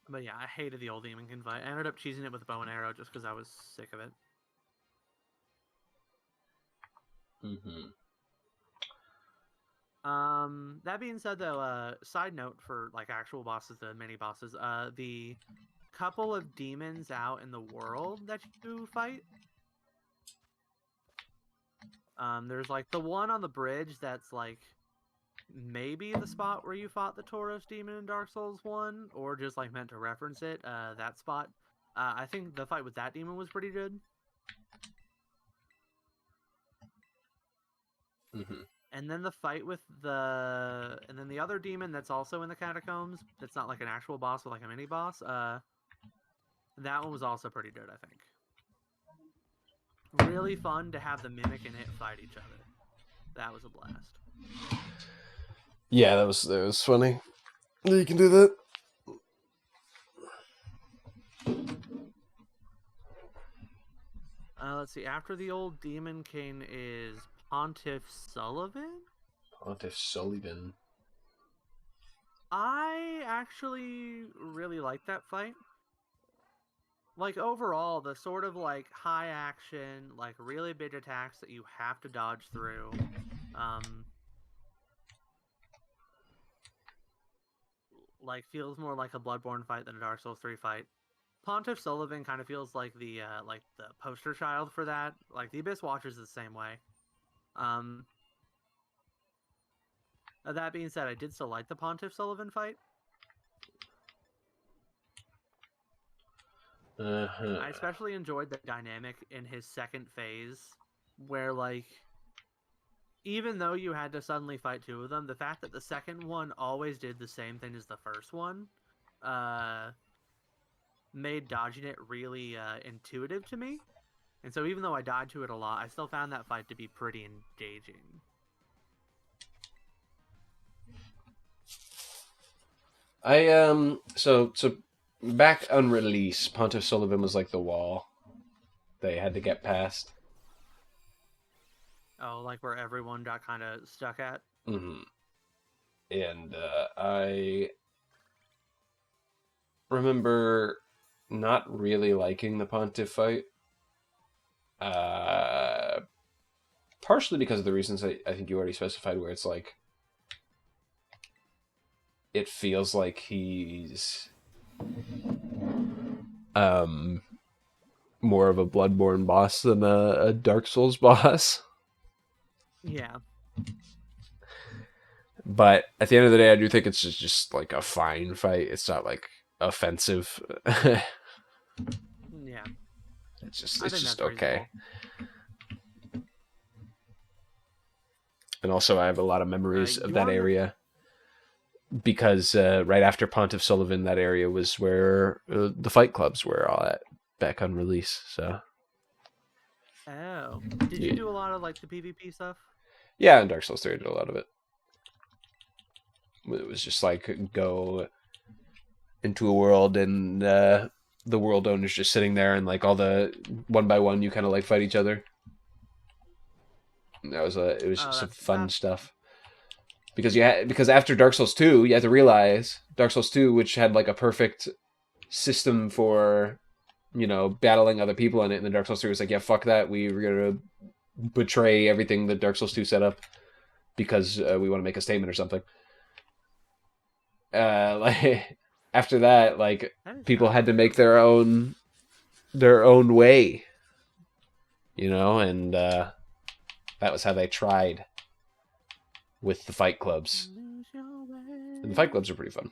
But yeah, I hated the Old Demon King fight. I ended up cheesing it with a bow and arrow just because I was sick of it. That being said, though, side note for, like, actual bosses, the mini bosses, the couple of demons out in the world that you fight, there's, like, the one on the bridge that's, like, maybe the spot where you fought the Tauros demon in Dark Souls 1, or just, like, meant to reference it, that spot. I think the fight with that demon was pretty good. And then the fight with and then the other demon that's also in the catacombs, that's not, like, an actual boss, but, like, a mini-boss, that one was also pretty good, I think. Really fun to have the Mimic and it fight each other. That was a blast.
Yeah, that was funny. You can do that.
Let's see. After the Old Demon King is Pontiff Sullivan?
Pontiff Sullivan.
I actually really like that fight. Like, overall, the sort of, like, high action, like, really big attacks that you have to dodge through. Like, feels more like a Bloodborne fight than a Dark Souls 3 fight. Pontiff Sullivan kind of feels like the poster child for that. Like, the Abyss Watchers is the same way. That being said, I did still like the Pontiff Sullivan fight. I especially enjoyed the dynamic in his second phase, where, like, even though you had to suddenly fight two of them, the fact that the second one always did the same thing as the first one, made dodging it really intuitive to me. And so even though I died to it a lot, I still found that fight to be pretty engaging.
So back on release, Pontiff Sullivan was like the wall they had to get past.
Oh, like where everyone got kind of stuck at?
Mm-hmm. And I remember not really liking the Pontiff fight. Partially because of the reasons I think you already specified, where it's like, it feels like he's more of a Bloodborne boss than a Dark Souls boss.
Yeah.
But at the end of the day, I do think it's just like a fine fight. It's not, like, offensive.
Yeah.
It's just okay.
Reasonable.
And also, I have a lot of memories of that area. Because right after Pontiff Sullivan, that area was where the fight clubs were all at, back on release. So.
Oh. Did you do a lot of, like, the PvP stuff?
Yeah, in Dark Souls 3, I did a lot of it. It was just like, go into a world and the world owner's just sitting there, and, like, all the one by one you kind of, like, fight each other. That was it was
Oh,
some
that's
fun stuff. Because after Dark Souls 2, you have to realize Dark Souls 2, which had like a perfect system for battling other people in it, and then Dark Souls 3 was like, yeah, fuck that. We're gonna betray everything that Dark Souls 2 set up because we want to make a statement or something. Like after that, like
that is
people
kind
had
of
to make
true.
their own way, and that was how they tried with the fight clubs.
Lose your way.
And the fight clubs are pretty fun.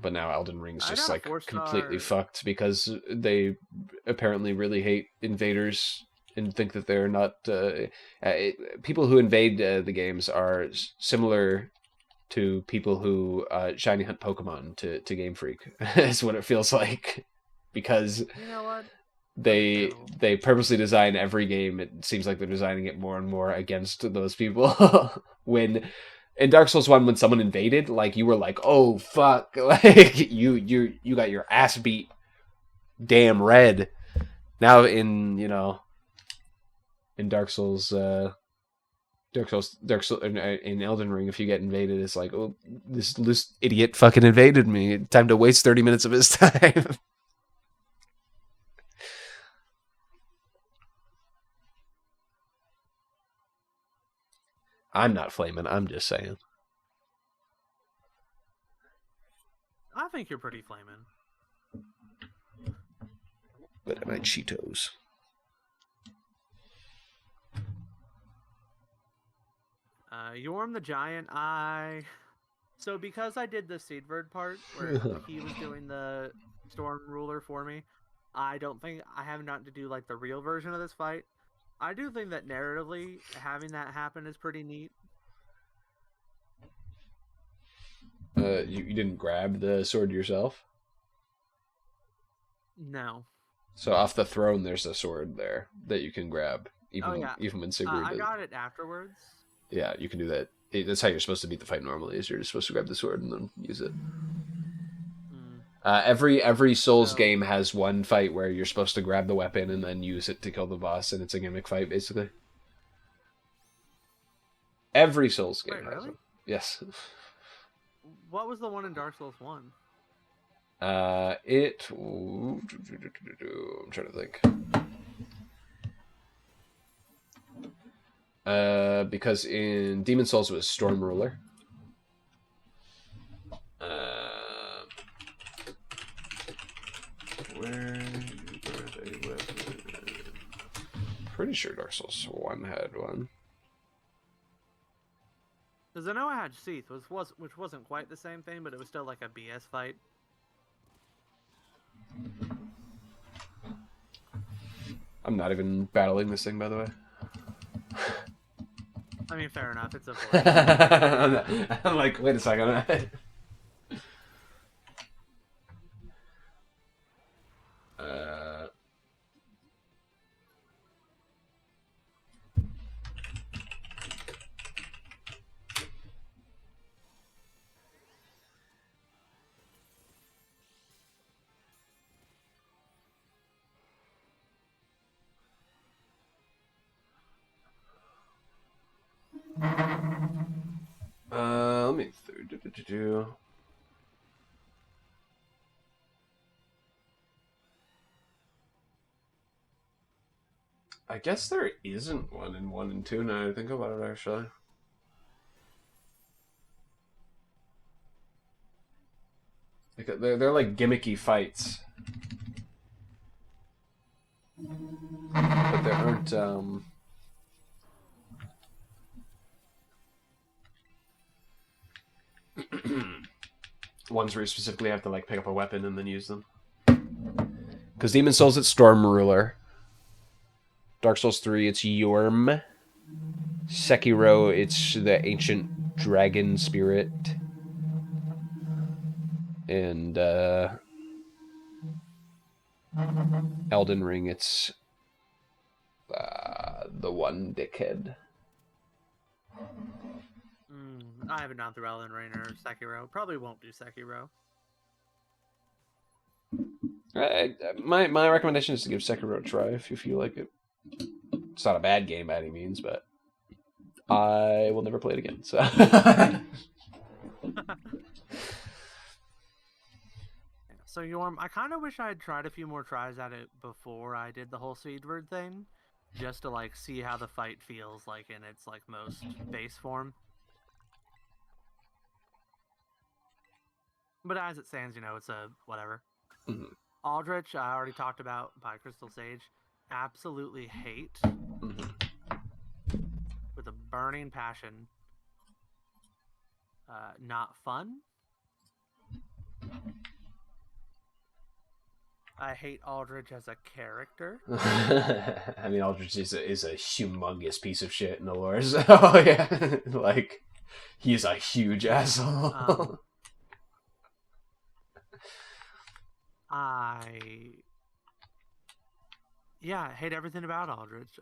But now Elden Ring's
I
just
got a
like completely
4-star.
fucked because they apparently really hate invaders and think that they're not. People who invade the games are similar to people who shiny hunt Pokemon to Game Freak. Is what it feels like, because
You know what?
they
Understandable.
they purposely design every game. It seems like they're designing it more and more against those people. When in Dark Souls 1, when someone invaded, like you were like, oh fuck, like you got your ass beat damn red. Now in Dark Souls in Elden Ring, if you get invaded, it's like, oh, this idiot fucking invaded me. Time to waste 30 minutes of his time. I'm not flaming. I'm just saying.
I think you're pretty flaming.
But my Cheetos.
Yorm the Giant, So because I did the Seedbird part, where he was doing the Storm Ruler for me, I haven't gotten to do, like, the real version of this fight. I do think that narratively, having that happen is pretty neat.
You didn't grab the sword yourself?
No.
So off the throne, there's a sword there that you can grab,
Oh, yeah.
even when Sigurd.
I got it afterwards.
Yeah, you can do that. That's how you're supposed to beat the fight normally. Is you're just supposed to grab the sword and then use it. Every Souls game has one fight where you're supposed to grab the weapon and then use it to kill the boss, and it's a gimmick fight basically. Every Souls game has it. Yes.
What was the one in Dark Souls 1?
I'm trying to think. Because in Demon Souls it was Storm Ruler. Pretty sure Dark Souls 1 had one.
Because I know I had Seath, which wasn't quite the same thing, but it was still like a BS fight.
I'm not even battling this thing, by the way.
I mean, fair enough. It's a voice.
I'm like, wait a second. Let me do. I guess there isn't one in 1 and 2 now I think about it, actually. Like, they're like gimmicky fights. But there aren't, ones where you specifically have to like pick up a weapon and then use them. Because Demon Souls, it's Storm Ruler. Dark Souls 3, it's Yorm. Sekiro, it's the Ancient Dragon Spirit. And Elden Ring, it's the one dickhead.
I haven't gone through Elden Ring or Sekiro. Probably won't do Sekiro.
My recommendation is to give Sekiro a try if you feel like it. It's not a bad game by any means, but I will never play it again. So.
So Yorm, I kind of wish I had tried a few more tries at it before I did the whole Seedward thing, just to like see how the fight feels like in its like most base form. But as it stands, it's a whatever.
Mm-hmm.
Aldrich, I already talked about by Crystal Sage. Absolutely hate
Mm-hmm.
with a burning passion. Not fun. I hate Aldrich as a character.
I mean, Aldrich is a humongous piece of shit in the lore. So, oh yeah, like he's a huge asshole.
I hate everything about Aldrich.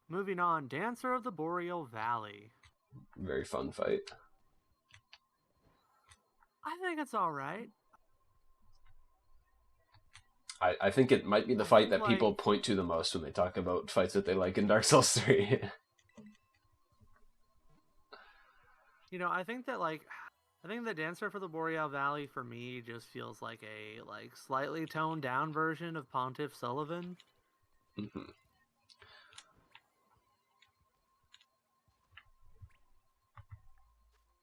Moving on, Dancer of the Boreal Valley.
Very fun fight.
I think it's all right.
I think it might be the fight that
like,
people point to the most when they talk about fights that they like in Dark Souls 3.
I think that Dancer for the Boreal Valley for me just feels like a slightly toned down version of Pontiff Sullivan.
Mm-hmm.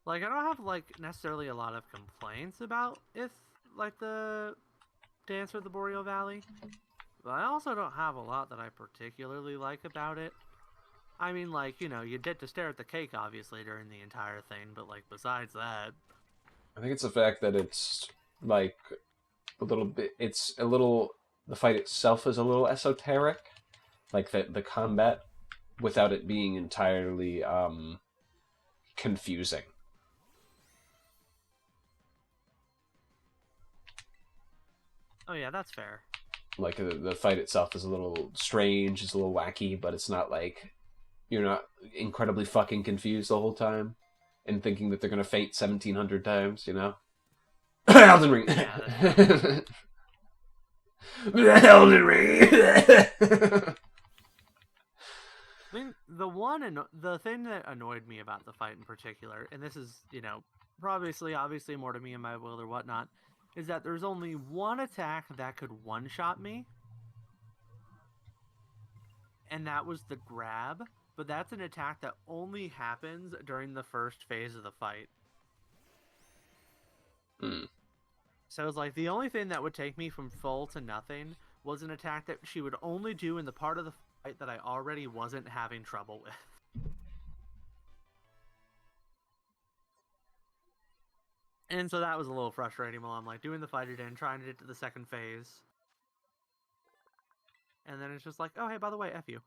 Like, I don't have necessarily a lot of complaints about the Dancer of the Boreal Valley, but I also don't have a lot that I particularly like about it. I mean, you get to stare at the cake, obviously, during the entire thing, but, besides that...
I think it's the fact that it's, a little bit... The fight itself is a little esoteric. Like, the combat, without it being entirely, confusing.
Oh, yeah, that's fair.
Like, the fight itself is a little strange, it's a little wacky, but it's not like... You're not incredibly fucking confused the whole time and thinking that they're going to faint 1,700 times, Elden Ring!
Yeah,
Elden Ring!
I mean, the thing that annoyed me about the fight in particular, and this is, obviously more to me and my will or whatnot, is that there's only one attack that could one-shot me, and that was the grab. But that's an attack that only happens during the first phase of the fight.
Mm.
So it's like the only thing that would take me from full to nothing was an attack that she would only do in the part of the fight that I already wasn't having trouble with. And so that was a little frustrating while I'm doing the fight again, trying to get to the second phase. And then it's just like, oh, hey, by the way, F you.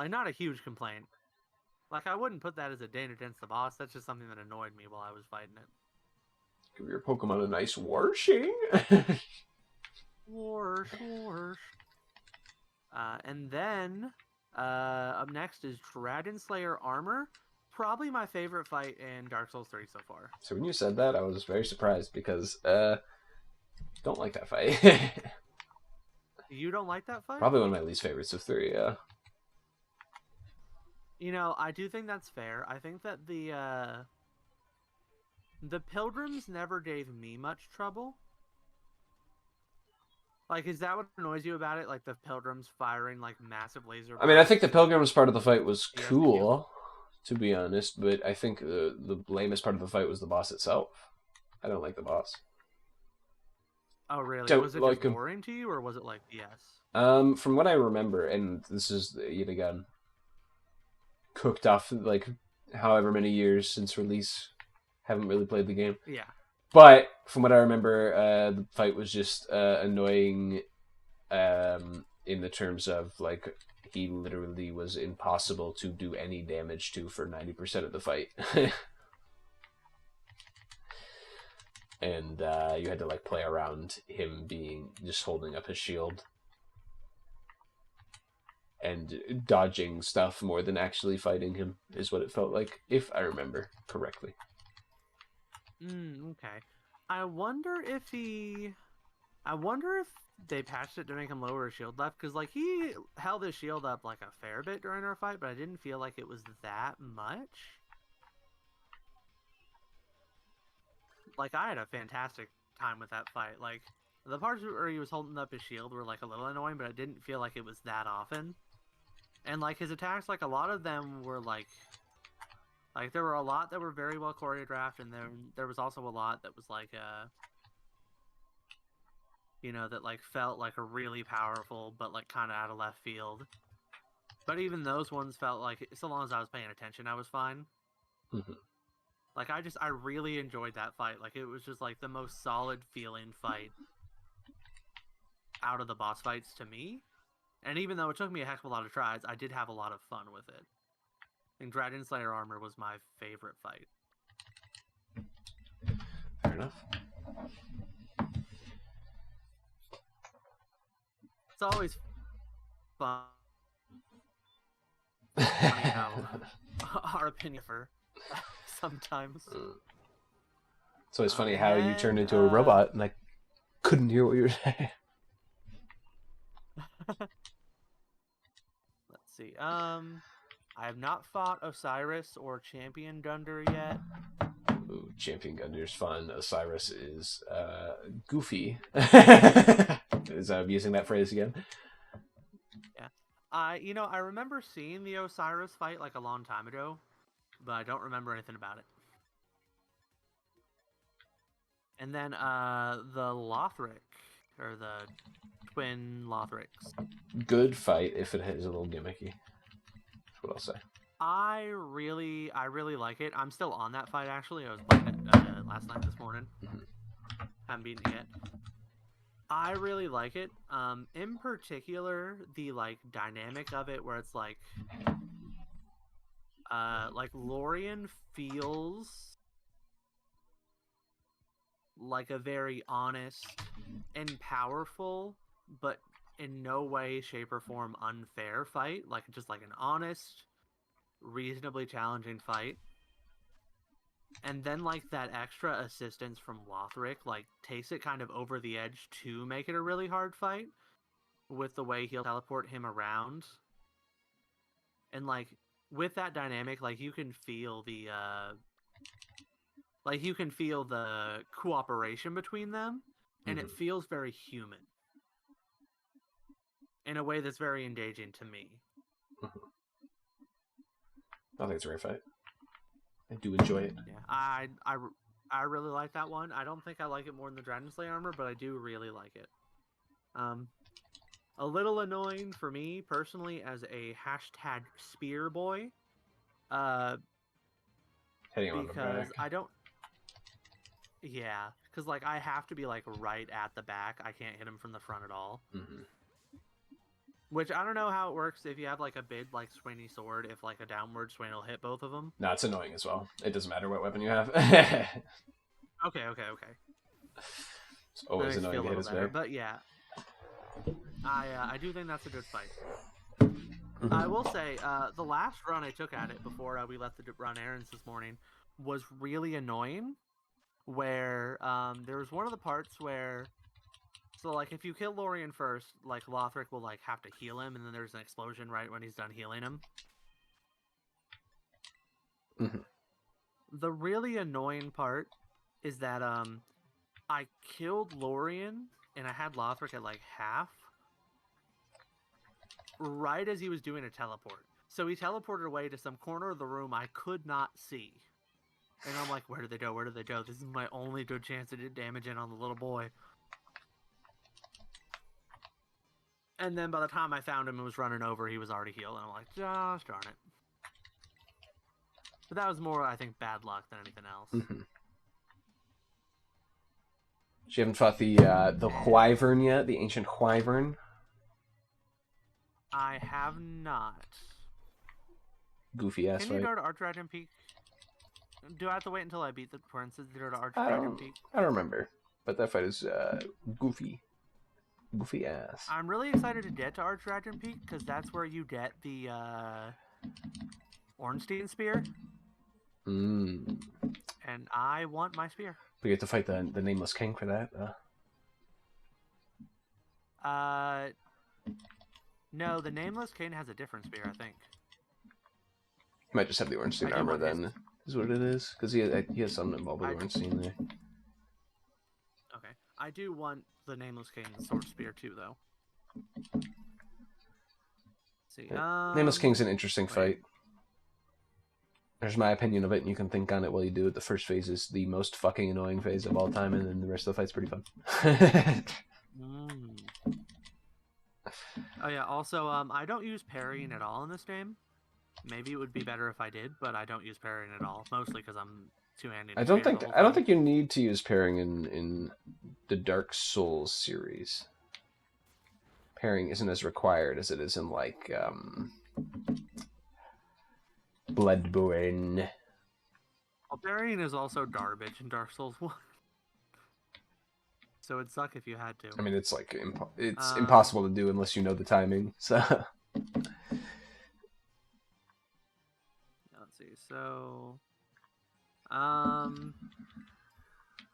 Not a huge complaint. I wouldn't put that as a ding against the boss. That's just something that annoyed me while I was fighting it.
Give your Pokemon a nice washing.
Whoosh. And then, up next is Dragon Slayer Armor. Probably my favorite fight in Dark Souls 3 so far.
So when you said that, I was very surprised because, don't like that fight.
You don't like that fight?
Probably one of my least favorites of 3, yeah.
I do think that's fair. I think that the Pilgrims never gave me much trouble. Is that what annoys you about it? The Pilgrims firing, massive laser...
I mean, I think the Pilgrims part of the fight was cool, to be honest, but I think the lamest part of the fight was the boss itself. I don't like the boss.
Oh, really? Was it just boring to you, or was it yes?
From what I remember, and this is, yet again... cooked off however many years since release. Haven't really played the game.
Yeah.
But from what I remember, the fight was just annoying in the terms of he literally was impossible to do any damage to for 90% of the fight. And you had to play around him just holding up his shield. And dodging stuff more than actually fighting him is what it felt like, if I remember correctly.
Okay. I wonder if they patched it to make him lower his shield left, because like he held his shield up like a fair bit during our fight, but I didn't feel like it was that much. Like I had a fantastic time with that fight. Like the parts where he was holding up his shield were like a little annoying, but I didn't feel like it was that often. And like his attacks, like a lot of them were like there were a lot that were very well choreographed, and then there was also a lot that was like that like felt like a really powerful but like kind of out of left field. But even those ones felt like, so long as I was paying attention, I was fine.
Mm-hmm.
Like I really enjoyed that fight. Like it was just like the most solid feeling fight out of the boss fights to me. And even though it took me a heck of a lot of tries, I did have a lot of fun with it. I think Dragon Slayer Armor was my favorite fight.
Fair enough.
It's always fun. Funny how our opinion for sometimes.
So it's funny how you turned into a robot and I couldn't hear what you were saying.
Let's see. I have not fought Osiris or Champion Dunder yet.
Ooh, Champion Gunder's fun. Osiris is goofy. Is using that phrase again?
Yeah. I remember seeing the Osiris fight like a long time ago, but I don't remember anything about it. And then the Lothric, or the twin Lothrics.
Good fight if it is a little gimmicky. That's what I'll say.
I really like it. I'm still on that fight actually. I was playing it last night, this morning.
Mm-hmm.
Haven't beaten it yet. I really like it. In particular, the like dynamic of it, where it's like Lorien feels like a very honest and powerful, but in no way, shape, or form unfair fight. Like just like an honest, reasonably challenging fight. And then like that extra assistance from Lothric like takes it kind of over the edge to make it a really hard fight, with the way he'll teleport him around. And like with that dynamic, like you can feel the cooperation between them, and it feels very human in a way that's very engaging to me.
I think it's a great fight. I do enjoy it.
Yeah, I really like that one. I don't think I like it more than the Dragon Slayer Armor, but I do really like it. A little annoying for me personally as a hashtag spear boy.
Heading on the
Because
back.
I don't. Yeah, because like I have to be like right at the back. I can't hit him from the front at all.
Mm-hmm.
Which I don't know how it works if you have like a big like swingy sword. If like a downward swing will hit both of them.
No, it's annoying as well. It doesn't matter what weapon you have.
Okay.
It's always annoying to hit his back.
But yeah, I do think that's a good fight.
Mm-hmm.
I will say the last run I took at it before we left to run errands this morning was really annoying. Where there was one of the parts where, so like if you kill Lorien first, like Lothric will like have to heal him, and then there's an explosion right when he's done healing him.
Mm-hmm.
The really annoying part is that I killed Lorien and I had Lothric at like half right as he was doing a teleport. So he teleported away to some corner of the room I could not see. And I'm like, where did they go? Where did they go? This is my only good chance to do damage in on the little boy. And then by the time I found him and was running over, he was already healed. And I'm like, gosh darn it. But that was more, I think, bad luck than anything else.
Mm-hmm. You haven't fought the Wyvern yet? The ancient Wyvern?
I have not.
Goofy ass fight.
Can you go to Archdragon Peak? Do I have to wait until I beat the princes to go to Archdragon Peak?
I don't remember. But that fight is goofy. Goofy ass.
I'm really excited to get to Archdragon Peak, because that's where you get the Ornstein Spear.
Mm.
And I want my spear.
But you have to fight the Nameless King for that.
No, the Nameless King has a different spear, I think.
Might just have the Ornstein armor then, is what it is. Because he has something involved with Ornstein there.
Okay. I do want the Nameless King's sword spear too, though. Let's see.
Nameless King's an interesting fight. There's my opinion of it, and you can think on it while you do it. The first phase is the most fucking annoying phase of all time, and then the rest of the fight's pretty fun.
Oh yeah, also, I don't use parrying at all in this game. Maybe it would be better if I did, but I don't use parrying at all, mostly because I'm two-handed.
I don't think you need to use parrying in the Dark Souls series. Parrying isn't as required as it is in like Bloodborne.
Well, parrying is also garbage in Dark Souls 1. So it'd suck if you had to.
I mean, it's like impossible to do unless you know the timing. So
let's see. So,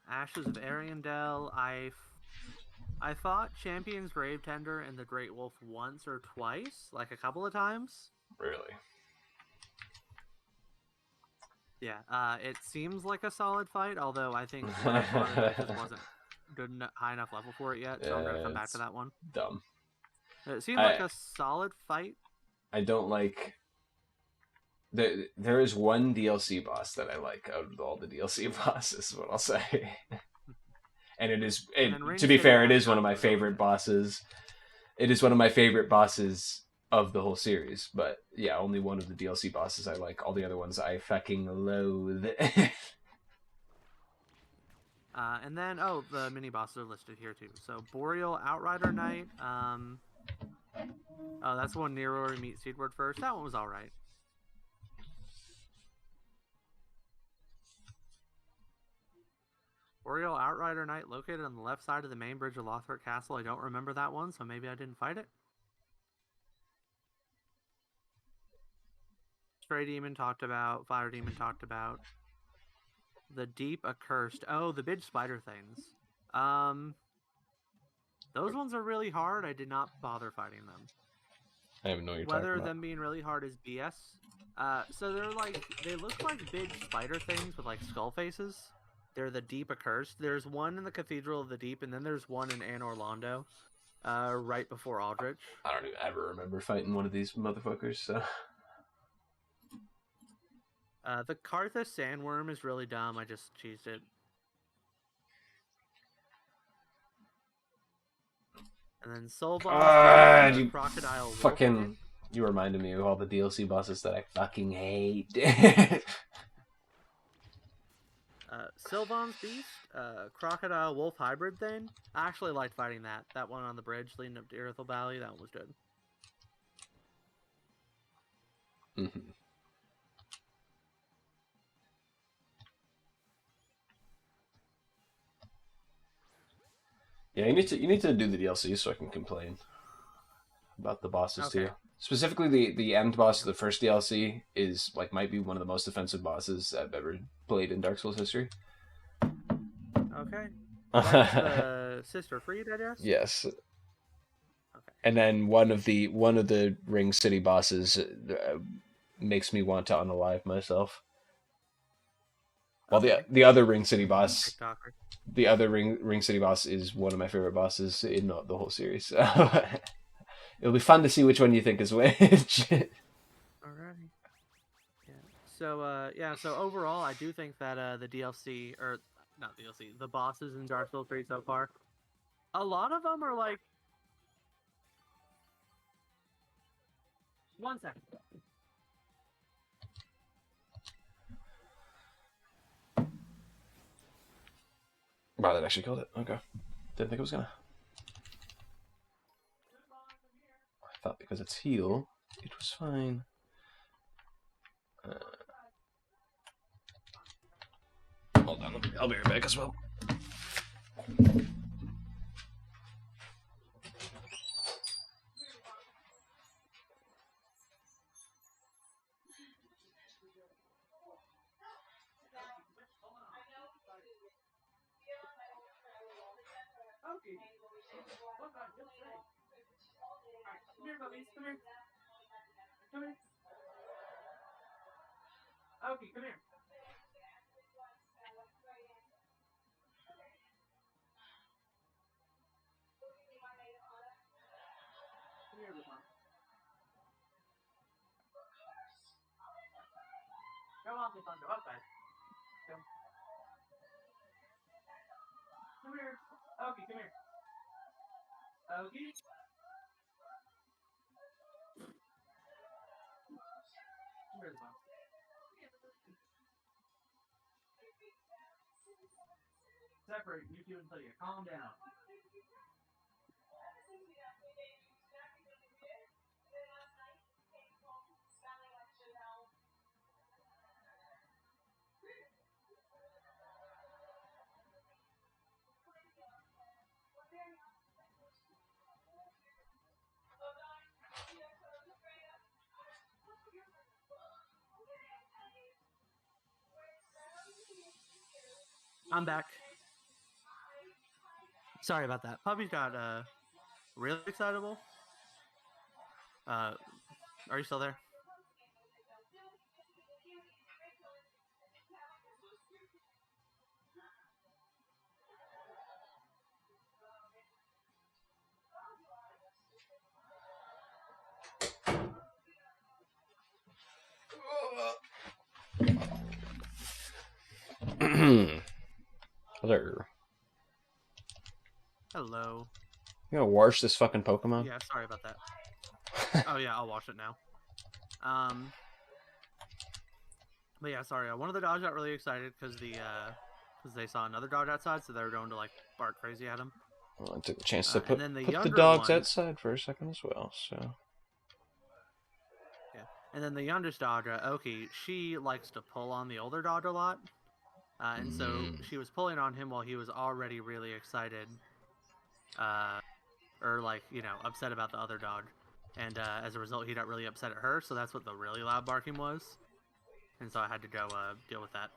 Ashes of Ariandel. I fought Champion's Grave Tender and the Great Wolf once or twice, like a couple of times.
Really?
Yeah. It seems like a solid fight, although I think when I fought it, I just wasn't high enough level for it yet, so I'm gonna come back to that one.
Dumb.
It seemed like a solid fight.
I don't like. There is one DLC boss that I like out of all the DLC bosses. Is what I'll say. And it is, to be fair, it is one of my favorite bosses. It is one of my favorite bosses of the whole series. But yeah, only one of the DLC bosses I like. All the other ones I fucking loathe.
And then, the mini bosses are listed here too. So Boreal Outrider Knight. That's the one near where we meet Seedward first. That one was all right. Boreal Outrider Knight located on the left side of the main bridge of Lothric Castle. I don't remember that one, so maybe I didn't fight it. Stray Demon talked about. Fire Demon talked about. The Deep Accursed. Oh, the big spider things. Those ones are really hard. I did not bother fighting them.
I have no idea. Whether
them being really hard is BS. So they look like big spider things with like skull faces. They're the Deep Accursed. There's one in the Cathedral of the Deep, and then there's one in Anne Orlando, right before Aldrich.
I don't even ever remember fighting one of these motherfuckers, so...
The Karthus Sandworm is really dumb. I just cheesed it. And then Soul Boss, Crocodile
fucking
Wolf.
You reminded me of all the DLC bosses that I fucking hate.
Sylvan's Beast, Crocodile Wolf hybrid thing. I actually liked fighting that. That one on the bridge leading up to Irithel Valley, that one was good.
Mm-hmm. Yeah, you need to do the DLC so I can complain about the bosses too. Specifically, the end boss of the first DLC is might be one of the most offensive bosses I've ever played in Dark Souls history.
Okay. That's the Sister Freed, I guess?
Yes.
Okay.
And then one of the Ring City bosses makes me want to unalive myself. Well, the other Ring City boss, the other Ring City boss is one of my favorite bosses in the whole series. So it'll be fun to see which one you think is which.
Alrighty. Yeah. So overall, I do think that the DLC, or not DLC, the bosses in Dark Souls 3 so far, a lot of them are like. 1 second.
Wow, that actually killed it. Okay. Didn't think it was gonna. I thought because it's heal, it was fine. Hold on, I'll be right back as well.
Come here, puppies. Come here. Come here. Okay, come here. Come here, little mom. Go on, little mom. Go outside. Come. Come here. Okay, come here. Okay. Come here, little mom. Separate you two until you calm down. I'm back. Sorry about that. Puppy got really excitable. Are you still there?
Hello.
Hello.
You gonna wash this fucking Pokemon?
Yeah, sorry about that. Oh yeah, I'll wash it now. But yeah, sorry. One of the dogs got really excited because they saw another dog outside, so they were going to like bark crazy at him.
Well, I took the chance to
And then
put the
younger
dogs
one,
outside for a second as well. So
yeah. And then the youngest dog, Oki, she likes to pull on the older dog a lot, and so she was pulling on him while he was already really excited, or like upset about the other dog, and as a result, he got really upset at her. So that's what the really loud barking was, and so I had to go deal with that.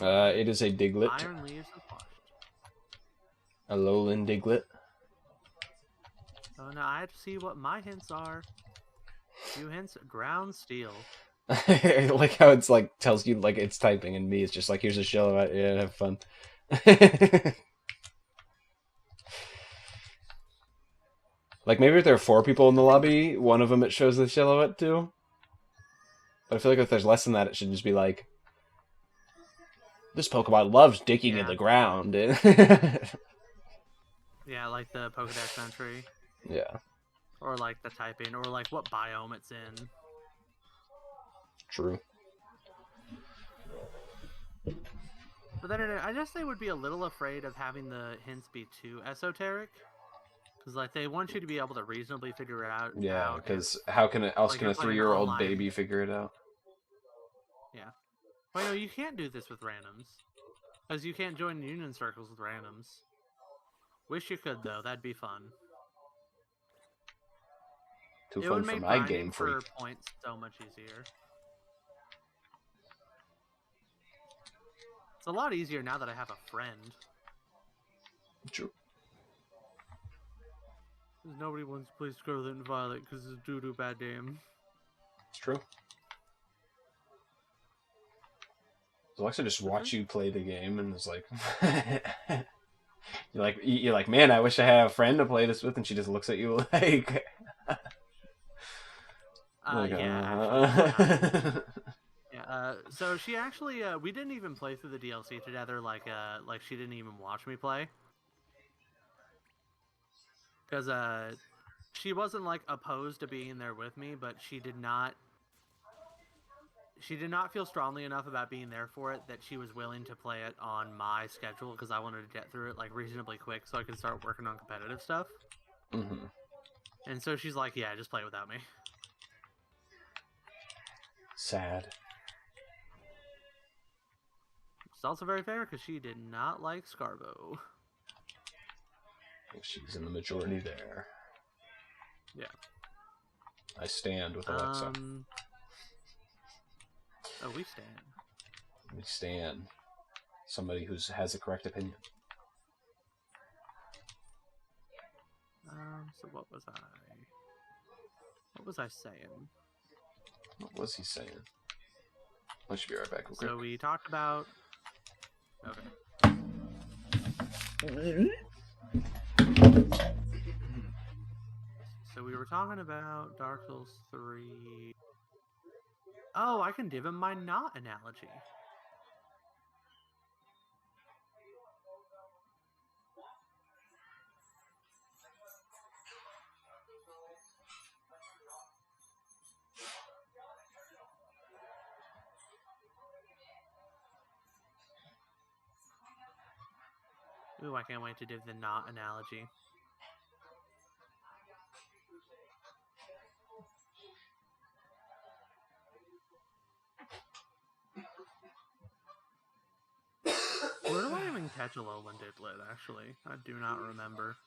it is a Diglett.
Iron leaves is washed.
A lowland Diglett.
Oh no, I have to see what my hints are. Few hints: ground steel.
I like how it's like tells you like it's typing, and me it's just like here's a shell about yeah, have fun. Like maybe if there are 4 people in the lobby, one of them it shows the silhouette to. But I feel like if there's less than that, it should just be like this Pokemon loves digging in the ground.
Yeah, like the Pokedex entry.
Yeah.
Or like the typing, or like what biome it's in.
True.
But then I guess they would be a little afraid of having the hints be too esoteric. Because like they want you to be able to reasonably figure it out.
Yeah, because how can it else
like,
can a
you're playing
3-year-old
online.
baby figure it out?
Yeah. Well, you can't do this with randoms. Because you can't join union circles with randoms. Wish you could though, that'd be fun.
Too
It
fun
would
for
make
my
grinding
game
for
freak.
points so much easier. It's a lot easier now that I have a friend.
True.
Nobody wants to play Scarlet and Violet because it's due to a bad game.
It's true. Alexa just watch you play the game and is like, you're like, man, I wish I had a friend to play this with, and she just looks at you like,
Yeah. Yeah. So she actually, we didn't even play through the DLC together. Like she didn't even watch me play. Because she wasn't like opposed to being there with me, but she did not feel strongly enough about being there for it that she was willing to play it on my schedule because I wanted to get through it like reasonably quick so I could start working on competitive stuff.
Mm-hmm.
And so she's like, yeah, just play without me.
Sad.
It's also very fair because she did not like Scarbo.
She's in the majority there.
Yeah.
I stand with Alexa.
Oh, we stand.
We stand. somebody who has the correct opinion.
So what was I? What was I saying?
What was he saying? I should be right back.
So we talked about. Okay. So we were talking about Dark Souls 3. Oh, I can give him my not analogy. Ooh, I can't wait to give the not analogy. Where do I even catch a lowland didlet, actually? I do not remember.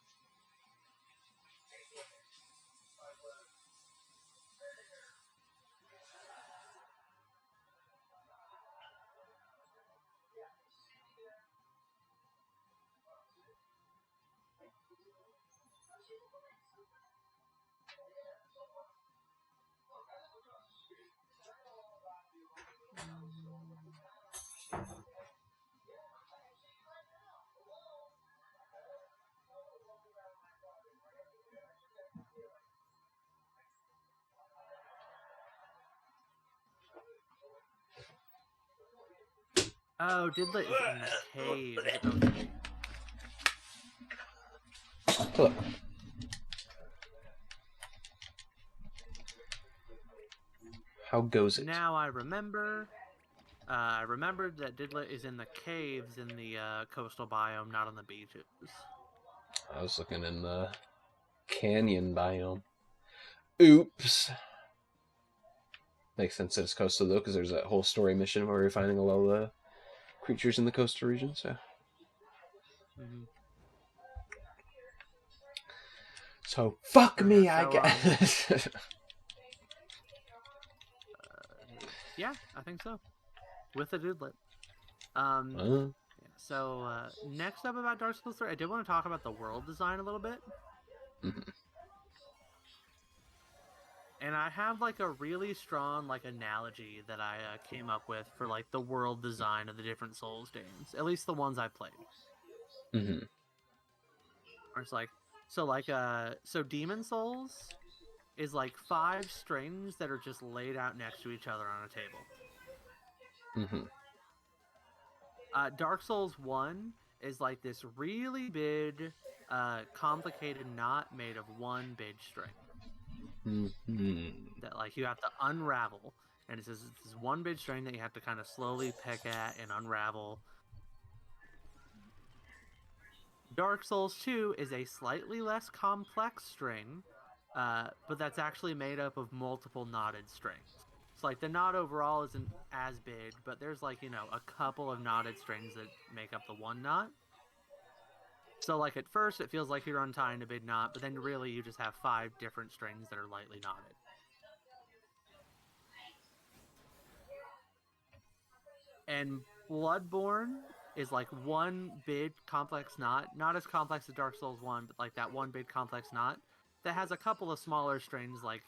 Oh, Didlet is in the cave. Okay.
Hello. How goes it?
Now I remember. I remembered that Didlet is in the caves in the coastal biome, not on the beaches.
I was looking in the canyon biome. Oops. Makes sense that it's coastal though, because there's that whole story mission where we're finding a lot of the creatures in the coastal region. So fuck me, I guess.
Yeah, I think so. With a Didlet. So next up about Dark Souls 3, I did want to talk about the world design a little bit. And I have like a really strong like analogy that I came up with for like the world design of the different Souls games, at least the ones I played. Where it's like, so Demon Souls is like 5 strings that are just laid out next to each other on a table. Dark Souls 1 is like this really big, complicated knot made of one big string. That like you have to unravel, and it's this one big string that you have to kind of slowly pick at and unravel. Dark Souls 2 is a slightly less complex string, but that's actually made up of multiple knotted strings. So like the knot overall isn't as big, but there's like, you know, a couple of knotted strings that make up the one knot. So like at first it feels like you're untying a big knot, but then really you just have 5 different strings that are lightly knotted. And Bloodborne is like one big complex knot, not as complex as Dark Souls 1, but like that one big complex knot that has a couple of smaller strings like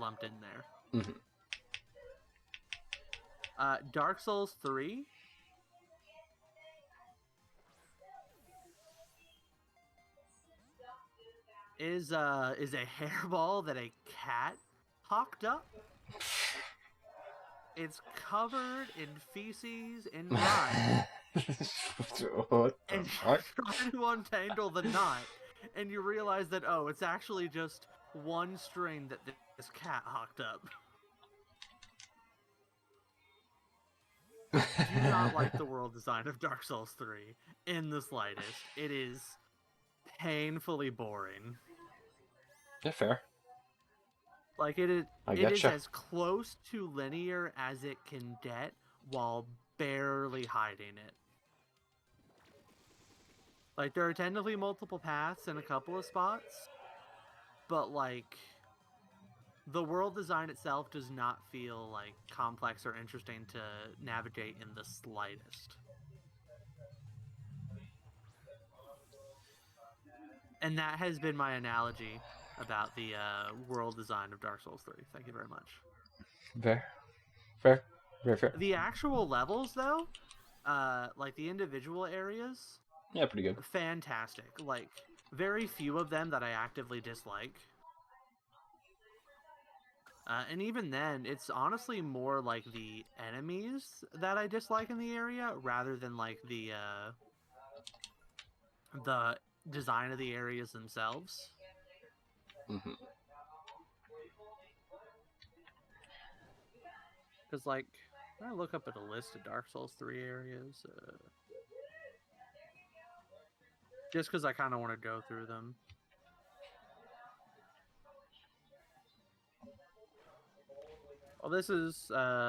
lumped in there. Dark Souls 3 is a hairball that a cat hawked up. It's covered in feces and grime. And you're trying to untangle the knot, and you realize that, oh, it's actually just one string that this cat hawked up. Do not like the world design of Dark Souls 3 in the slightest. It is painfully boring.
Yeah, fair.
Like it is as close to linear as it can get while barely hiding it. Like there are technically multiple paths in a couple of spots, but like the world design itself does not feel like complex or interesting to navigate in the slightest. And that has been my analogy about the world design of Dark Souls 3. Thank you very much.
Fair. Fair. Very fair.
The actual levels, though, like the individual areas,
Yeah, pretty good.
fantastic. Like, very few of them that I actively dislike. And even then, it's honestly more like the enemies that I dislike in the area rather than like the design of the areas themselves.
Mm-hmm.
Because, like, when I look up at a list of Dark Souls 3 areas, just because I kind of want to go through them. Well, this is okay,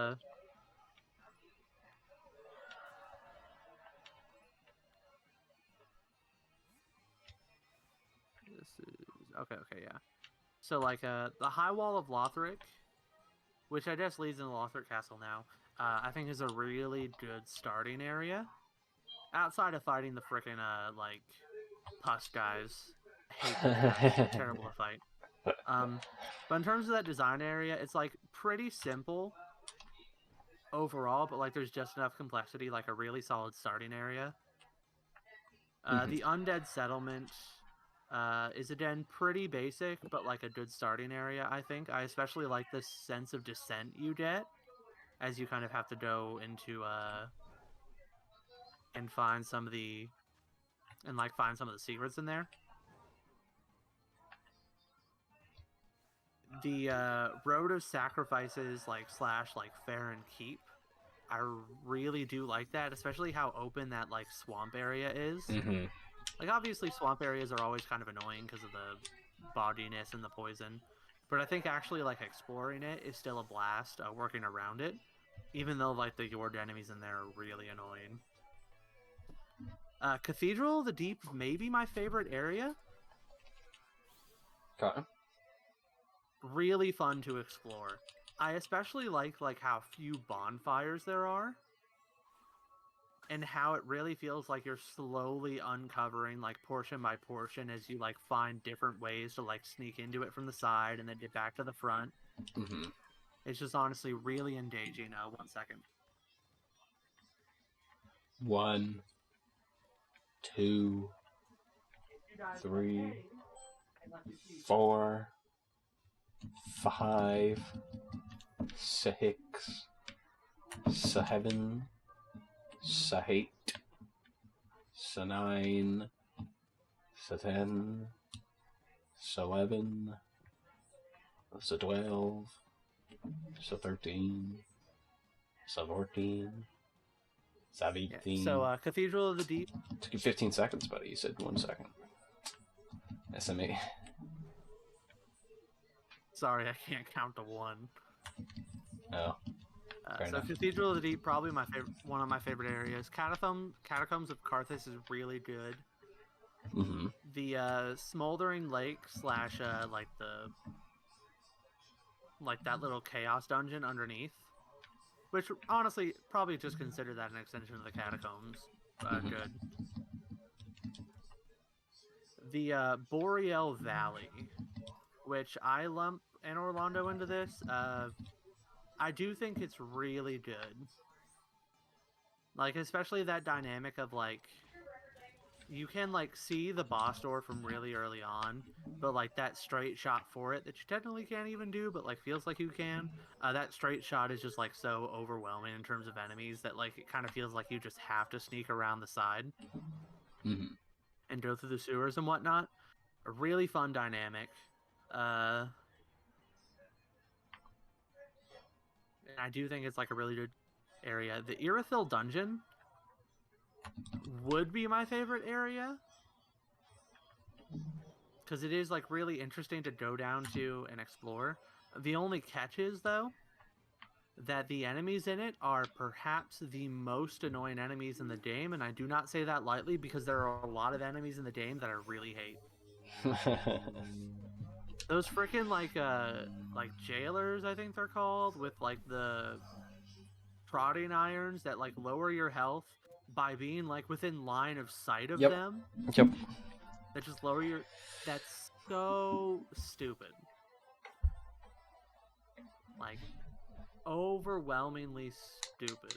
yeah. So like the High Wall of Lothric, which I guess leads into Lothric Castle now, I think is a really good starting area. Outside of fighting the frickin' like pus guys. I hate those guys. They're terrible to fight. But in terms of that design area, it's like pretty simple overall, but like there's just enough complexity, like a really solid starting area. The Undead Settlement is again pretty basic, but like a good starting area, I think. I especially like this sense of descent you get as you kind of have to go into and find some of the secrets in there. The Road of Sacrifices, like / like Farron Keep, I really do like that, especially how open that like swamp area is.
Mm-hmm.
Like obviously swamp areas are always kind of annoying because of the boginess and the poison, but I think actually like exploring it is still a blast. Working around it, even though like the Yord enemies in there are really annoying. Cathedral of the Deep, maybe my favorite area.
Okay.
Really fun to explore. I especially like how few bonfires there are, and how it really feels like you're slowly uncovering like portion by portion as you like find different ways to like sneak into it from the side and then get back to the front.
Mm-hmm.
It's just honestly really engaging. 1 second.
1, 2, 3, 4, 5, 6, 7, 8, 9, 10, 11, 12, 13, 14, 17.
Yeah. So Cathedral of the Deep.
Took you 15 seconds, buddy. You said 1 second. SMA.
Sorry, I can't count to 1.
Oh.
So Cathedral of the Deep, probably one of my favorite areas. Catacombs of Carthus is really good.
Mm-hmm.
The Smoldering Lake / like that little chaos dungeon underneath, which honestly probably just consider that an extension of the catacombs. Good. The Boreal Valley, which I lump and Orlando into this. I do think it's really good. Like, especially that dynamic of, like, you can, like, see the boss door from really early on, but, like, that straight shot for it that you technically can't even do, but, like, feels like you can. That straight shot is just, like, so overwhelming in terms of enemies that, like, it kind of feels like you just have to sneak around the side and go through the sewers and whatnot. A really fun dynamic. And I do think it's like a really good area. The Irithyll dungeon would be my favorite area because it is like really interesting to go down to and explore. The only catch is though that the enemies in it are perhaps the most annoying enemies in the game, and I do not say that lightly because there are a lot of enemies in the game that I really hate. Those freaking like jailers, I think they're called, with like the prodding irons that like lower your health by being like within line of sight of them.
Yep.
that just lower your. That's so stupid. Like, overwhelmingly stupid.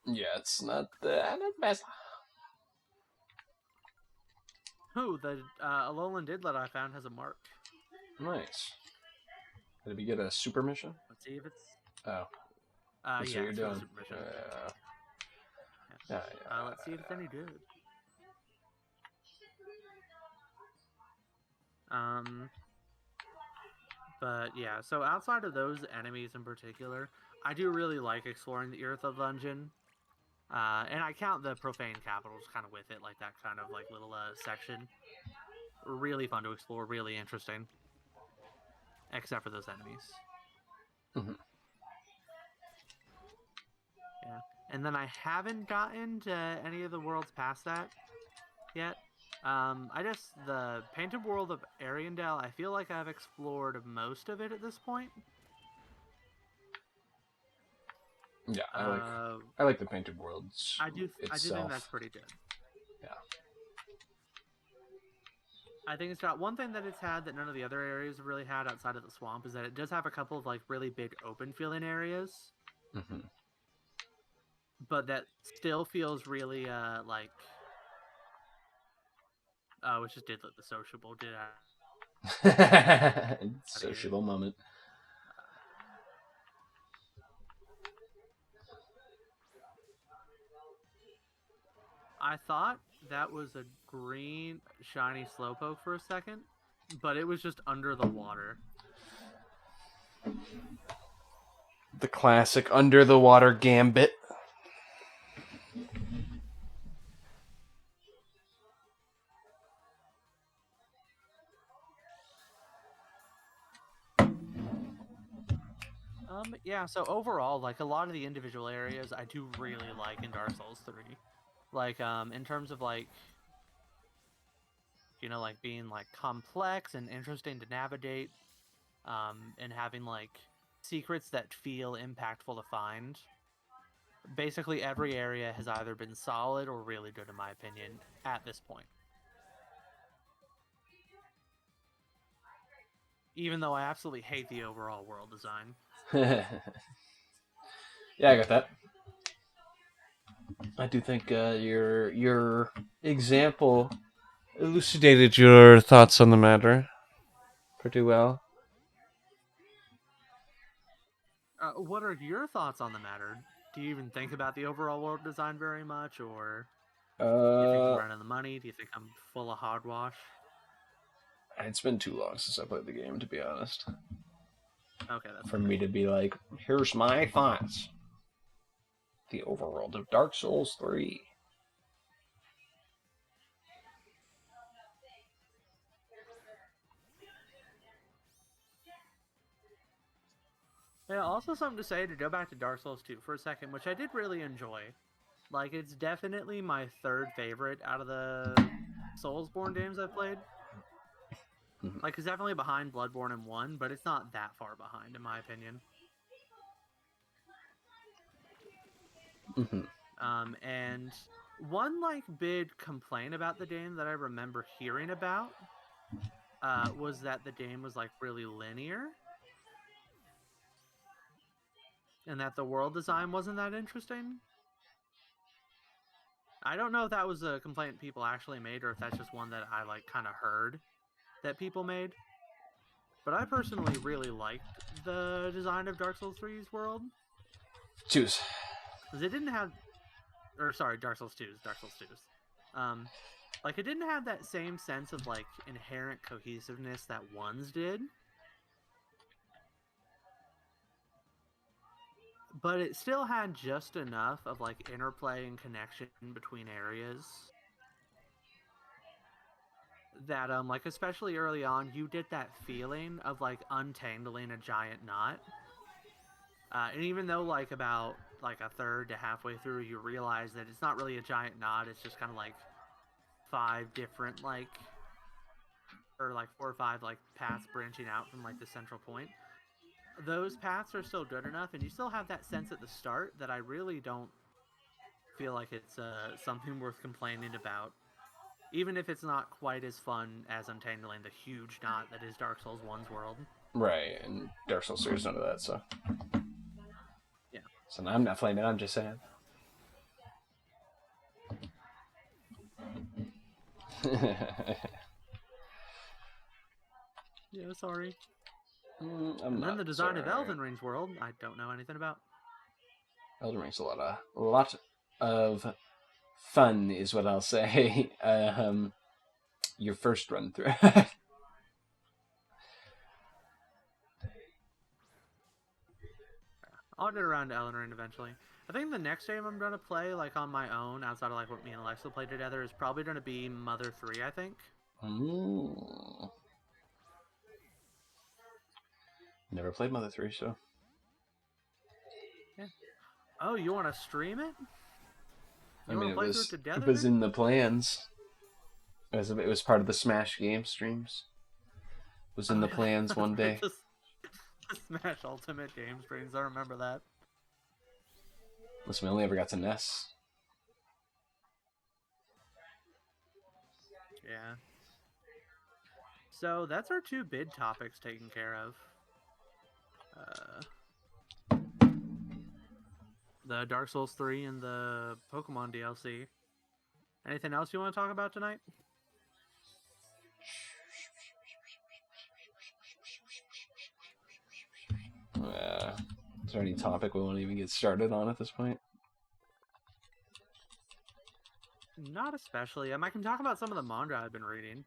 Yeah, it's not the best.
Who the Alolan Didlet I found has a mark.
Nice. Did we get a super mission?
Let's see if it's.
Oh, that's
Yeah,
what you're
it's for the
doing.
super mission.
Yeah.
Let's see if it's any good. But yeah, so outside of those enemies in particular, I do really like exploring the Eartha dungeon. And I count the profane capitals kind of with it, like that kind of like little section. Really fun to explore, really interesting. Except for those enemies.
Mm-hmm.
Yeah. And then I haven't gotten to any of the worlds past that yet. I just, the Painted World of Ariandel, I feel like I've explored most of it at this point.
Yeah, I like the Painted Worlds
I do
itself.
think that's pretty good.
Yeah.
I think it's got one thing that it's had that none of the other areas have really had outside of the swamp is that it does have a couple of like really big open feeling areas.
Mm-hmm.
But that still feels really like which just did look the sociable did
Sociable moment.
I thought that was a green shiny Slowpoke for a second, but it was just under the water.
The classic under the water gambit.
Yeah, so overall, like a lot of the individual areas I do really like in Dark Souls 3. Like, in terms of like, you know, like being like complex and interesting to navigate, and having like secrets that feel impactful to find. Basically every area has either been solid or really good in my opinion at this point. Even though I absolutely hate the overall world design.
Yeah, I got that. I do think your example elucidated your thoughts on the matter pretty well.
What are your thoughts on the matter? Do you even think about the overall world design very much, or do you think I'm running the money? Do you think I'm full of hogwash?
It's been too long since I played the game, to be honest.
Okay, that's
for me to be like, here's my thoughts. The overworld of Dark Souls 3.
Yeah, also something to say to go back to Dark Souls 2 for a second, which I did really enjoy. Like, it's definitely my third favorite out of the Soulsborne games I've played.
Mm-hmm.
Like, it's definitely behind Bloodborne and 1, but it's not that far behind, in my opinion.
Mm-hmm.
And one, like, big complaint about the game that I remember hearing about was that the game was, like, really linear. And that the world design wasn't that interesting. I don't know if that was a complaint people actually made or if that's just one that I like kind of heard that people made. But I personally really liked the design of Dark Souls 3's world.
Choose.
Because it didn't have... Or, sorry, Dark Souls 2's. Dark Souls 2's. Like, it didn't have that same sense of, like, inherent cohesiveness that 1's did. But it still had just enough of, like, interplay and connection between areas that, like, especially early on, you get that feeling of, like, untangling a giant knot. And even though, like, about, like, a third to halfway through, you realize that it's not really a giant knot, it's just kind of, like, 5 different, like, or, like, 4 or 5, like, paths branching out from, like, the central point. Those paths are still good enough, and you still have that sense at the start that I really don't feel like it's something worth complaining about, even if it's not quite as fun as untangling the huge knot that is Dark Souls One's world.
Right, and Dark Souls 3 is none of that, so.
Yeah.
So I'm not flaming, I'm just saying.
Yeah, sorry.
I'm
And then
not
the design of
sorry.
Elden Ring's world, I don't know anything about.
Elden Ring's a lot of fun, is what I'll say. Your first run through.
I'll get around to Elden Ring eventually. I think the next game I'm gonna play, like on my own, outside of like what me and Alexa played together, is probably gonna be Mother 3, I think.
Ooh. Never played Mother 3, so.
Yeah. Oh, you want to stream it?
I
You
mean,
want to play through it
it
together?
was
Then?
in the plans. It was part of the Smash game streams. It was in
Oh
the
yeah,
plans
that's
one
right.
day.
The Smash Ultimate game streams. I remember that.
Listen, we only ever got to Ness.
Yeah. So that's our two bid topics taken care of. The Dark Souls 3 and the Pokemon DLC. Anything else you want to talk about tonight?
Is there any topic we want to even get started on at this point?
Not especially. I can talk about some of the manga I've been reading.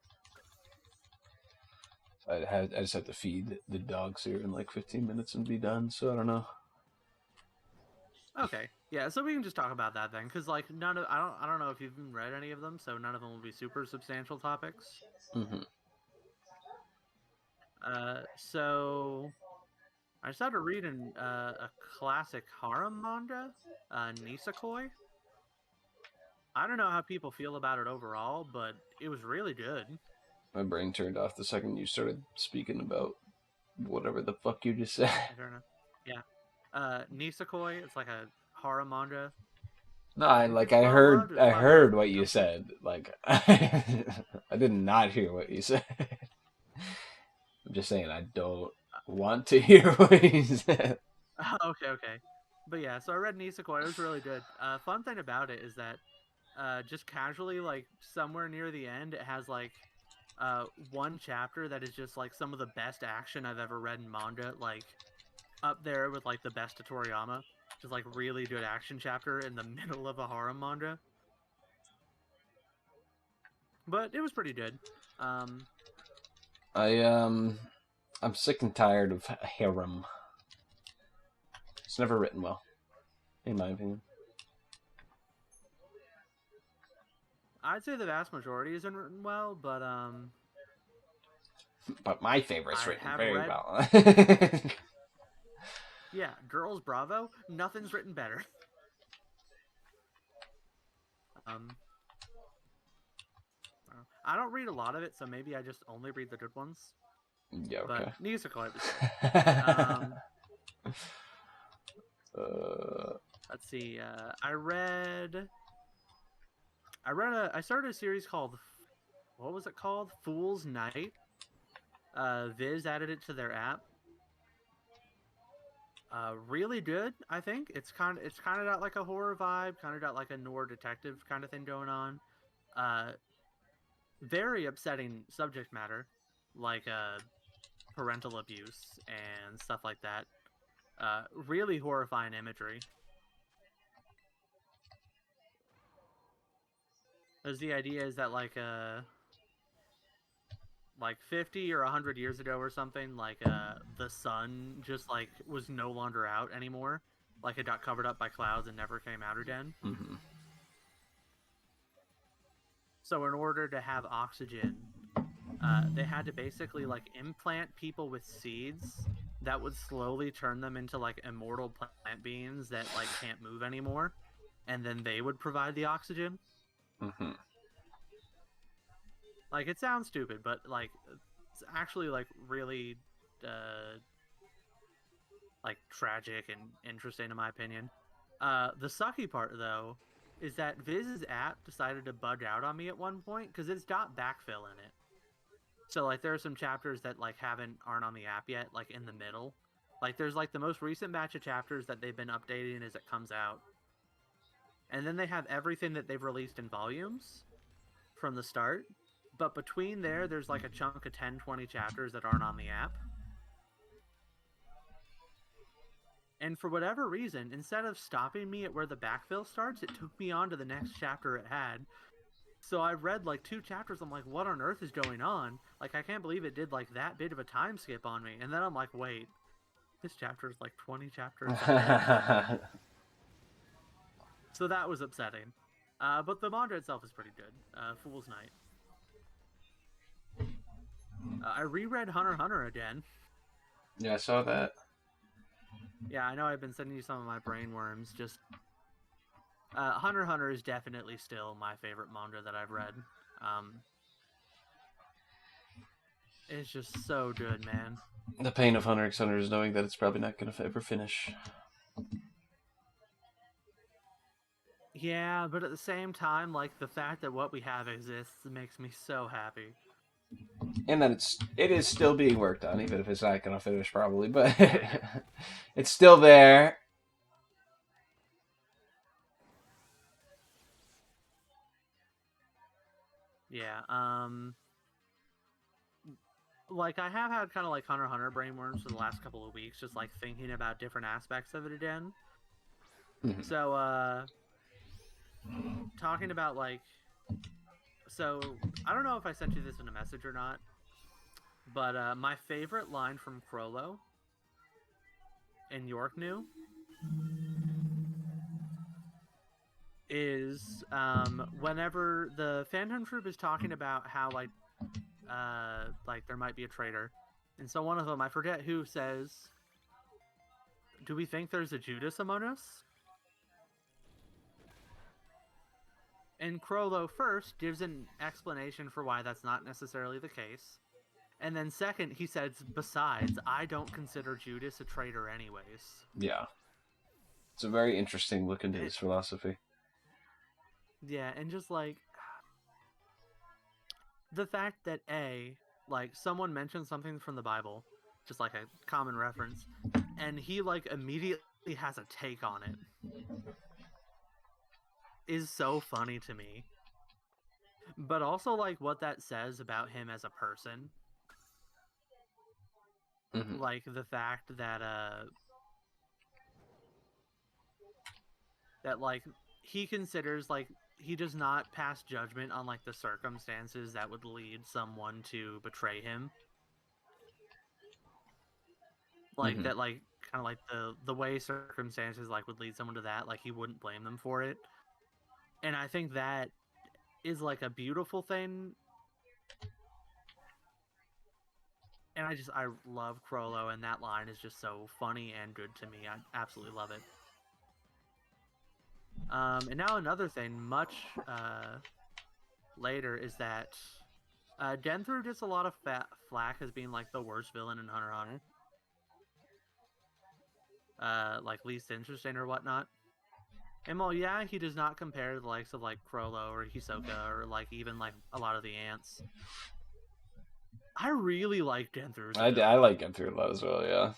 I just have to feed the dogs here in like 15 minutes and be done, so I don't know.
Okay, yeah, so we can just talk about that then, because like none of I don't know if you've read any of them, so none of them will be super substantial topics.
Mm-hmm.
So I started reading a classic harem manga, Nisekoi. I don't know how people feel about it overall, but it was really good.
My brain turned off the second you started speaking about whatever the fuck you just said.
I don't know. Yeah, Nisekoi. It's like a harem manga.
No,
It's well loved. It's
I
by one of
heard what you said. Like, I did not hear what you said. I'm just saying I don't want to hear what you said.
okay. But yeah, so I read Nisekoi. It was really good. Fun thing about it is that just casually, like somewhere near the end, it has like one chapter that is just like some of the best action I've ever read in manga. Like up there with like the best to Toriyama. Just like really good action chapter in the middle of a harem manga. But it was pretty good.
I I'm sick and tired of harem. It's never written well, in my opinion.
I'd say the vast majority isn't written well, but
But my favorite's
I
written
have
very
read.
well.
Yeah, Girls Bravo. Nothing's written better. Um, I don't read a lot of it, so maybe I just only read the good ones.
Yeah,
But
okay.
Nisekoi was good. Let's see. I started a series called, what was it called? Fool's Night. Viz added it to their app. Really good. I think it's kind of got like a horror vibe, kind of got like a noir detective kind of thing going on. Very upsetting subject matter, like parental abuse and stuff like that. Really horrifying imagery. Because the idea is that like 50 or 100 years ago or something, like the sun just like was no longer out anymore. Like it got covered up by clouds and never came out again.
Mm-hmm.
So in order to have oxygen, they had to basically like implant people with seeds that would slowly turn them into like immortal plant beings that like can't move anymore, and then they would provide the oxygen.
Mm-hmm.
Like it sounds stupid, but like it's actually like really like tragic and interesting in my opinion. The sucky part though is that Viz's app decided to bug out on me at one point because it's got backfill in it. So like there are some chapters that like aren't on the app yet, like in the middle. Like there's like the most recent batch of chapters that they've been updating as it comes out. And then they have everything that they've released in volumes from the start. But between there's like a chunk of 10, 20 chapters that aren't on the app. And for whatever reason, instead of stopping me at where the backfill starts, it took me on to the next chapter it had. So I read like 2 chapters. I'm like, what on earth is going on? Like, I can't believe it did like that bit of a time skip on me. And then I'm like, wait, this chapter is like 20 chapters ahead. So that was upsetting. But the manga itself is pretty good. Fool's Night. I reread Hunter x Hunter again.
Yeah, I saw that.
Yeah, I know I've been sending you some of my brainworms. Just Hunter x Hunter is definitely still my favorite manga that I've read. It's just so good, man.
The pain of Hunter x Hunter is knowing that it's probably not going to ever finish.
Yeah, but at the same time, like the fact that what we have exists makes me so happy.
And that it is still being worked on, even if it's not going to finish probably, but
Yeah.
it's still there.
Yeah. Like I have had kind of like Hunter x Hunter brainworms for the last couple of weeks, just like thinking about different aspects of it again.
Mm-hmm.
So, talking about like, so I don't know if I sent you this in a message or not, but my favorite line from Crollo in York New is whenever the Phantom Troop is talking about how like there might be a traitor, and so one of them, I forget who, says, "Do we think there's a Judas among us?" And Crollo first gives an explanation for why that's not necessarily the case. And then second, he says, besides, I don't consider Judas a traitor anyways.
Yeah. It's a very interesting look into his philosophy.
Yeah, and just like the fact that like someone mentions something from the Bible, just like a common reference, and he like immediately has a take on it is so funny to me. But also like what that says about him as a person.
Mm-hmm.
Like the fact that that like he considers like he does not pass judgment on like the circumstances that would lead someone to betray him. Like
Mm-hmm.
that like kind of like the way circumstances like would lead someone to that, like he wouldn't blame them for it. And I think that is like a beautiful thing. And I love Crollo, and that line is just so funny and good to me. I absolutely love it. And now another thing, much later, is that Denthor gets a lot of flack as being like the worst villain in Hunter x Hunter, like least interesting or whatnot. And while yeah, he does not compare to the likes of like Crollo or Hisoka or like even like a lot of the ants. I really like Denthor as a
I
villain.
like him through a lot as well, yeah.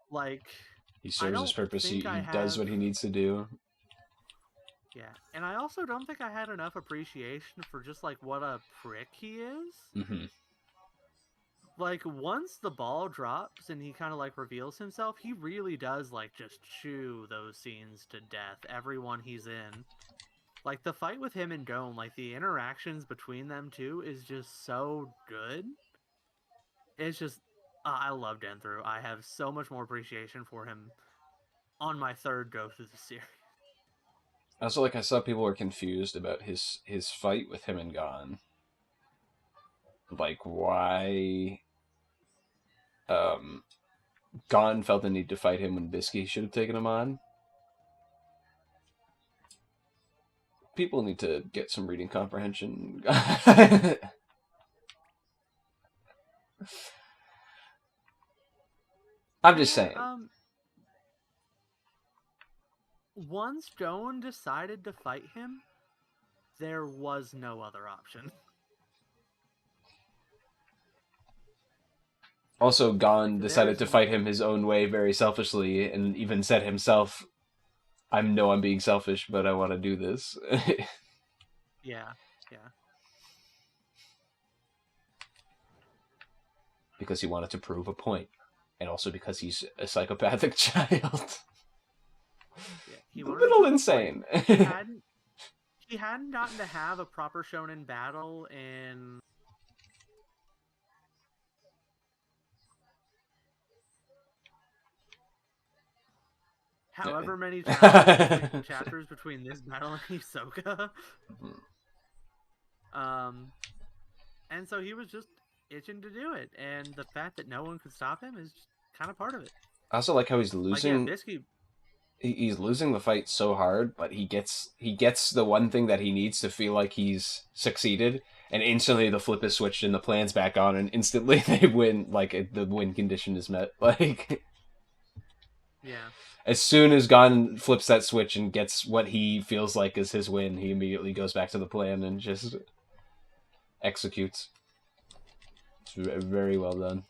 Like,
He
I
serves his
don't
purpose.
think I
He does
have.
what he needs to do.
Yeah, and I also don't think I had enough appreciation for just like what a prick he is.
Mm-hmm.
Like once the ball drops and he kind of like reveals himself, he really does like just chew those scenes to death. Everyone he's in, like the fight with him and Dome, like the interactions between them two is just so good. It's just I love Denthor. I have so much more appreciation for him on my third go through the series.
Also, like I saw people were confused about his fight with him and Gon. Like why um Gon felt the need to fight him when Bisky should have taken him on. People need to get some reading comprehension. I'm just
Yeah,
saying.
once Gon decided to fight him, there was no other option.
Also, Gon
Like
decided
there's
to fight him his own way very selfishly, and even said himself, I'm being selfish, but I want to do this."
yeah, yeah.
Because he wanted to prove a point, and also because he's a psychopathic child.
Yeah, he
A
wanted to
little
prove a point.
insane.
He hadn't gotten to have a proper shonen battle in however many chapters between this battle and Hisoka. And so he was just itching to do it, and the fact that no one could stop him is kind of part of it.
I also like how he's
Like, yeah,
losing.
Bisky.
He's losing the fight so hard, but he gets the one thing that he needs to feel like he's succeeded, and instantly the flip is switched and the plan's back on, and instantly they win. Like the win condition is met. Like
Yeah,
as soon as Gon flips that switch and gets what he feels like is his win, he immediately goes back to the plan and just executes. It's very well done.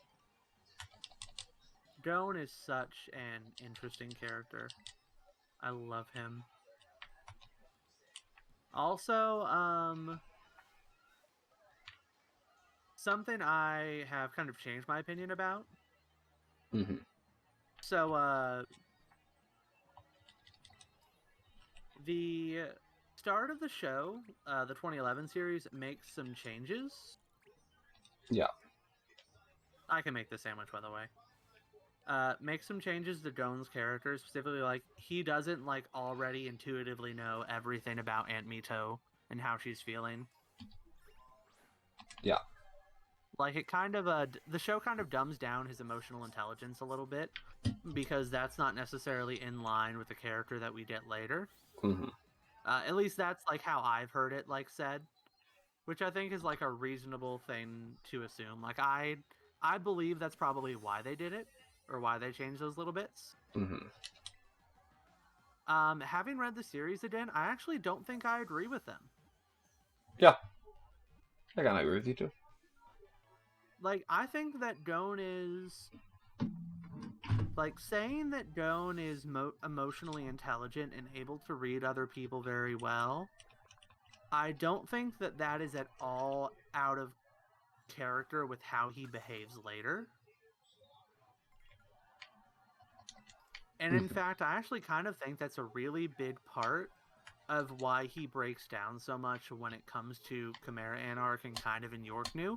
Gon is such an interesting character. I love him. Also, something I have kind of changed my opinion about.
Mm-hmm.
So, the start of the show, the 2011 series, makes some changes.
Yeah.
I can make the sandwich, by the way. Make some changes to Gon's character, specifically, like, he doesn't, like, already intuitively know everything about Aunt Mito and how she's feeling.
Yeah.
Like, it kind of, the show kind of dumbs down his emotional intelligence a little bit, because that's not necessarily in line with the character that we get later.
Mm-hmm.
At least that's, like, how I've heard it, like, said, which I think is, like, a reasonable thing to assume. Like, I believe that's probably why they did it, or why they changed those little bits.
Mm-hmm.
Having read the series again, I actually don't think I agree with them.
Yeah. I kind of agree with you too.
Like, I think that Gon is... Like, saying that Gon is emotionally intelligent and able to read other people very well, I don't think that that is at all out of character with how he behaves later. And in fact, I actually kind of think that's a really big part of why he breaks down so much when it comes to Chimera Anarch and kind of in Yorknew,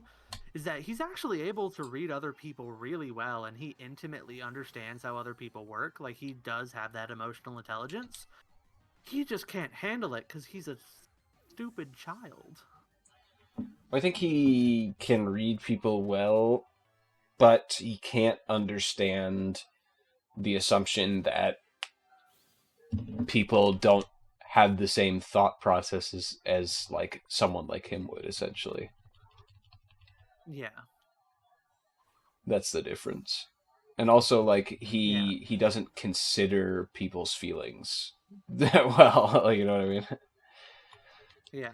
is that he's actually able to read other people really well, and he intimately understands how other people work. Like, he does have that emotional intelligence. He just can't handle it because he's a stupid child.
I think he can read people well, but he can't understand the assumption that people don't have the same thought processes as like someone like him would, essentially.
Yeah.
That's the difference. And also, like,
Yeah.
he doesn't consider people's feelings that well. Like, you know what I mean?
Yeah.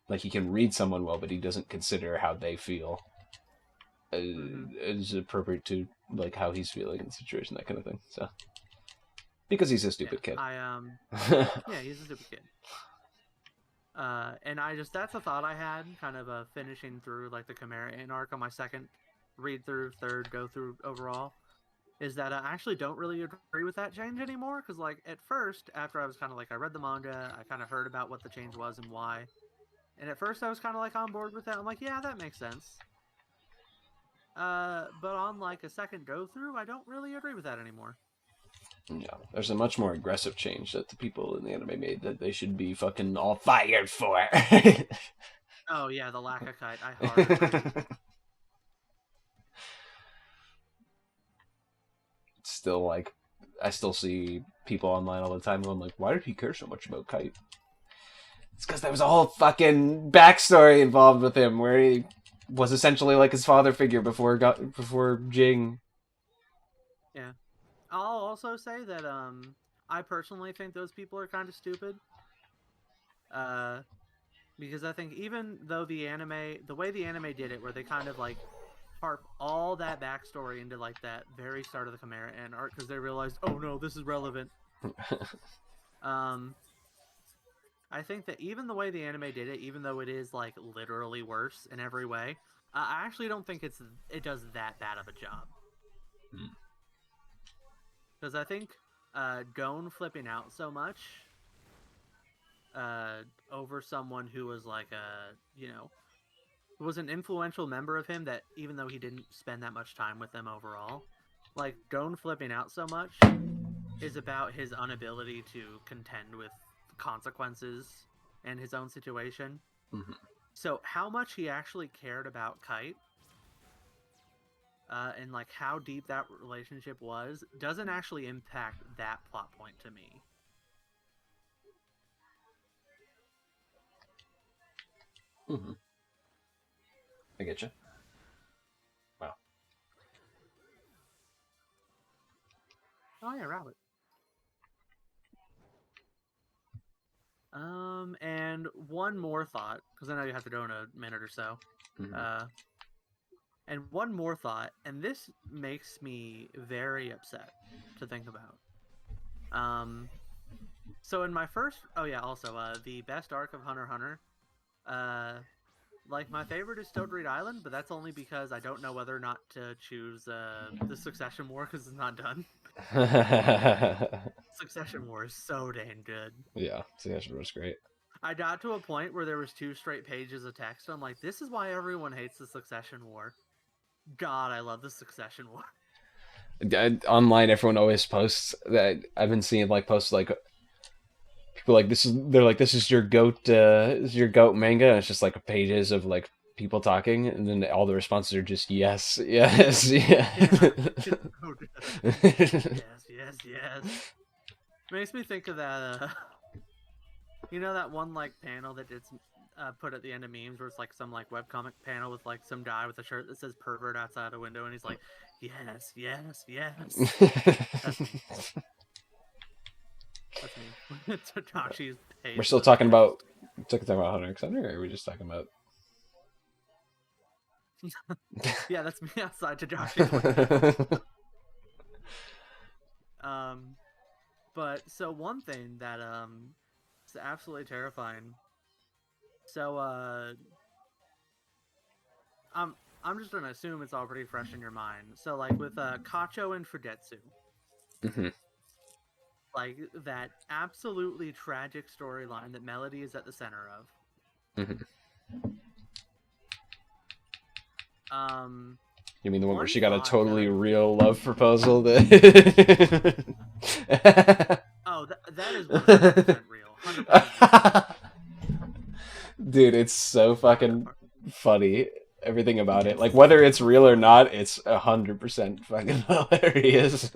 Like, he can read someone well, but he doesn't consider how they feel is appropriate to like how he's feeling in the situation, that kind of thing. So, because he's a stupid kid.
Yeah, he's a stupid kid. And that's a thought I had, kind of finishing through like the Chimera Anarch on my second read through, third go through overall, is that I actually don't really agree with that change anymore. Because like at first, after I was kind of like, I read the manga, I kind of heard about what the change was and why, and at first I was kind of like on board with that. I'm like, yeah, that makes sense. But on like a second go through, I don't really agree with that anymore.
Yeah, there's a much more aggressive change that the people in the anime made that they should be fucking all fired for.
Oh yeah, the lack of kite. I hard agree.
Still, like, I still see people online all the time going like, why did he care so much about Kite? It's because there was a whole fucking backstory involved with him where he was essentially like his father figure before Jing.
Yeah. I'll also say that I personally think those people are kind of stupid. Because I think even though the way the anime did it, where they kind of like harp all that backstory into like that very start of the Chimera Ant arc, because they realized, oh no, this is relevant. Um, I think that even the way the anime did it, even though it is like literally worse in every way, I actually don't think it does that bad of a job. Because I think Gon flipping out so much over someone who was like was an influential member of him, that even though he didn't spend that much time with them overall, like Gon flipping out so much is about his inability to contend with consequences in his own situation.
Mm-hmm.
So how much he actually cared about Kite, and like how deep that relationship was, doesn't actually impact that plot point to me.
Mm-hmm. I get you. Wow.
Oh yeah, Rabbit. And one more thought, because I know you have to go in a minute or so.
Mm-hmm.
And one more thought, and this makes me very upset to think about. Um, so in my first, oh yeah, also the best arc of Hunter x Hunter, uh, like my favorite is Toad Island, but that's only because I don't know whether or not to choose the Succession War because it's not done. Succession War is so dang good.
Yeah, Succession was great.
I got to a point where there was 2 straight pages of text. I'm like, this is why everyone hates the Succession War. God, I love the Succession War.
Online, everyone always posts that. I've been seeing like posts like people like this is they're like this is your goat manga, and it's just like pages of like people talking, and then all the responses are just yes, yes, yeah.
Yeah, it's so good. Yes, yes, yes. Makes me think of that. You know that one like panel that it's put at the end of memes, where it's like some like webcomic panel with like some guy with a shirt that says "pervert" outside a window, and he's like, "Yes, yes, yes." That's me. That's me. Tatashi's
We're
pace
still
of
talking
text.
about Hunter x Hunter, or are we just talking about?
Yeah, that's me outside Tatashi's window. Um, but so one thing that is absolutely terrifying. So I'm I'm just gonna assume it's all pretty fresh in your mind. So like with Kacho and Fudetsu,
Mm-hmm.
like that absolutely tragic storyline that Melody is at the center of.
Mm-hmm.
Um,
You mean the one where
one
she got a
thought that
totally
I
real love proposal? That...
that is 100% real, 100% real.
Dude, it's so
That
fucking
part.
funny. Everything about it,
It's
like whether it's
so
real or
funny.
not, it's 100% fucking hilarious.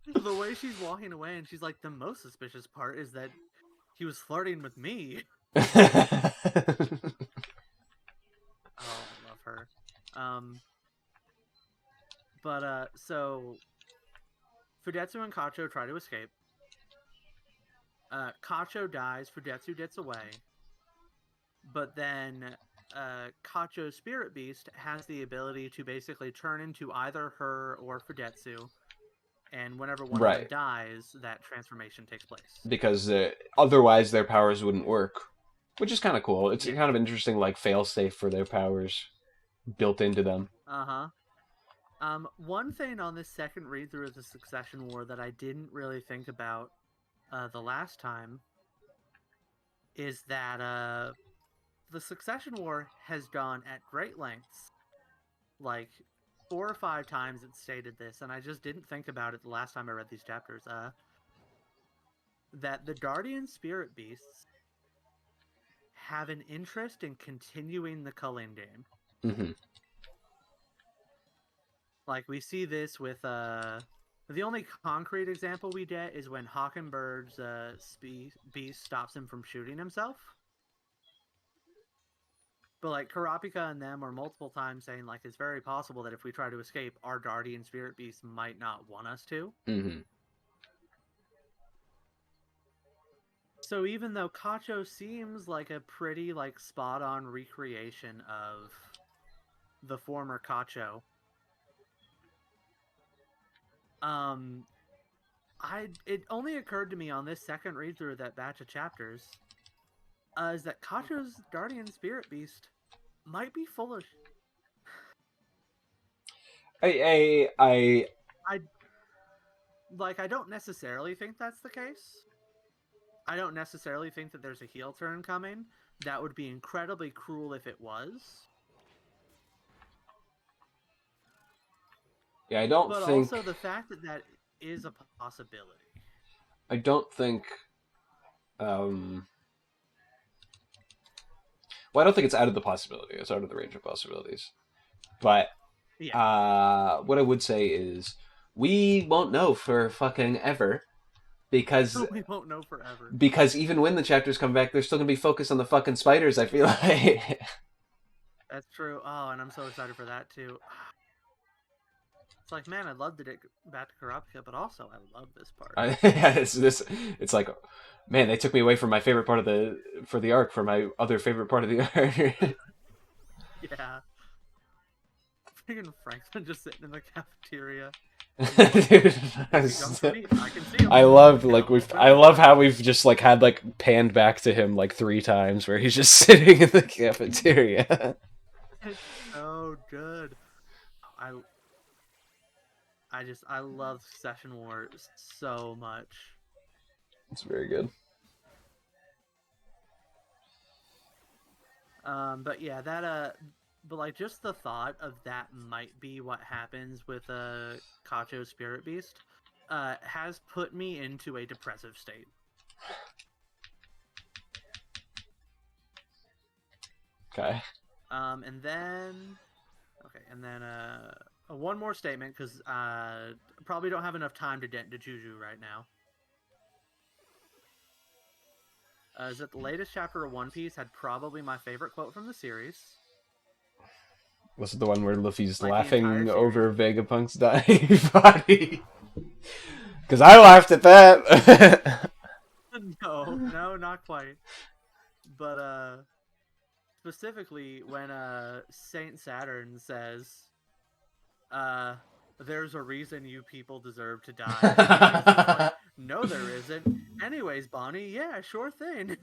The way she's walking away, and she's like, the most suspicious part is that he was flirting with me. Oh, I love her. Um, but so Fudetsu and Kacho try to escape. Kacho dies. Fudetsu gets away, but then Kacho's spirit beast has the ability to basically turn into either her or Fudetsu, and whenever one of them
Right,
dies, that transformation takes place.
because otherwise their powers wouldn't work, which is kind of cool. It's
Yeah.
kind of interesting, like failsafe for their powers built into them.
Uh-huh. One thing on this second read through of the Succession War that I didn't really think about the last time is that the Succession War has gone at great lengths, like 4 or 5 times it stated this, and I just didn't think about it the last time I read these chapters. That the Guardian Spirit Beasts have an interest in continuing the culling game.
Mm-hmm.
Like we see this with the only concrete example we get is when Hawkenberg's beast stops him from shooting himself. But like Karapika and them are multiple times saying like it's very possible that if we try to escape, our Guardian Spirit Beast might not want us to.
Mm-hmm.
So even though Kacho seems like a pretty like spot on recreation of the former Kacho, um, it only occurred to me on this second read through that batch of chapters, is that Kacho's Guardian Spirit Beast might be foolish.
I
I I don't necessarily think that's the case. I don't necessarily think that there's a heel turn coming. That would be incredibly cruel if it was.
yeah, I don't
But
think
also the fact that that is a possibility.
I don't think um well, I don't think it's out of the possibility. It's out of the range of possibilities. But
Yeah.
what I would say is we won't know for fucking ever because
We won't know forever.
even when the chapters come back, they're still gonna be focused on the fucking spiders. I feel like.
That's true. Oh, and I'm so excited for that too. It's like, man, I'd love to get back to Karapika, but also I love this part.
It's like, man, they took me away from my favorite part of the arc for my other favorite part of the arc.
Yeah. Freaking Franklin just sitting in the cafeteria.
Dude,
Comes for me. I can see him.
I love
I love
how we've just like had like panned back to him like 3 times where he's just sitting in the cafeteria.
It's so good. I I love Session Wars so much.
It's very good.
But yeah, but like just the thought of that might be what happens with a Kacho Spirit Beast, has put me into a depressive state.
Okay.
And then, okay, and then one more statement because probably don't have enough time to get into Juju right now. Is that the latest chapter of One Piece had probably my favorite quote from the series.
Was it the one where Luffy's
Like the entire
laughing
series.
over Vegapunk's dying body? Because I laughed at that.
No, no, not quite. But specifically when Saint Saturn says, uh there's a reason you people deserve to die. And Luffy's just like, no, there isn't. Anyways, Bonnie, yeah, sure thing.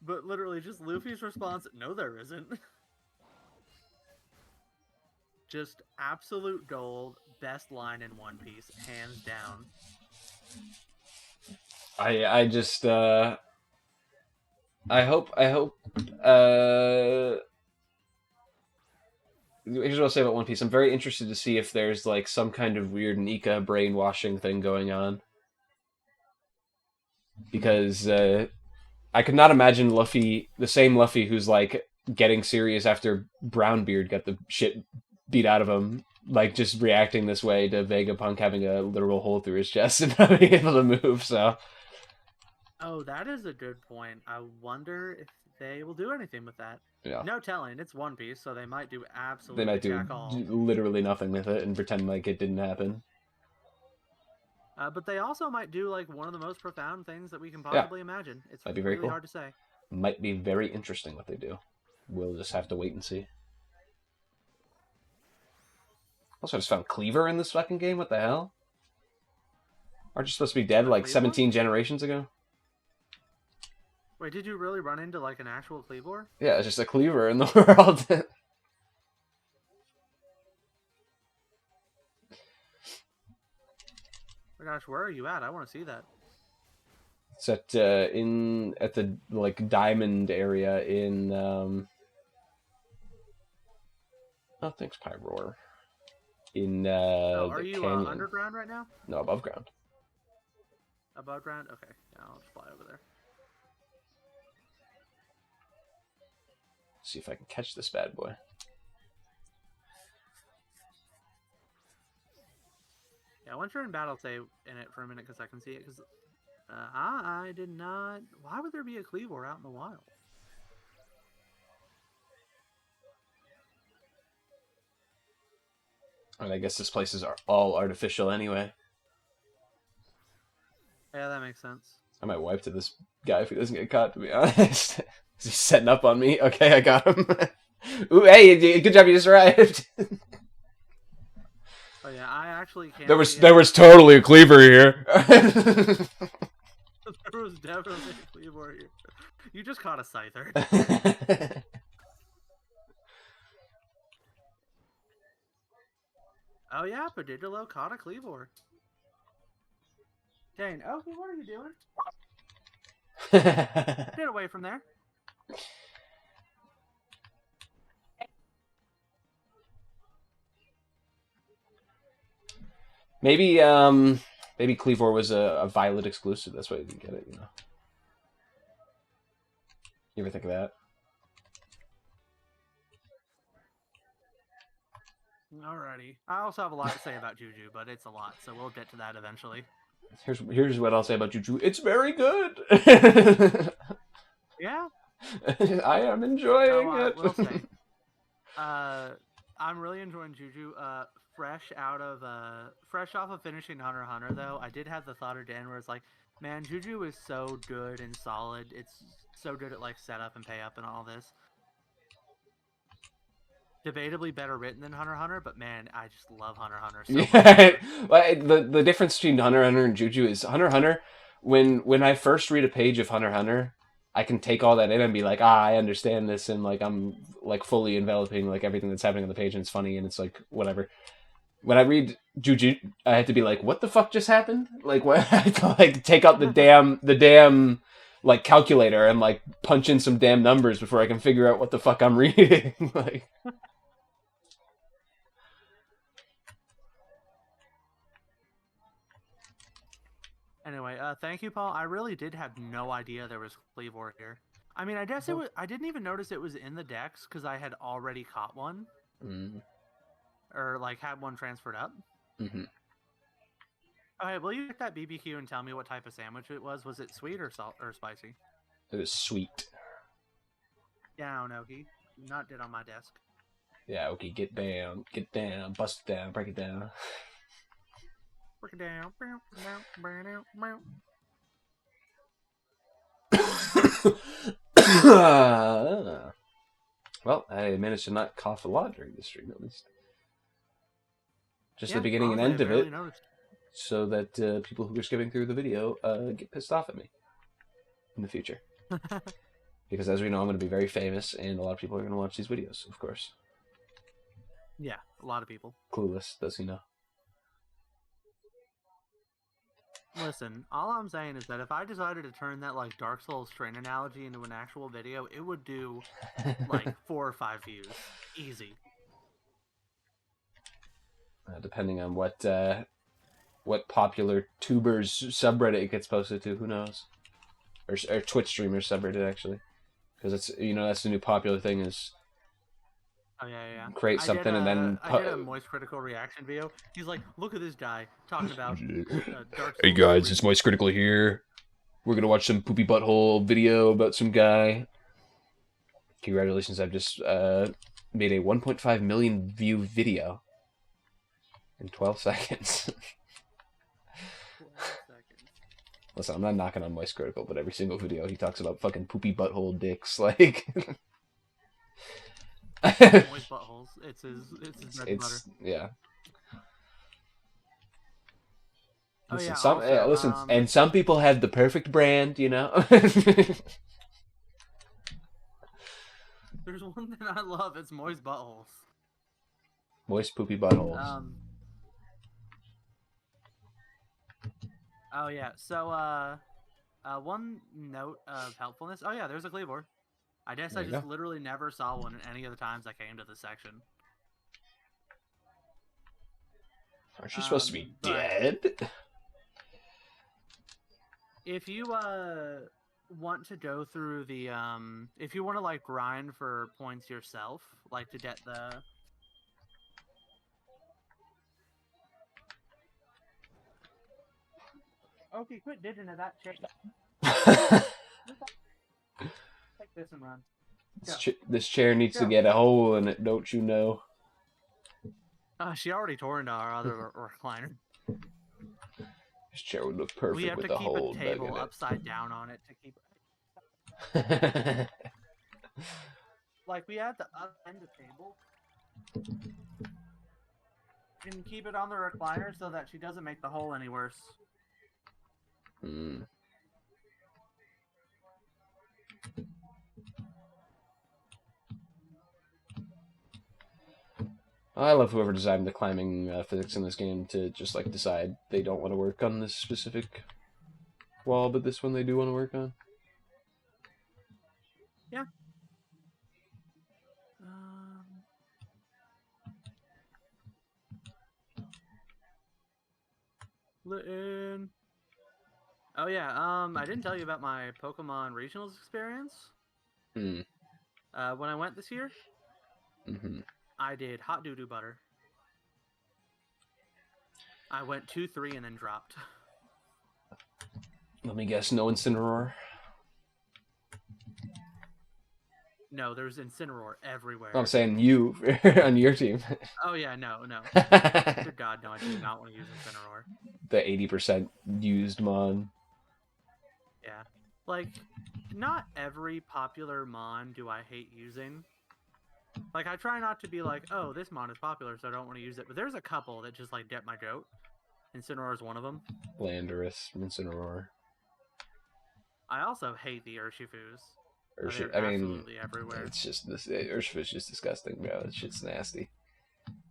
But literally just Luffy's response, no, there isn't. Just absolute gold, best line in One Piece, hands down.
I just I hope here's what I'll say about One Piece. I'm very interested to see if there's like some kind of weird Nika brainwashing thing going on. Because I could not imagine Luffy, the same Luffy who's like getting serious after Brownbeard got the shit beat out of him, like just reacting this way to Vegapunk having a literal hole through his chest and not being able to move. So
Oh, that is a good point. I wonder if they will do anything with that.
yeah,
No telling. It's One Piece, so they might do
they
absolutely
might do
jack all.
literally nothing with it and pretend like it didn't happen.
But they also might do like one of the most profound things that we can
Yeah,
possibly imagine. It's
might be very
really
cool.
hard to say.
Might be very interesting what they do. We'll just have to wait and see. Also, I just found Cleaver in this fucking game. What the hell? Aren't you supposed to be dead like 17 generations ago?
Wait, did you really run into like an actual Cleavor?
Yeah, it's just a Cleaver in the world.
Oh my gosh, where are you at? I want to see that.
It's at the like diamond area in oh thanks Pyroar. In
Are
the
you
canyon.
underground right now?
No, above ground.
Above ground? Okay, yeah, I'll just fly over there.
See if I can catch this bad boy.
Yeah, once you're in battle, stay in it for a minute because I can see it. Because I did not. Why would there be a Cleavor out in the wild?
And I guess this place is all artificial anyway.
Yeah, that makes sense.
I might wipe to this guy if he doesn't get caught, to be honest. Is he setting up on me? Okay, I got him. Ooh, hey, good job, you just arrived.
Oh yeah, I actually can't.
There was totally a cleaver here.
There was definitely a cleaver here. You just caught a scyther. Oh yeah, Paggigalo caught a cleaver. Dane, okay, what are you doing? Get away from there.
Maybe maybe Cleavor was a Violet exclusive. That's why you didn't get it. You know. You ever think of that?
Alrighty. I also have a lot to say about Juju, but it's a lot, so we'll get to that eventually.
Here's what I'll say about Juju. It's very good.
Yeah.
I am enjoying it.
We'll say. I'm really enjoying Juju. Fresh off of finishing Hunter x Hunter, though, I did have the thought of Dan where it's like, man, Juju is so good and solid. It's so good at like setup and pay up and all this. Debatably better written than Hunter x Hunter, but man, I just love Hunter x Hunter so much.
The difference between Hunter x Hunter and Juju is Hunter x Hunter. When I first read a page of Hunter x Hunter, I can take all that in and be like, I understand this, and like I'm like fully enveloping like everything that's happening on the page, and it's funny, and it's like whatever. When I read Juju, I had to be like, what the fuck just happened? Like, what? I had to like take out the damn like calculator and like punch in some damn numbers before I can figure out what the fuck I'm reading. Like.
Anyway, thank you, Paul. I really did have no idea there was Cleavor here. I mean, I guess it was. I didn't even notice it was in the decks because I had already caught one, or like had one transferred up.
Mm-hmm.
Okay, will you get that BBQ and tell me what type of sandwich it was? Was it sweet or salt or spicy?
It was sweet.
Yeah, I don't know. He not did on my desk.
Yeah, okay, get down, bust it down, break it down.
Break it down.
Well, I managed to not cough a lot during the stream, at least. Just the beginning and end of it, so that people who are skipping through the video get pissed off at me in the future. Because as we know, I'm going to be very famous, and a lot of people are going to watch these videos, of course.
Yeah, a lot of people.
Clueless, does he know?
Listen, all I'm saying is that if I decided to turn that like Dark Souls train analogy into an actual video, it would do like 4 or 5 views, easy.
Depending on what popular tubers subreddit it gets posted to, who knows? Or Twitch streamers subreddit actually, because it's that's the new popular thing is.
Oh yeah.
Create something and then.
I did a Moist Critical reaction video. He's like, "Look at this guy talking about Dark Souls."
Hey guys, it's Moist Critical here. We're gonna watch some poopy butthole video about some guy. Congratulations! I've just made a 1.5 million view video in 12 seconds.
12 seconds.
Listen, I'm not knocking on Moist Critical, but every single video he talks about fucking poopy butthole dicks, like.
Moist buttholes. It's his bread and butter.
Yeah.
Oh,
Listen,
yeah,
listen, and some people have the perfect brand, There's
one that I love. It's moist buttholes.
Moist poopy buttholes.
Oh yeah. So one note of helpfulness. Oh yeah, there's a Cleavor. I guess I just literally never saw one any of the times I came to the section.
Aren't you supposed to be dead?
If you want to go through the if you want to like grind for points yourself, like to get the Okay, quit digging at that chick. Take this and run.
This chair needs to get a hole in it, don't you know?
She already tore into our other recliner.
This chair would look
We
perfect
have
with
to
a
keep a
hole dug
table
in
upside down on it to keep.
it.
Like we have to upend the table and keep it on the recliner so that she doesn't make the hole any worse.
Mm. I love whoever designed the climbing physics in this game to just like decide they don't want to work on this specific wall, but this one they do want to work on.
Yeah. Litten. Oh yeah. I didn't tell you about my Pokemon regionals experience.
Hmm.
When I went this year,
Mm-hmm.
I did hot doo doo butter. I went 2-3 and then dropped.
Let me guess, no Incineroar?
No, there's Incineroar everywhere.
I'm saying you on your team.
Oh yeah, no. Good God, no, I do not want to use Incineroar.
The 80% used mon.
Yeah. Like, not every popular mon do I hate using. Like, I try not to be like, oh, this mon is popular, so I don't want to use it. But there's a couple that just, like, get my goat. Incineroar is one of them.
Landorus, Incineroar.
I also hate the Urshifus.
Urshifu,
They're absolutely everywhere.
It's just this. Urshifu's just disgusting, bro. That shit's nasty.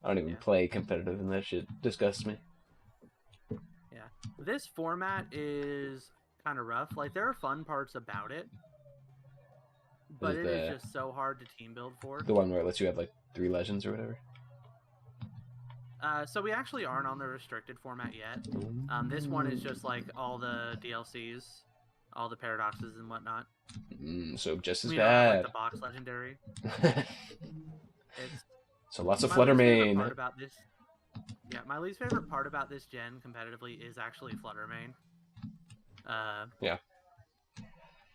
I don't even play competitive, and that shit disgusts me.
Yeah. This format is kind of rough. Like, there are fun parts about it. But it is just so hard to team build for.
The one where it lets you have, like, 3 legends or whatever?
So we actually aren't on the restricted format yet. This one is just, like, all the DLCs, all the paradoxes and whatnot.
So just as
we
bad.
Don't have, like, the box legendary.
So lots of Fluttermane.
My least favorite part about this gen competitively is actually Fluttermane.
Yeah.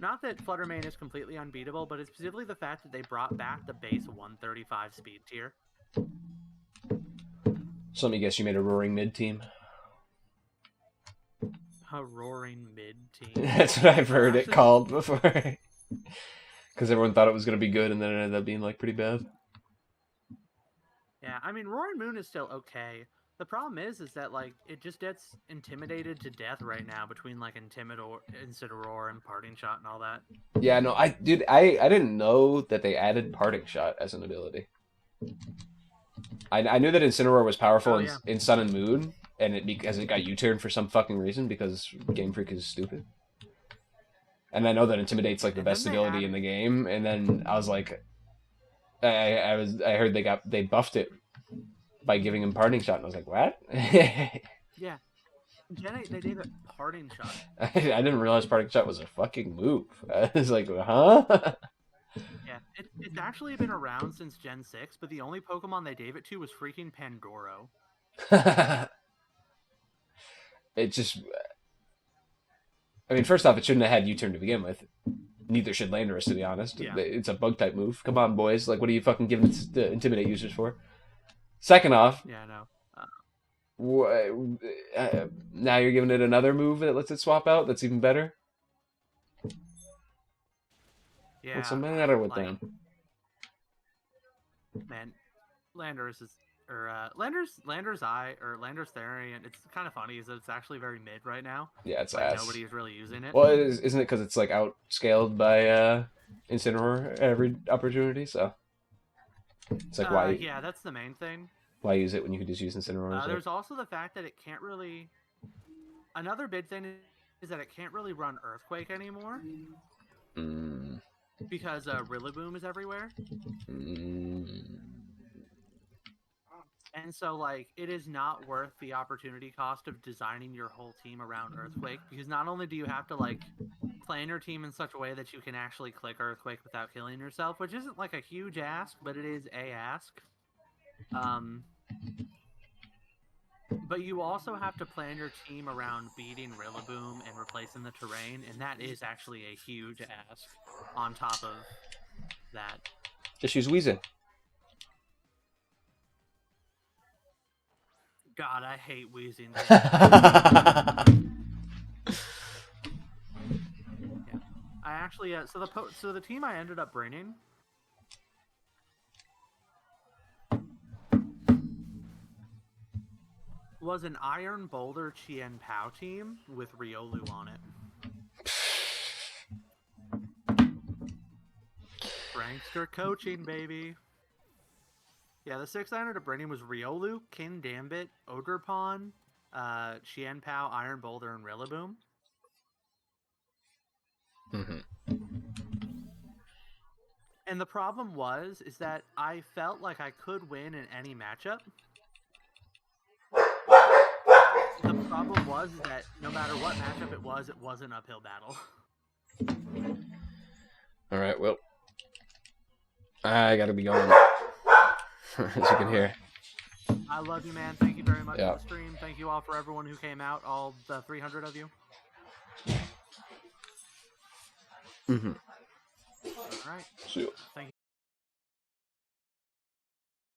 Not that Fluttermane is completely unbeatable, but it's specifically the fact that they brought back the base 135 speed tier.
So let me guess, you made a roaring mid team?
A roaring mid team.
That's what I've heard it called before. Because everyone thought it was going to be good, and then it ended up being, like, pretty bad.
Yeah, I mean, Roaring Moon is still okay. The problem is that, like, it just gets intimidated to death right now between, like, Incineroar and Parting Shot and all that.
Yeah, no, I didn't know that they added Parting Shot as an ability. I knew that Incineroar was powerful in Sun and Moon, and because it got U-turned for some fucking reason, because Game Freak is stupid. And I know that Intimidate's, like, the best ability in the game, and then I was like... I heard they buffed it by giving him Parting Shot, and I was like, what?
Yeah. They gave it Parting Shot.
I didn't realize Parting Shot was a fucking move. I was like, huh?
Yeah, it's actually been around since Gen 6, but the only Pokemon they gave it to was freaking Pangoro.
It just... I mean, first off, it shouldn't have had U-turn to begin with. Neither should Landorus, to be honest. Yeah. It's a bug-type move. Come on, boys. Like, what are you fucking giving the Intimidate users for? Second off...
Yeah, I
know. Now you're giving it another move that lets it swap out that's even better?
Yeah.
What's the matter with them?
Man, Landorus is... Landorus Eye, or Landorus Therian, it's kind of funny is that it's actually very mid right now.
Yeah, it's
like,
ass.
Nobody is really using it.
Well, isn't it because it's, like, outscaled by Incineroar every opportunity, so... It's like, why...
Yeah, that's the main thing.
Why use it when you could just use Incineroar?
There's also the fact that it can't really... Another big thing is that it can't really run Earthquake anymore. Because Rillaboom is everywhere. And so, like, it is not worth the opportunity cost of designing your whole team around Earthquake, because not only do you have to, like, plan your team in such a way that you can actually click Earthquake without killing yourself, which isn't, like, a huge ask, but it is a ask. But you also have to plan your team around beating Rillaboom and replacing the terrain, and that is actually a huge ask on top of that.
Just use Weezing.
God, I hate Weezing. actually, so the team I ended up bringing was an Iron Boulder Chien Pao team with Riolu on it. Prankster coaching, baby. Yeah, the 6 I ended up bringing was Riolu, King Gambit, Ogerpon, Chien Pao, Iron Boulder, and Rillaboom.
Mm-hmm.
And the problem is that I felt like I could win in any matchup. The problem was that no matter what matchup it was an uphill battle.
All right, well, I gotta be going. As you can hear.
I love you, man. Thank you very much
Yeah.
for the stream. Thank you all for everyone who came out, all the 300 of you.
Mm-hmm.
All right.
See you.
Thank you.